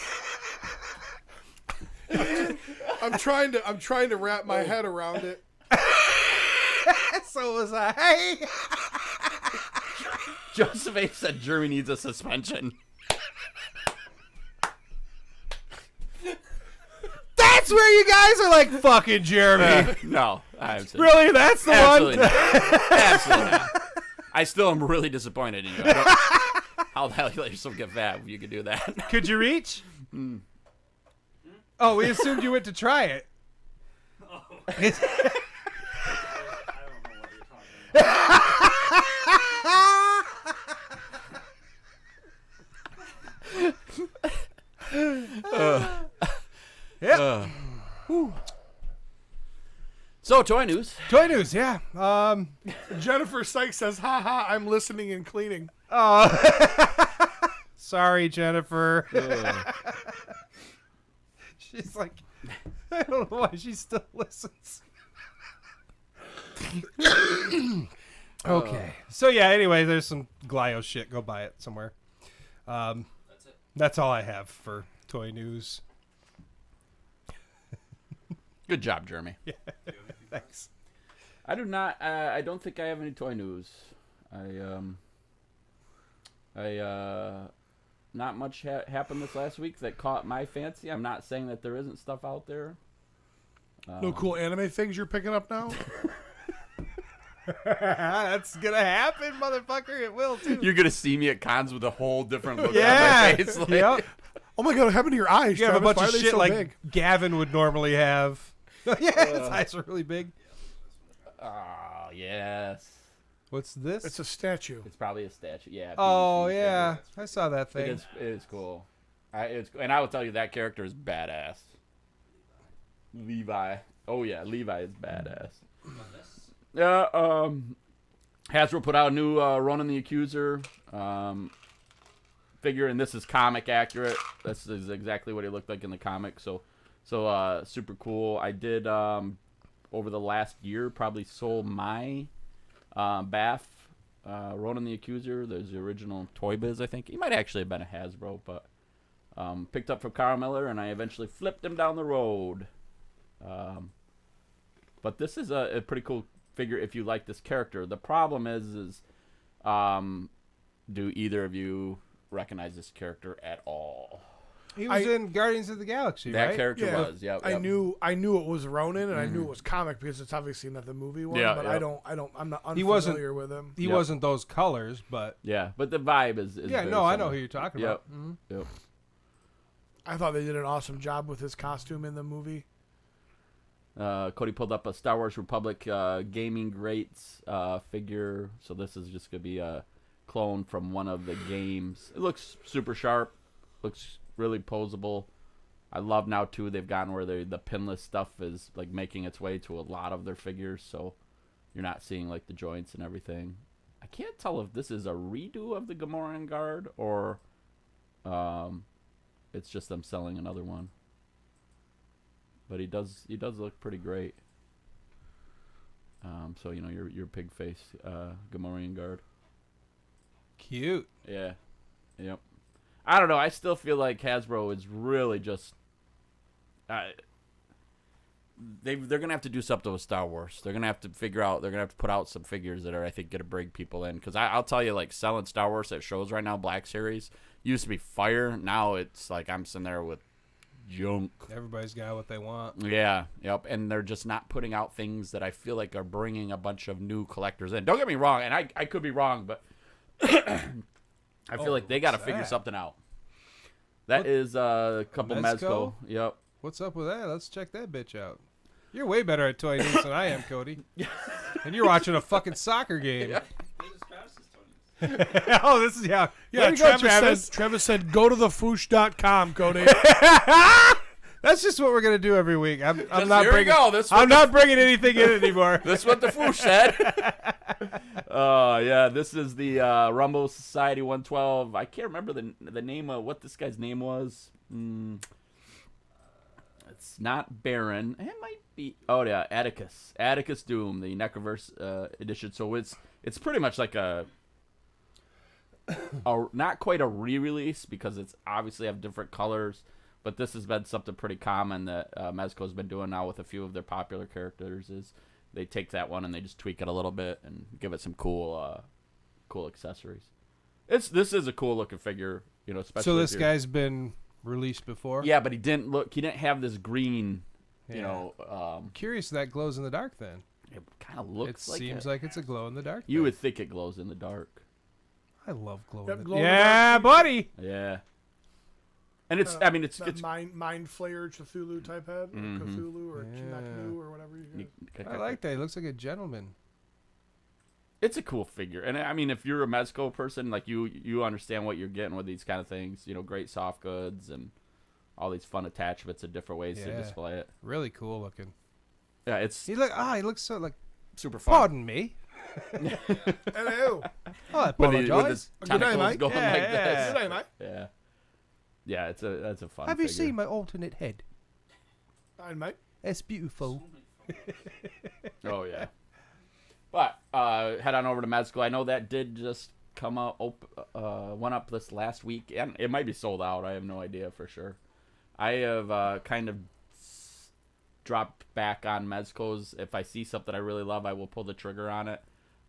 I'm trying to wrap my head around it. so was I. Joseph A. said Jeremy needs a suspension. That's where you guys are like, fucking Jeremy. No, absolutely. Really? That's the Absolutely one? not. Absolutely not. I still am really disappointed in you. I don't- How the hell you let yourself get fat if you could do that? Could you reach? Oh, we assumed you went to try it. I don't know what you're talking Yeah. So, toy news. Toy news, yeah. Jennifer Sykes says, "Ha ha, I'm listening and cleaning." Sorry, Jennifer. She's like, I don't know why she still listens. Okay. So yeah, anyway, there's some Glio shit. Go buy it somewhere. That's it. That's all I have for toy news. Good job, Jeremy. Thanks. I do not. I don't think I have any toy news. Not much happened this last week that caught my fancy. I'm not saying that there isn't stuff out there. No cool anime things you're picking up now? That's gonna happen, motherfucker. It will too. You're gonna see me at cons with a whole different look Yeah. on my face. Like, Yep. Oh my god, what happened to your eyes? You have a Travis? bunch Why of are they shit so like big? Gavin would normally have. Yeah, his eyes are really big. Oh, yes. What's this? It's a statue. It's probably a statue. Yeah. Oh PVC yeah, figure. I saw that It thing. is cool. And I will tell you that character is badass. Levi. Oh yeah, Levi is badass. Yeah. Hasbro put out a new Ronan the Accuser figure, and this is comic accurate. This is exactly what he looked like in the comic. So super cool. I did over the last year probably sold my Bath Ronan the Accuser. There's the original Toy Biz, I think. He might actually have been a Hasbro, but picked up from Carl Miller, and I eventually flipped him down the road. But this is a pretty cool figure if you like this character. The problem is do either of you recognize this character at all? He was in Guardians of the Galaxy, That right? character Yeah, was. Yep. I knew it was Ronin, and I knew it was comic because it's obviously not the movie one. Yeah, but yeah. I'm not unfamiliar He wasn't- with him. He Yep. wasn't those colors, but Yeah, but the vibe is yeah, very no, I know similar. who you're talking Yep. about. Yep. I thought they did an awesome job with his costume in the movie. Cody pulled up a Star Wars Republic gaming greats figure, so this is just gonna be a clone from one of the games. It looks super sharp, looks really posable. I love now too they've gotten where the pinless stuff is like making its way to a lot of their figures, so you're not seeing like the joints and everything. I can't tell if this is a redo of the Gamorrean Guard or it's just them selling another one. But he does look pretty great. So you know your pig face Gamorrean Guard. Cute. Yeah. Yep. I don't know. I still feel like Hasbro is really just. They're gonna have to do something with Star Wars. They're gonna have to figure out. They're gonna have to put out some figures that are, I think, gonna bring people in. Because I'll tell you, like selling Star Wars at shows right now, Black Series used to be fire. Now it's like I'm sitting there with junk. Everybody's got what they want. Yeah, yep, and they're just not putting out things that I feel like are bringing a bunch of new collectors in. Don't get me wrong, and I could be wrong, but I feel like they got to what's figure that? something out. That is a couple Mezco? Mezco. Yep. What's up with that? Let's check that bitch out. You're way better at toy news than I am, Cody. And you're watching a fucking soccer game. Oh, this is Yeah, There you go, Travis said, go to thefoosh.com, Cody. That's just what we're gonna do every week. I'm not here we bringing. go. This I'm not bringing anything in anymore. That's what the Foosh said. Yeah, this is the Rumble Society 112. I can't remember the name of what this guy's name was. It's not Baron. It might be. Oh yeah, Atticus Doom, the Necroverse edition. So it's pretty much like a not quite a re-release because it's obviously have different colors. But this has been something pretty common that Mezco's been doing now with a few of their popular characters. Is they take that one and they just tweak it a little bit and give it some cool accessories. This is a cool looking figure, especially. So this guy's been released before. Yeah, but he didn't have this green. Curious if that glows in the dark. Then it kind of looks like seems like it's a glow in the dark. You would think it glows in the dark. I love glow Yep, in the glow in the Yeah, dark. buddy. Yeah. And it's that mind flayer Cthulhu type head, or Cthulhu or Chinaknu or whatever you get. I like that. He looks like a gentleman. It's a cool figure, and I mean, if you're a Mezco person, like you understand what you're getting with these kind of things. Great soft goods and all these fun attachments and different ways to display it. Really cool looking. Yeah, He looks so like. super fun. Pardon me. Hello. I With apologize. his Good day, tentacles mate. going like this. Good day, mate. Yeah. Yeah, that's a fun. Have you figure. seen my alternate head? Fine, mate. It's beautiful. Oh yeah. But head on over to Mezco. I know that did just come out. Went up this last week, and it might be sold out. I have no idea for sure. I have kind of dropped back on Mezco's. If I see something I really love, I will pull the trigger on it.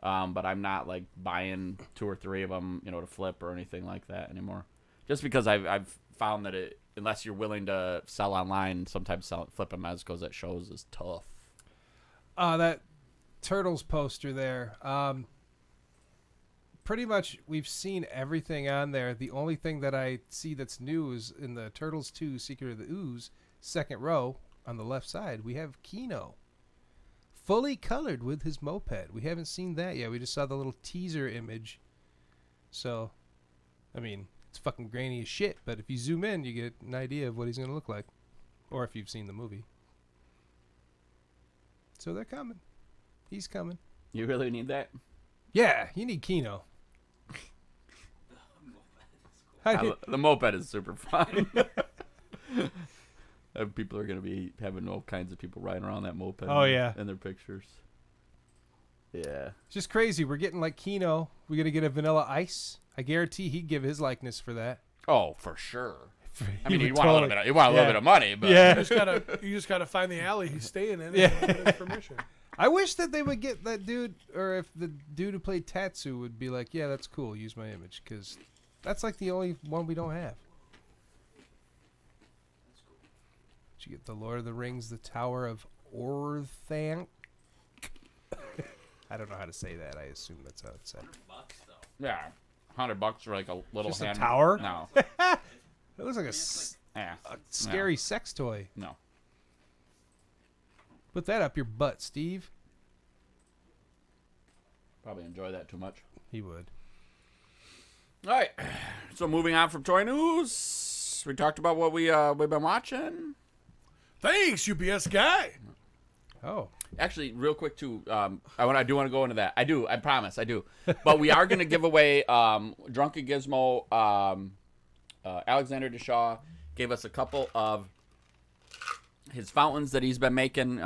But I'm not like buying 2 or 3 of them, to flip or anything like that anymore. Just because I've found that unless you're willing to sell online, sometimes flipping Mezco's at shows is tough. That Turtles poster there. Pretty much we've seen everything on there. The only thing that I see that's new is in the Turtles 2 Secret of the Ooze, second row on the left side, we have Kino. Fully colored with his moped. We haven't seen that yet. We just saw the little teaser image. So, I mean, it's fucking grainy as shit, but if you zoom in, you get an idea of what he's going to look like. Or if you've seen the movie. So they're coming. He's coming. You really need that? Yeah, you need Kino. The moped is super fun. People are going to be having all kinds of people riding around that moped. Oh, yeah. In their pictures. Yeah. It's just crazy. We're getting like Kino. We're going to get a Vanilla Ice. I guarantee he'd give his likeness for that. Oh, for sure. I He mean, would you want a little bit of money, but You just gotta find the alley he's staying in and get his permission. I wish that they would get that dude, or if the dude who played Tatsu would be like, yeah, that's cool, use my image, because that's like the only one we don't have. Did you get the Lord of the Rings, the Tower of Orthanc? I don't know how to say that. I assume that's how it's said. yeah, $100 for like a little Just a hand. tower? No. It looks like a scary sex toy. No. Put that up your butt, Steve. Probably enjoy that too much. He would. All right. So moving on from toy news, we talked about what we've been watching. Thanks, UPS guy. Oh. Actually, real quick too, I do want to go into that. I promise, I do. But we are going to give away Drunken Gizmo. Alexander Deshaw gave us a couple of his fountains that he's been making.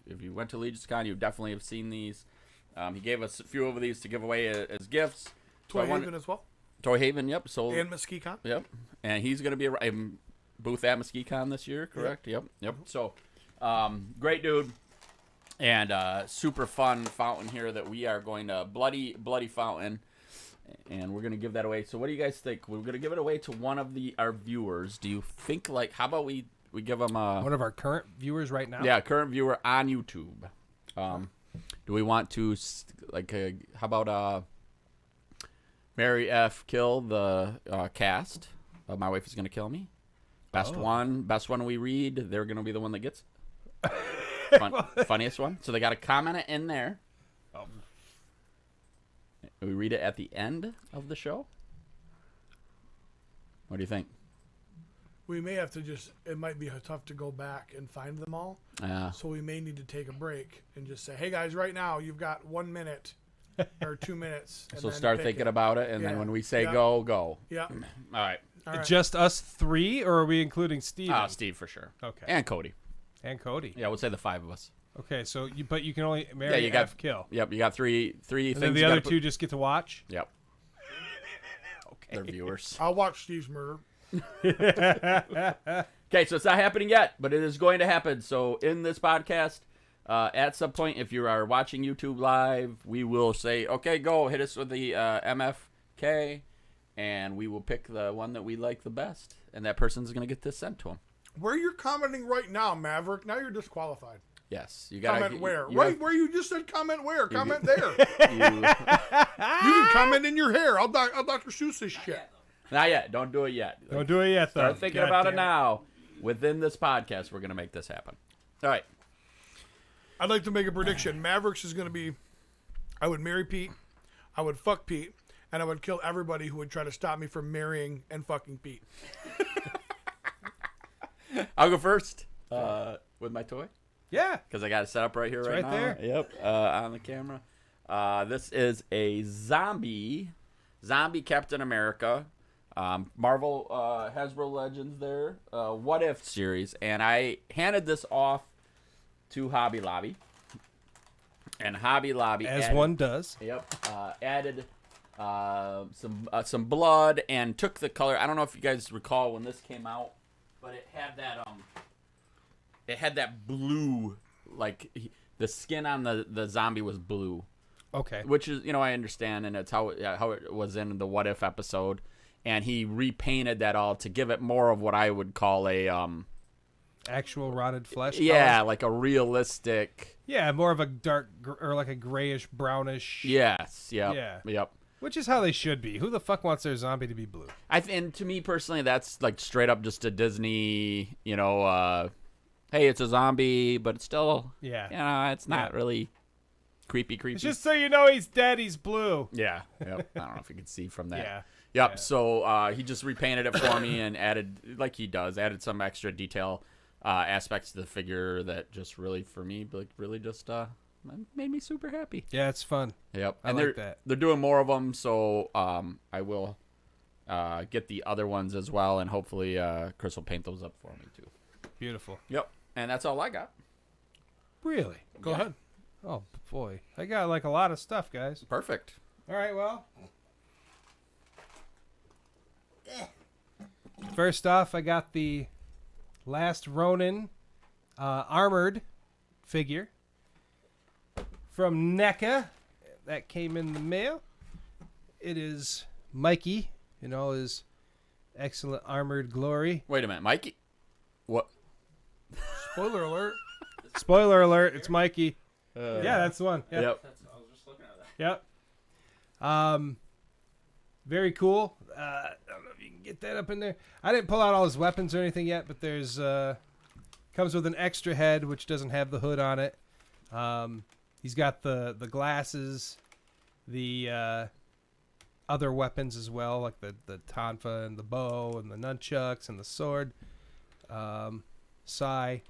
If you went to LegionsCon, you definitely have seen these. He gave us a few of these to give away as gifts. Toy Haven as well. Toy Haven, yep. So And MesquiCon. Yep. And he's going to be a booth at MesquiCon this year, correct? Yep. So, great dude. And super fun fountain here that we are going to bloody fountain, and we're going to give that away. So what do you guys think? We're going to give it away to one of our viewers. Do you think, how about we give them one of our current viewers right now? Yeah, current viewer on YouTube. Do we want to, how about Mary F. Kill the cast of My Wife Is Gonna Kill Me? Best one we read, they're going to be the one that gets funniest one. So they got to comment it in there. we read it at the end of the show? What do you think? We may have to it might be tough to go back and find them all. So we may need to take a break and just say, hey, guys, right now, you've got 1 minute or 2 minutes. And So then start pick thinking it. about it, and then Yeah. when we say Yeah. go. Yeah. All right. All right. Just us three, or are we including Steve? Steve for sure. Okay. And Cody. And Cody. Yeah, we'll say the 5 of us. Okay, so you can only marry you got F kill. Yep, you got three And things. then the you other gotta put- two just get to watch. Yep. Okay. They're viewers. I'll watch Steve's murder. Okay, so it's not happening yet, but it is going to happen. So in this podcast, at some point, if you are watching YouTube live, we will say, okay, go, hit us with the MFK, and we will pick the one that we like the best, and that person's going to get this sent to them. Where you're commenting right now, Maverick, now you're disqualified. Yes. You got Comment where? Right where you just said comment where? Comment there. You You, can comment in your hair. I'll Dr. Seuss this shit. not yet. Don't do it yet. Don't do it yet, though. Start thinking God about damn it now. Within this podcast, we're going to make this happen. All right. I'd like to make a prediction. Mavericks is going to be, I would marry Pete, I would fuck Pete, and I would kill everybody who would try to stop me from marrying and fucking Pete. I'll go first with my toy. Yeah. Because I got it set up right here, right right now. there. Yep, on the camera. This is a zombie Captain America. Marvel Hasbro Legends there. What If series. And I handed this off to Hobby Lobby. And Hobby Lobby As added, one does. Yep. Added some blood and took the color. I don't know if you guys recall when this came out, but it had that blue, like the skin on the zombie was blue. Okay. Which is, I understand, and it's how it was in the What If episode, and he repainted that all to give it more of what I would call a Actual rotted flesh. yeah, color? like a realistic. Yeah, more of a dark or like a grayish brownish. Yes. Yep. Yeah. Yep. Which is how they should be. Who the fuck wants their zombie to be blue? And to me personally, that's like straight up just a Disney. Hey, it's a zombie, but it's still. Yeah. It's not really creepy. It's just so you know he's dead. He's blue. Yeah. Yep. I don't know if you can see from that. Yeah. Yep. Yeah. So he just repainted it for me and added, like he does, some extra detail aspects to the figure that just really, for me, like really just made me super happy. Yeah, it's fun. Yep. I And like that. They're doing more of them, so I will get the other ones as well, and hopefully Chris will paint those up for me too. Beautiful. Yep. And that's all I got. Really? Go ahead. Oh boy, I got like a lot of stuff, guys. Perfect. All right, well. First off, I got the Last Ronin armored figure from NECA. That came in the mail. It is Mikey in all his excellent armored glory. Wait a minute, Mikey. What? Spoiler alert. Spoiler alert, it's Mikey. Yeah, that's the one. Yep. Yep. I was just looking at that. Yep. Very cool. I don't know if you can get that up in there. I didn't pull out all his weapons or anything yet, but there's comes with an extra head which doesn't have the hood on it. He's got the glasses, the other weapons as well, like the tonfa and the bow and the nunchucks and the sword. Sai.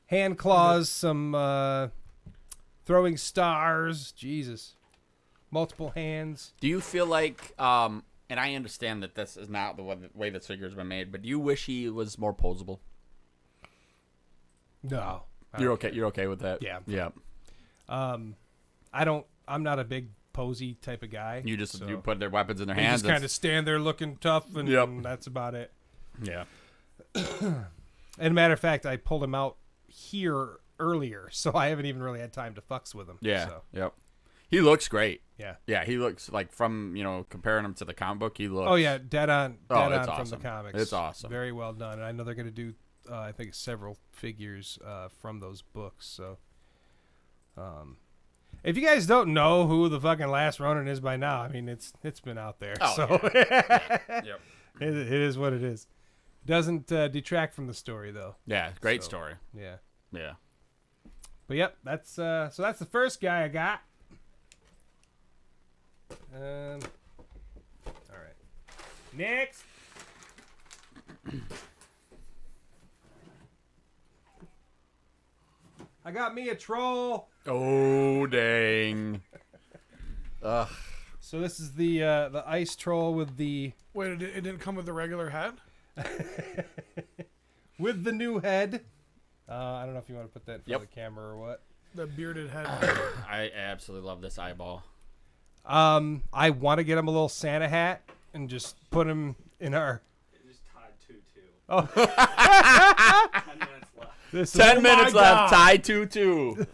Hand claws, some throwing stars. Jesus. Multiple hands. Do you feel like, and I understand that this is not the way this figure's been made, but do you wish he was more posable? No. You're okay. You're okay with that? Yeah. Yeah. I'm not a big posy type of guy. You just so you put their weapons in their they hands. just kind of stand there looking tough, and, Yep. and that's about it. Yeah. And matter of fact, I pulled him out here earlier, so I haven't even really had time to fucks with him. Yeah. So, Yep. He looks great. yeah. Yeah, he looks like from comparing him to the comic book. He looks. Oh yeah, dead on Oh, from it's the awesome. comics. It's awesome. Very well done. And I know they're going to do, I think, several figures from those books. So, if you guys don't know who the fucking Last Ronin is by now, I mean, it's been out there. Oh, so Yep. it is what it is. Doesn't detract from the story though. Yeah. Great So- story. Yeah. Yeah. But yep, that's so that's the first guy I got. All right. Next. I got me a troll. Oh, dang. Ugh. So this is the ice troll with the Wait, it didn't come with the regular head? with the new head. I don't know if you want to put that for Yep. the camera or what. The bearded head. I absolutely love this eyeball. I want to get him a little Santa hat and just put him in our. It just tied 2-2. Oh. 10 minutes left. This 10 minutes my left. God. Tie 2-2.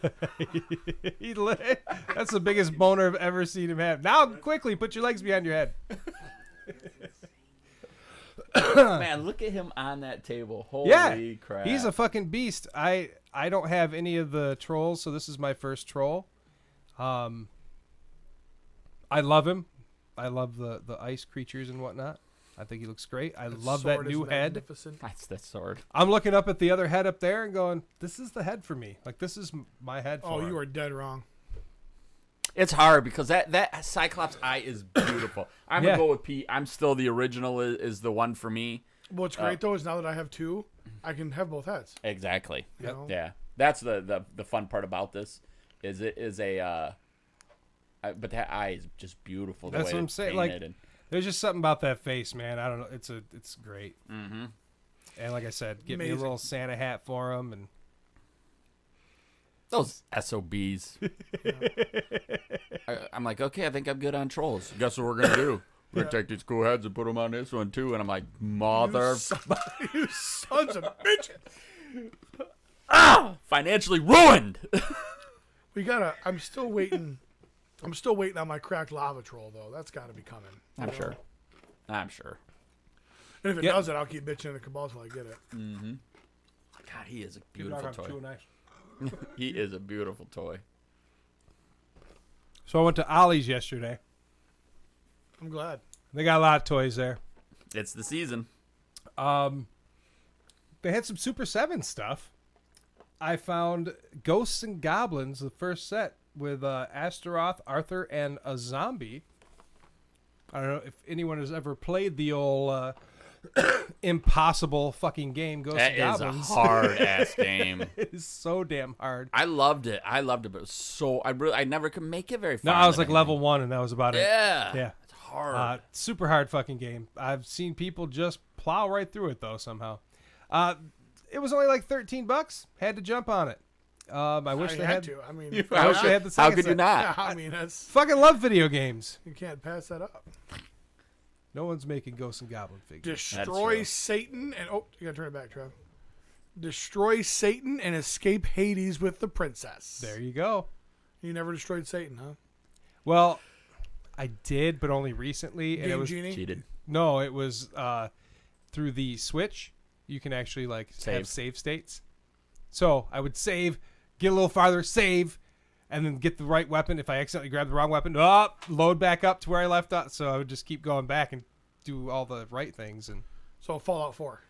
That's the biggest boner I've ever seen him have. Now, quickly, put your legs behind your head. Man, look at him on that table. Holy Yeah, crap. he's a fucking beast. I don't have any of the trolls, so this is my first troll. I love him. I love the ice creatures and whatnot. I think he looks great. I love that Sword is new head. magnificent. That's the sword. I'm looking up at the other head up there and going, this is the head for me. Like, this is my head for Oh, him. you are dead wrong. It's hard because that Cyclops eye is beautiful. I'm Yeah. going to go with Pete. I'm still the original is the one for me. What's great, though, is now that I have two, I can have both heads. Exactly. You know? Yeah. That's the fun part about this is it is but that eye is just beautiful. The That's way what I'm it's saying. Like, painted and- there's just something about that face, man. I don't know. It's great. Mhm. And like I said, get me Amazing. a little Santa hat for him. And those SOBs. I'm like, okay, I think I'm good on trolls. Guess what we're going to do? We're going to take these cool heads and put them on this one, too. And I'm like, mother... You sons of bitches. Financially ruined! I'm still waiting. I'm still waiting on my cracked lava troll, though. That's got to be coming. I'm sure. I'm sure. And if it Yep. does it, I'll keep bitching in the Cabal till I get it. God, he is a beautiful toy. Too nice. He is a beautiful toy. So I went to Ollie's yesterday. I'm glad. They got a lot of toys there. It's the season. They had some Super 7 stuff. I found Ghosts and Goblins, the first set, with Astaroth, Arthur, and a zombie. I don't know if anyone has ever played the old impossible fucking game, Ghosts That and is a Goblins. hard-ass game. It is so damn hard. I loved it, but it was so... I never could make it very far. No, I was in like anything. level 1, and that was about it. Yeah. Yeah. It's hard. Super hard fucking game. I've seen people just plow right through it, though, somehow. It was only like $13. Had to jump on it. I wish I they had to. I mean, I wish they had the How second could you set. not? yeah, I mean, that's Fucking love video games. you can't pass that up. No one's making Ghosts and Goblin figures. Destroy true. Satan and you gotta turn it back, Trev. Destroy Satan and escape Hades with the princess. There you go. You never destroyed Satan, huh? Well, I did, but only recently, and it Game was Genie? Cheated. no, it was through the Switch. You can actually like have Save. save states. So I would save, get a little farther, save, and then get the right weapon. If I accidentally grab the wrong weapon, load back up to where I left off. So I would just keep going back and do all the right things. And So Fallout 4.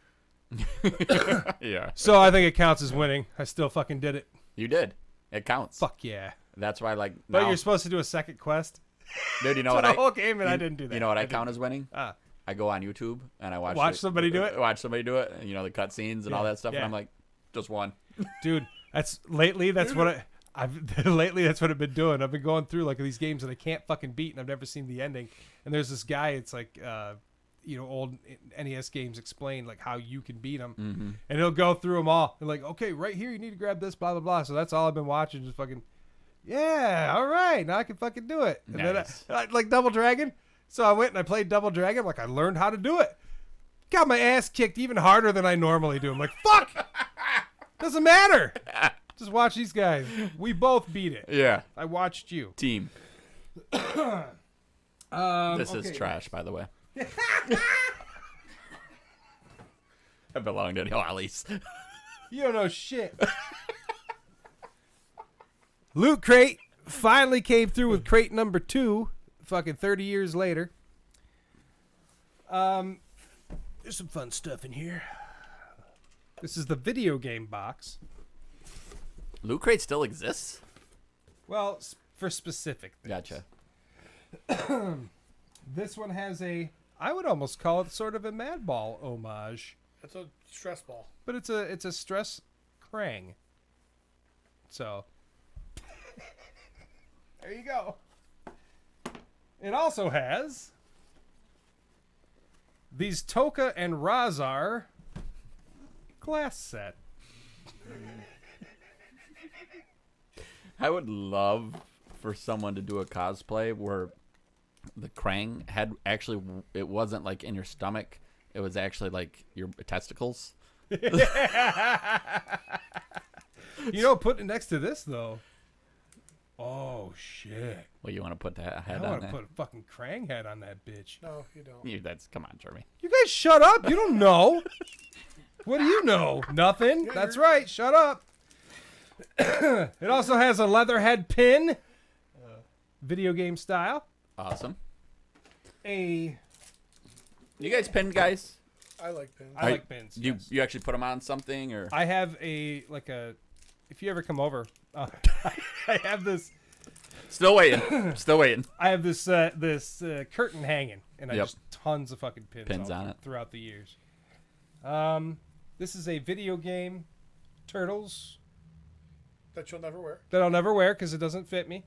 Yeah. so I think it counts as winning. I still fucking did it. You did. It counts. Fuck yeah. That's why, like, But now, you're supposed to do a second quest dude, you know for what the I... whole game, and I you- didn't do that. You know what I didn't. count as winning? I go on YouTube and I watch somebody do it? Watch somebody do it, and, you know, the cutscenes and all that stuff, yeah. and I'm like, just one. Dude, that's what I've lately that's what I've been doing. I've been going through like these games that I can't fucking beat, and I've never seen the ending. And there's this guy, it's like old NES games explain like how you can beat them, and he'll go through them all. And like, okay, right here you need to grab this, blah blah blah. So that's all I've been watching, just fucking, yeah, all right, now I can fucking do it. And Nice. then I like Double Dragon. So I went and I played Double Dragon. Like I learned how to do it. Got my ass kicked even harder than I normally do. I'm like, fuck. Doesn't matter. Just watch these guys. We both beat it. Yeah. I watched you. Team. This is trash, by the way. I belong to Ollie's. You don't know shit. Loot Crate finally came through with crate number 2. Fucking 30 years later. There's some fun stuff in here. This is the video game box. Loot Crate still exists? Well, for specific things. Gotcha. This one has I would almost call it sort of a Madball homage, That's a stress ball. but it's a stress Krang. So there you go. It also has these Toka and Razar glass set. I would love for someone to do a cosplay where the Krang had actually, it wasn't like in your stomach, it was actually like your testicles. You know, put it next to this though. Oh shit! Well, you want to put that I head on want to there? put a fucking Krang head on that bitch. No, you don't. Come on, Jeremy. You guys shut up! You don't know. What do you know? Nothing. That's right. Shut up. It also has a leather head pin, video game style. Awesome. You You guys pin guys? I like pins. I like pins. You yes. you actually put them on something or? I have if you ever come over, I have this. Still waiting. Still waiting. I have this curtain hanging, and I Yep. just tons of fucking pins On it. throughout the years. This is a video game, Turtles, That you'll never wear. that I'll never wear because it doesn't fit me.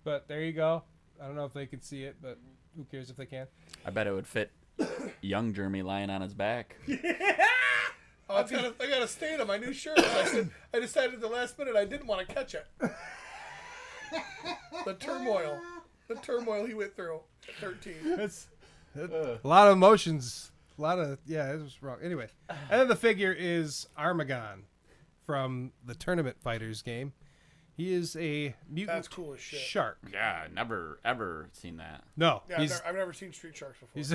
But there you go. I don't know if they can see it, but who cares if they can? I bet it would fit young Jeremy lying on his back. Oh, I got a stain on my new shirt. I decided at the last minute I didn't want to catch it. The turmoil he went through at 13. It's a lot of emotions. A lot of it was wrong. Anyway, and then the figure is Armagon from the Tournament Fighters game. He is a mutant That's cool as shit. shark. Yeah, never ever seen that. No, Yeah, I've never seen Street Sharks before. he's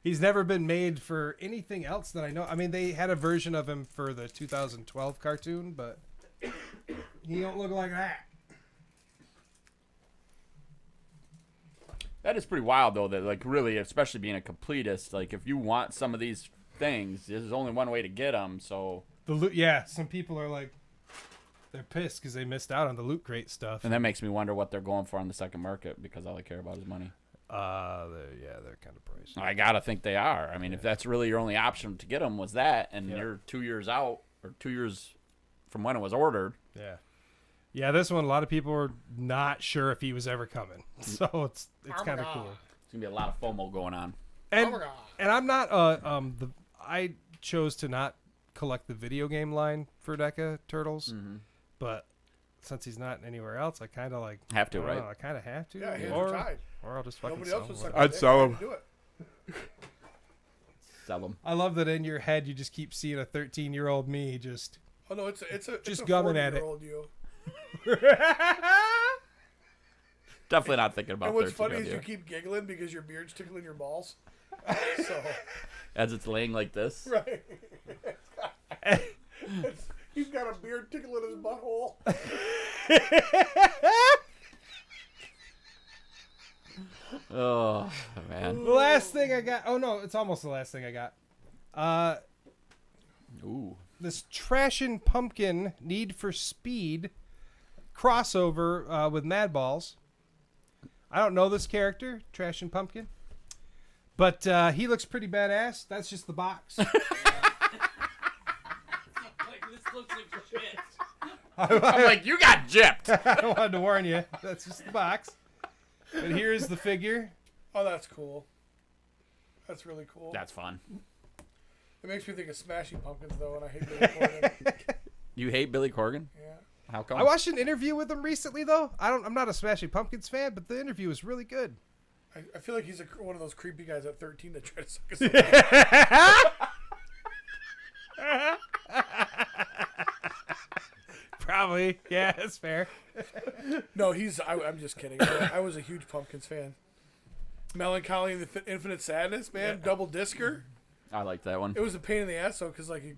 he's never been made for anything else that I know. I mean, they had a version of him for the 2012 cartoon, but he don't look like that. That is pretty wild though. That like really, especially being a completist, like if you want some of these things, there's only one way to get them. So The loot, yeah. Some people are like, they're pissed because they missed out on the loot crate stuff. and that makes me wonder what they're going for on the second market because all they care about is money. They're kind of pricey. I gotta think they are. I mean, if that's really your only option to get them was that, and Yeah. you're 2 years out or 2 years from when it was ordered. Yeah. Yeah, this one, a lot of people were not sure if he was ever coming. So it's kind of cool. It's gonna be a lot of FOMO going on. And I'm not I chose to not collect the video game line for NECA Turtles, but since he's not anywhere else, I kind of like Have to, I don't right? know, I kind of have to. Yeah, hands are tied. Or I'll just fucking Nobody sell else would them. suck. I'd sell 'em. Do it. Sell them. I love that in your head you just keep seeing a 13-year-old me just. Oh no, it's a Just it's a gumming at it. 40-year-old you. Definitely not thinking about. And what's 13 funny is year you old keep giggling because your beard's tickling your balls. So as it's laying like this. right, he's got a beard tickling his butthole. Oh man. The last thing I got. Oh no, it's almost the last thing I got. Ooh. This Trashin' Pumpkin Need for Speed crossover with Madballs. I don't know this character, Trashin' Pumpkin, but he looks pretty badass. That's just the box. Like, this looks like shit. I'm like, you got gypped. I wanted to warn you. That's just the box. And here's the figure. Oh, that's cool. That's really cool. That's fun. It makes me think of Smashing Pumpkins though, and I hate Billy Corgan. You hate Billy Corgan? Yeah. How come? I watched an interview with him recently, though. I'm not a Smashing Pumpkins fan, but the interview was really good. I feel like he's one of those creepy guys at 13 that try to suck us up. Probably. Yeah, that's fair. No, I'm just kidding. I was a huge Pumpkins fan. Melancholy and the Infinite Sadness, man. Double discer. I like that one. It was a pain in the ass, though, because like you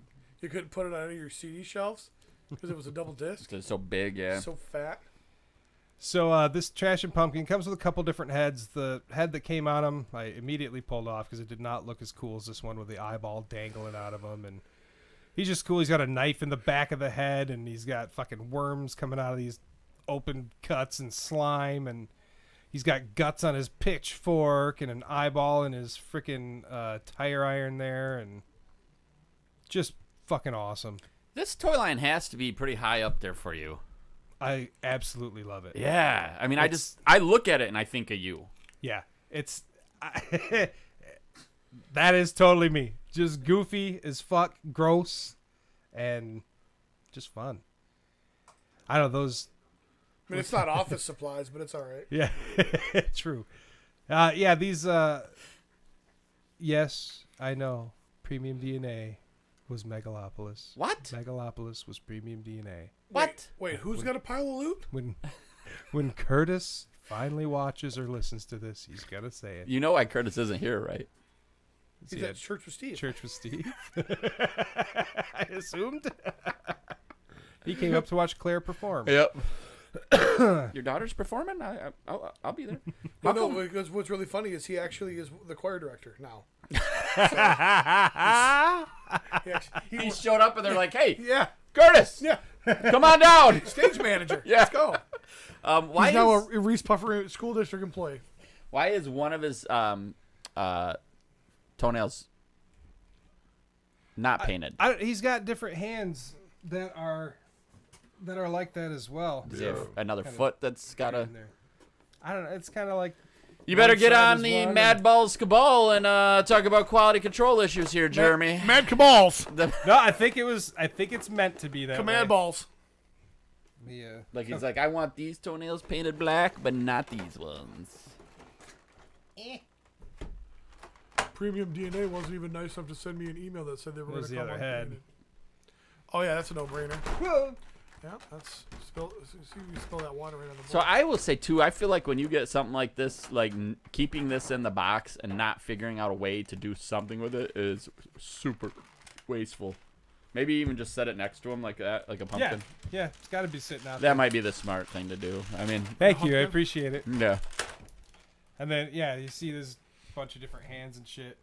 couldn't put it on any of your CD shelves because it was a double disc. It's so big, yeah. So fat. So this Trashin' Pumpkin comes with a couple different heads. The head that came on him, I immediately pulled off because it did not look as cool as this one with the eyeball dangling out of him. And he's just cool. He's got a knife in the back of the head, and he's got fucking worms coming out of these open cuts and slime. And He's got guts on his pitchfork and an eyeball in his freaking tire iron there, and just fucking awesome. This toy line has to be pretty high up there for you. I absolutely love it. Yeah. I mean, I look at it and I think of you. Yeah, it's that is totally me. Just goofy as fuck, gross, and just fun. I don't know, those. I mean, it's not office supplies, but it's all right. Yeah, true. Yeah, these. Yes, I know. Premium DNA was Megalopolis. What? Megalopolis was Premium DNA. What? Wait, who's got a pile of loot? When Curtis finally watches or listens to this, he's gonna say it. You know why Curtis isn't here, right? He's at Church with Steve. Church with Steve. I assumed. He came up to watch Claire perform. Yep. Your daughter's performing? I'll be there. Well, no, because what's really funny is he actually is the choir director now. He showed up and they're like, "Hey, Yeah. Curtis, Yeah. come on down." Stage manager. Yeah. Let's go. Why He's now is a Reese Puffer school district employee. why is one of his toenails not painted? He's got different hands that are like that as well. Does he have another foot that's got a? In there. I don't know. It's kind of like. You better one get side on is the one Mad and- Balls Cabal and talk about quality control issues here, Jeremy. Mad Cabals. No, I think it's meant to be that Command way. balls. Yeah. Like he's like, I want these toenails painted black, but not these ones. Premium DNA wasn't even nice enough to send me an email that said they were going There's to the come other on head. painted. Oh yeah, that's a no-brainer. Well, Yeah, that's see you spill that water right on the board. So I will say too, I feel like when you get something like this, like keeping this in the box and not figuring out a way to do something with it is super wasteful. Maybe even just set it next to him like that, like a pumpkin. yeah, it's got to be sitting out That there. might be the smart thing to do. I mean, Thank you, I appreciate it. yeah. And then you see there's a bunch of different hands and shit.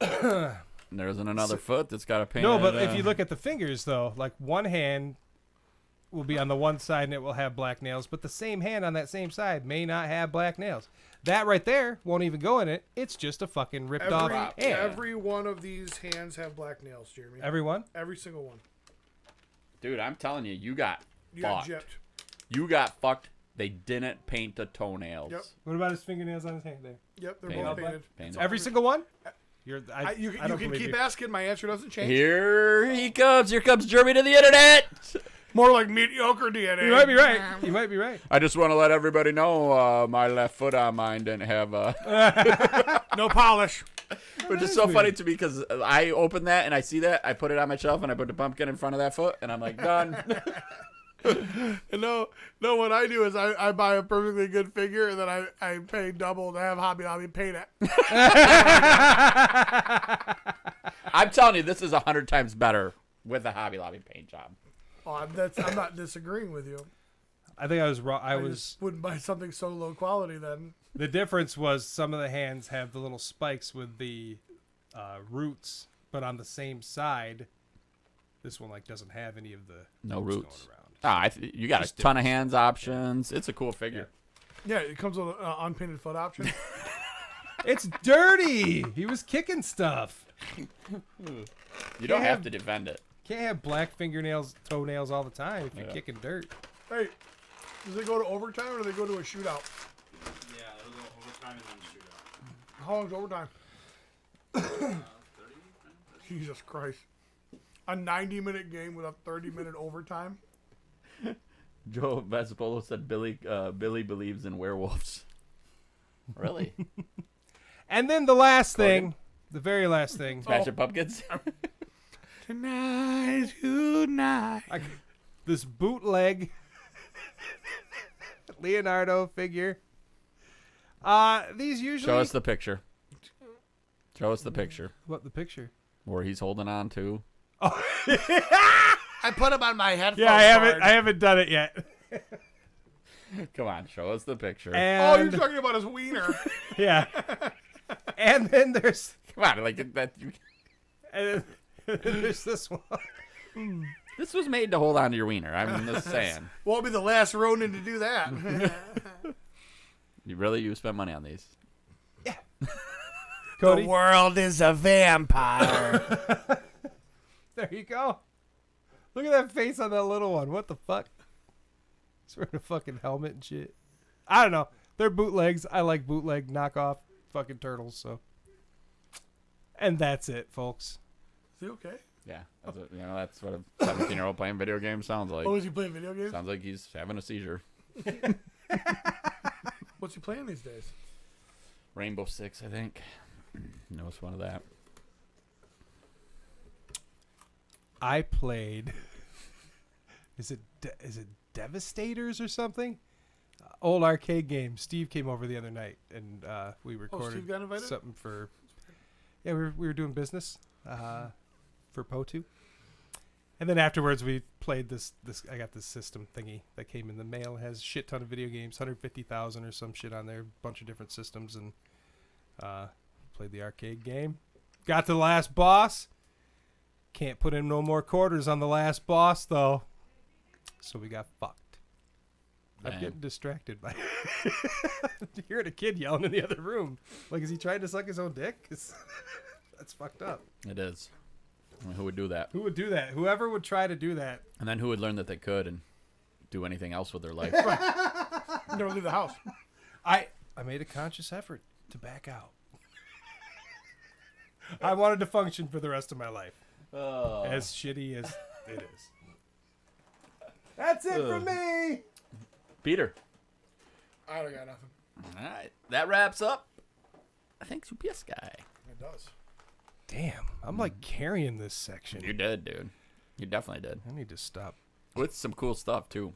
And there isn't another foot that's got a paint. No, but if you look at the fingers though, like one hand will be on the one side and it will have black nails, but the same hand on that same side may not have black nails. That right there won't even go in it. It's just a fucking ripped off hand. Every one of these hands have black nails, Jeremy. Everyone? Every single one. dude, I'm telling you, you got got fucked. gypped. You got fucked. They didn't paint the toenails. Yep. What about his fingernails on his hand there? Yep, they're Painted. both painted. Painted. Every single one? You I can don't believe keep you. asking. My answer doesn't change. Here he comes. Here comes Jeremy to the internet. More like mediocre DNA. You might be right. You might be right. I just want to let everybody know my left foot on mine didn't have No polish. which is so funny to me because I open that and I see that, I put it on my shelf and I put the pumpkin in front of that foot and I'm like, done. No, what I do is I buy a perfectly good figure and then I pay double to have Hobby Lobby paint it. I'm telling you, this is 100 times better with a Hobby Lobby paint job. Oh, I'm not disagreeing with you. I think I was wrong. I just wouldn't buy something so low quality then. The difference was some of the hands have the little spikes with the roots, but on the same side, this one doesn't have any of the No roots roots. going around. You got a ton of hands options. It's a cool figure. Yeah, it comes with an unpainted foot option. It's dirty. He was kicking stuff. You don't have to defend it. Can't have black fingernails, toenails all the time if you're kicking dirt. Hey, does it go to overtime or do they go to a shootout? Yeah, it'll go overtime and then shootout. How long's overtime? 30? Jesus Christ. A 90-minute game with a 30-minute overtime? Joe Vesipolo said Billy believes in werewolves. Really? And then the last thing, the very last thing. Smashing Pumpkins? Tonight. This bootleg Leonardo figure. These usually. Show us the picture. Show us the picture. What, the picture? Where he's holding on to. I put him on my headphones. Yeah, I haven't done it yet. Come on, show us the picture. Oh, And you're talking about his wiener. yeah. And then there's Come on, like that. and then there's this one. This was made to hold on to your wiener. I'm just saying. Won't be the last Ronin to do that. You spent money on these? Cody? The world is a vampire. There you go. Look at that face on that little one. What the fuck? He's wearing a fucking helmet and shit. I don't know. They're bootlegs. I like bootleg knockoff fucking turtles, so. And that's it, folks. Is he okay? Yeah. That's what a 17-year-old playing video games sounds like. Oh, is he playing video games? Sounds like he's having a seizure. What's he playing these days? Rainbow Six, I think. Knows one of that. I played. Is it Devastators or something? Old arcade game. Steve came over the other night and we recorded Steve got invited? something for. Yeah, we were doing business for Po2, and then afterwards we played this. I got this system thingy that came in the mail. It has a shit ton of video games, 150,000 or some shit on there, bunch of different systems, and played the arcade game. Got to the last boss. Can't put in no more quarters on the last boss though, so we got fucked. I'm Damn. getting distracted by hearing a kid yelling in the other room. Like, is he trying to suck his own dick? 'Cause that's fucked up. It is. I mean, who would do that? Who would do that? Whoever would try to do that. And then who would learn that they could and do anything else with their life? Never leave the house. I made a conscious effort to back out. I wanted to function for the rest of my life. As shitty as it is. That's it for me. Peter. I don't got nothing. All right. That wraps up. Thanks, UPS guy. It does. Damn, I'm like carrying this section. You did, dude. You definitely did. I need to stop. With some cool stuff, too.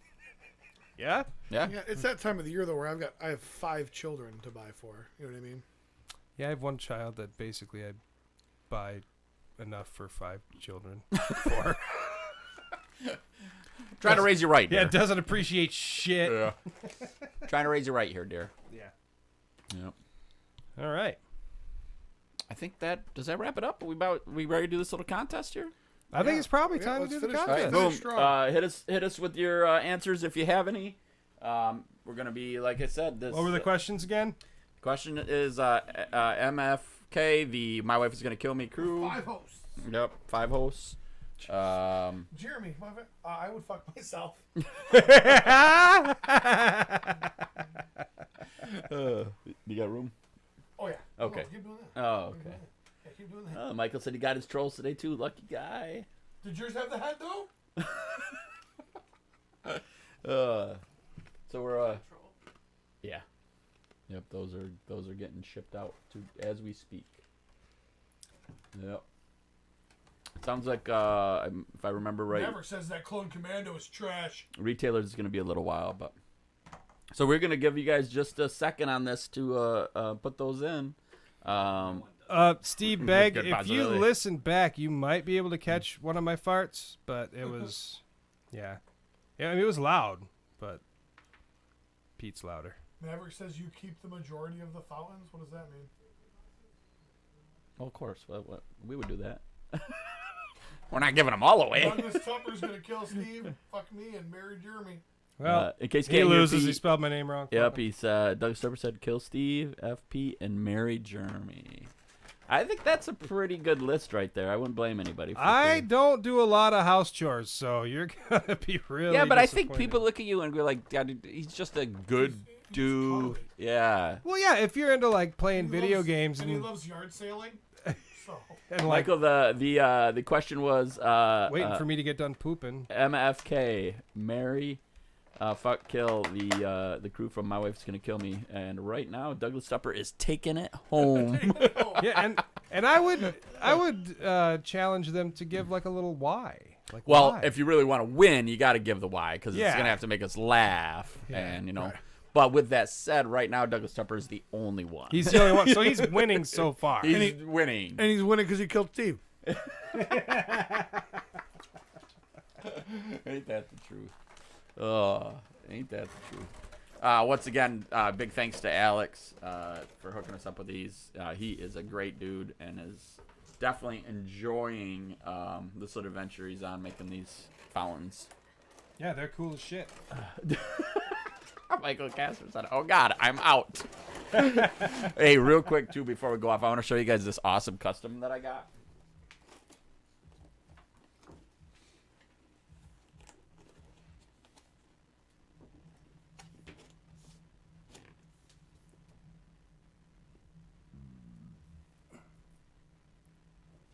Yeah? Yeah? Yeah, it's that time of the year though where I have 5 children to buy for. You know what I mean? Yeah, I have one child that basically I buy enough for 5 children for. Trying to raise you right, Yeah, dear. it doesn't appreciate shit. Yeah. Trying to raise you right here, dear. Yeah. Yep. All right. I think does that wrap it up? We ready to do this little contest here? I think it's probably Yeah, time to let's do the finish. contest. All right, Boom. Finish strong. Hit us with your answers if you have any. We're gonna be, like I said, this. What were the questions again? Question is MFK, the My Wife Is Gonna Kill Me crew. 5 hosts. Yep, 5 hosts. Jeremy, I would fuck myself. You got room? Oh yeah. Okay. Keep doing that. Oh, okay. Yeah, keep doing that. Michael said he got his trolls today too. Lucky guy. Did yours have the hat though? So we're yeah. Yep, those are getting shipped out to as we speak. Yep. Sounds like if I remember right, Maverick says that Clone Commando is trash. retailers is going to be a little while, but so we're going to give you guys just a second on this to put those in. Steve Begg, Good if you possibility. listen back, you might be able to catch one of my farts, but it was, yeah. I mean, it was loud, but Pete's louder. Maverick says you keep the majority of the fountains. What does that mean? Well, of course, what we would do that. We're not giving them all away. Douglas Tupper's gonna kill Steve, fuck me, and marry Jeremy. Well, In case you he can't hear loses. Pete- He spelled my name wrong. Yep, he's Doug Stubber said kill Steve, FP, and marry Jeremy. I think that's a pretty good list right there. I wouldn't blame anybody. For I sure. don't do a lot of house chores, so you're gonna be really. Yeah, but I think disappointed. people look at you and go like, "God, he's just a good dude." Yeah. Well, yeah, if you're into like playing video games and he and, loves yard sailing. So and like Michael, the question was waiting for me to get done pooping. MFK, marry, fuck, kill the crew from My Wife's Gonna Kill Me, and right now Douglas Stupper is taking it home. Yeah, and I would challenge them to give like a little why. Like Well, why? if you really want to win, you got to give the why because it's Yeah. gonna have to make us laugh, Yeah, and you know. right. But with that said, right now Douglas Tupper is the only one. He's the only one, so he's winning so far. He's winning. and he's winning because he killed Steve. Ain't that the truth? Ain't that the truth? Once again, big thanks to Alex for hooking us up with these. He is a great dude and is definitely enjoying this little adventure he's on making these fountains. Yeah, they're cool as shit. Michael Casper said, "Oh God, I'm out." Hey, real quick too, before we go off, I want to show you guys this awesome custom that I got.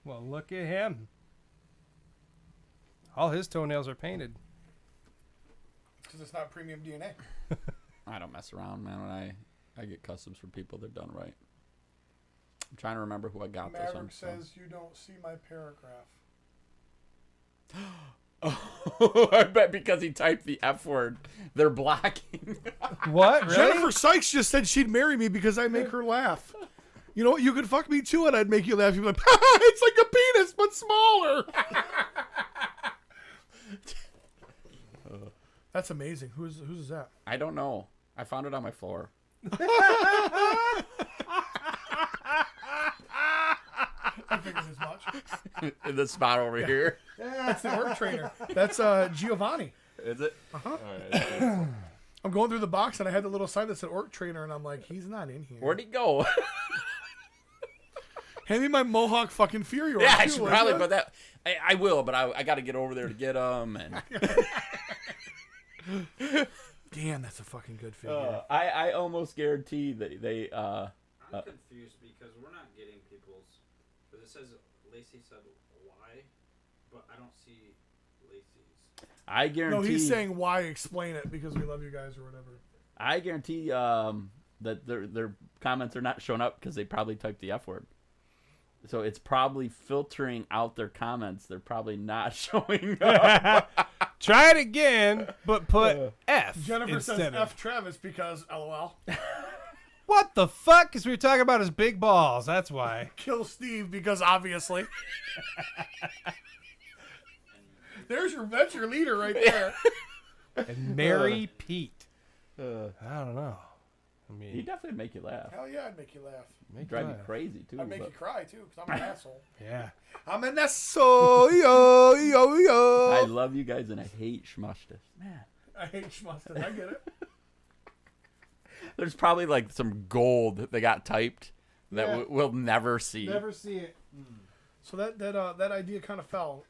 Well, look at him. All his toenails are painted. Because it's not premium DNA. I don't mess around, man. When I get customs from people, they're done right. I'm trying to remember who I got this Maverick one from. says you don't see my paragraph. Oh, I bet because he typed the F word, they're blocking. What? Really? Jennifer Sykes just said she'd marry me because I make her laugh. You know what? You could fuck me too, and I'd make you laugh. You'd be like, it's like a penis, but smaller. That's amazing. Who's that? I don't know. I found it on my floor. I figured as much. In the spot over here. That's the orc trainer. That's Giovanni. Is it? Uh-huh. All right. I'm going through the box, and I had the little sign that said orc trainer, and I'm like, he's not in here. Where'd he go? Hand me my Mohawk fucking Fury orc. Yeah, I too, should will probably, ya? but that I will, but I got to get over there to get him. And Damn, that's a fucking good figure. I almost guarantee that they. I'm confused because we're not getting people's. Because it says Lacey said why, but I don't see Lacey's. I guarantee. No, he's saying why. Explain it because we love you guys or whatever. I guarantee that their comments are not showing up because they probably typed the F word. So it's probably filtering out their comments. They're probably not showing up. Try it again, but put F. Jennifer instead says of. F Travis because LOL. What the fuck? Because we were talking about his big balls. That's why. Kill Steve because obviously. That's your leader right there. And marry Pete. I don't know. I mean, He definitely make you laugh. Hell yeah, I'd make you laugh. Drive me crazy too. I'd make you cry too because I'm an asshole. Yeah. I'm an asshole. Yo, yo, yo. I love you guys and I hate Schmushtis. Man, I hate Schmustin. I get it. there's probably like some gold that they got typed that Yeah. we'll never see. Never see it. So that idea kind of fell.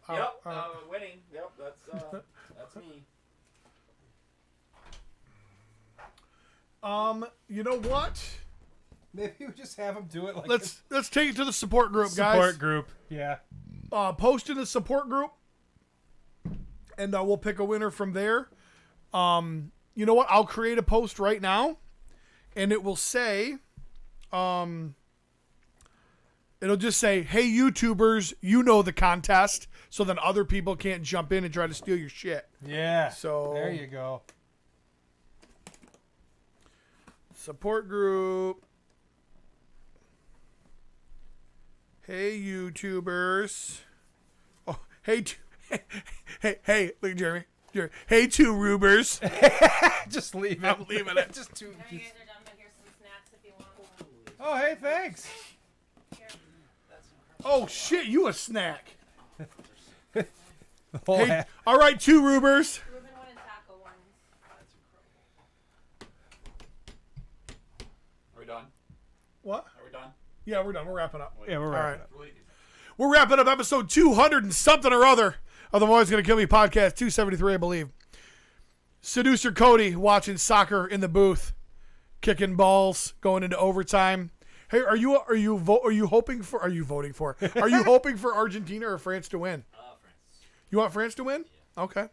Winning. Yep, that's me. You know what? Maybe we just have him do it like Let's take it to the support group, guys. support group. Yeah. Post in the support group, and we'll pick a winner from there. You know what? I'll create a post right now, and it will say, it'll just say, "Hey YouTubers, you know the contest," so then other people can't jump in and try to steal your shit. Yeah. So there you go. Support group. Hey YouTubers. Oh, hey, hey, look at Jeremy. Hey, two Rubers. Just leave it. I'm leaving it. Just two. You guys are done, but here's some snacks if you want. Oh, hey, thanks. Oh shit, you a snack. Oh, Hey, all right, two Rubers. Ruben one and taco ones. Are we done? What? Are we done? Yeah, we're done. We're wrapping up. yeah, we're All wrapping right. up. We're wrapping up episode 200 and something or other of the Boys Gonna Kill Me podcast, 273, I believe. Seducer Cody watching soccer in the booth, kicking balls, going into overtime. Hey, are you voting for Argentina or France to win? France. You want France to win? Yeah. Okay.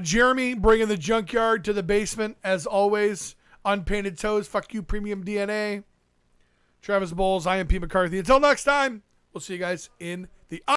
Jeremy bringing the junkyard to the basement as always. Unpainted toes. Fuck you, premium DNA. Travis Bolles, I am P. McCarthy. Until next time, we'll see you guys in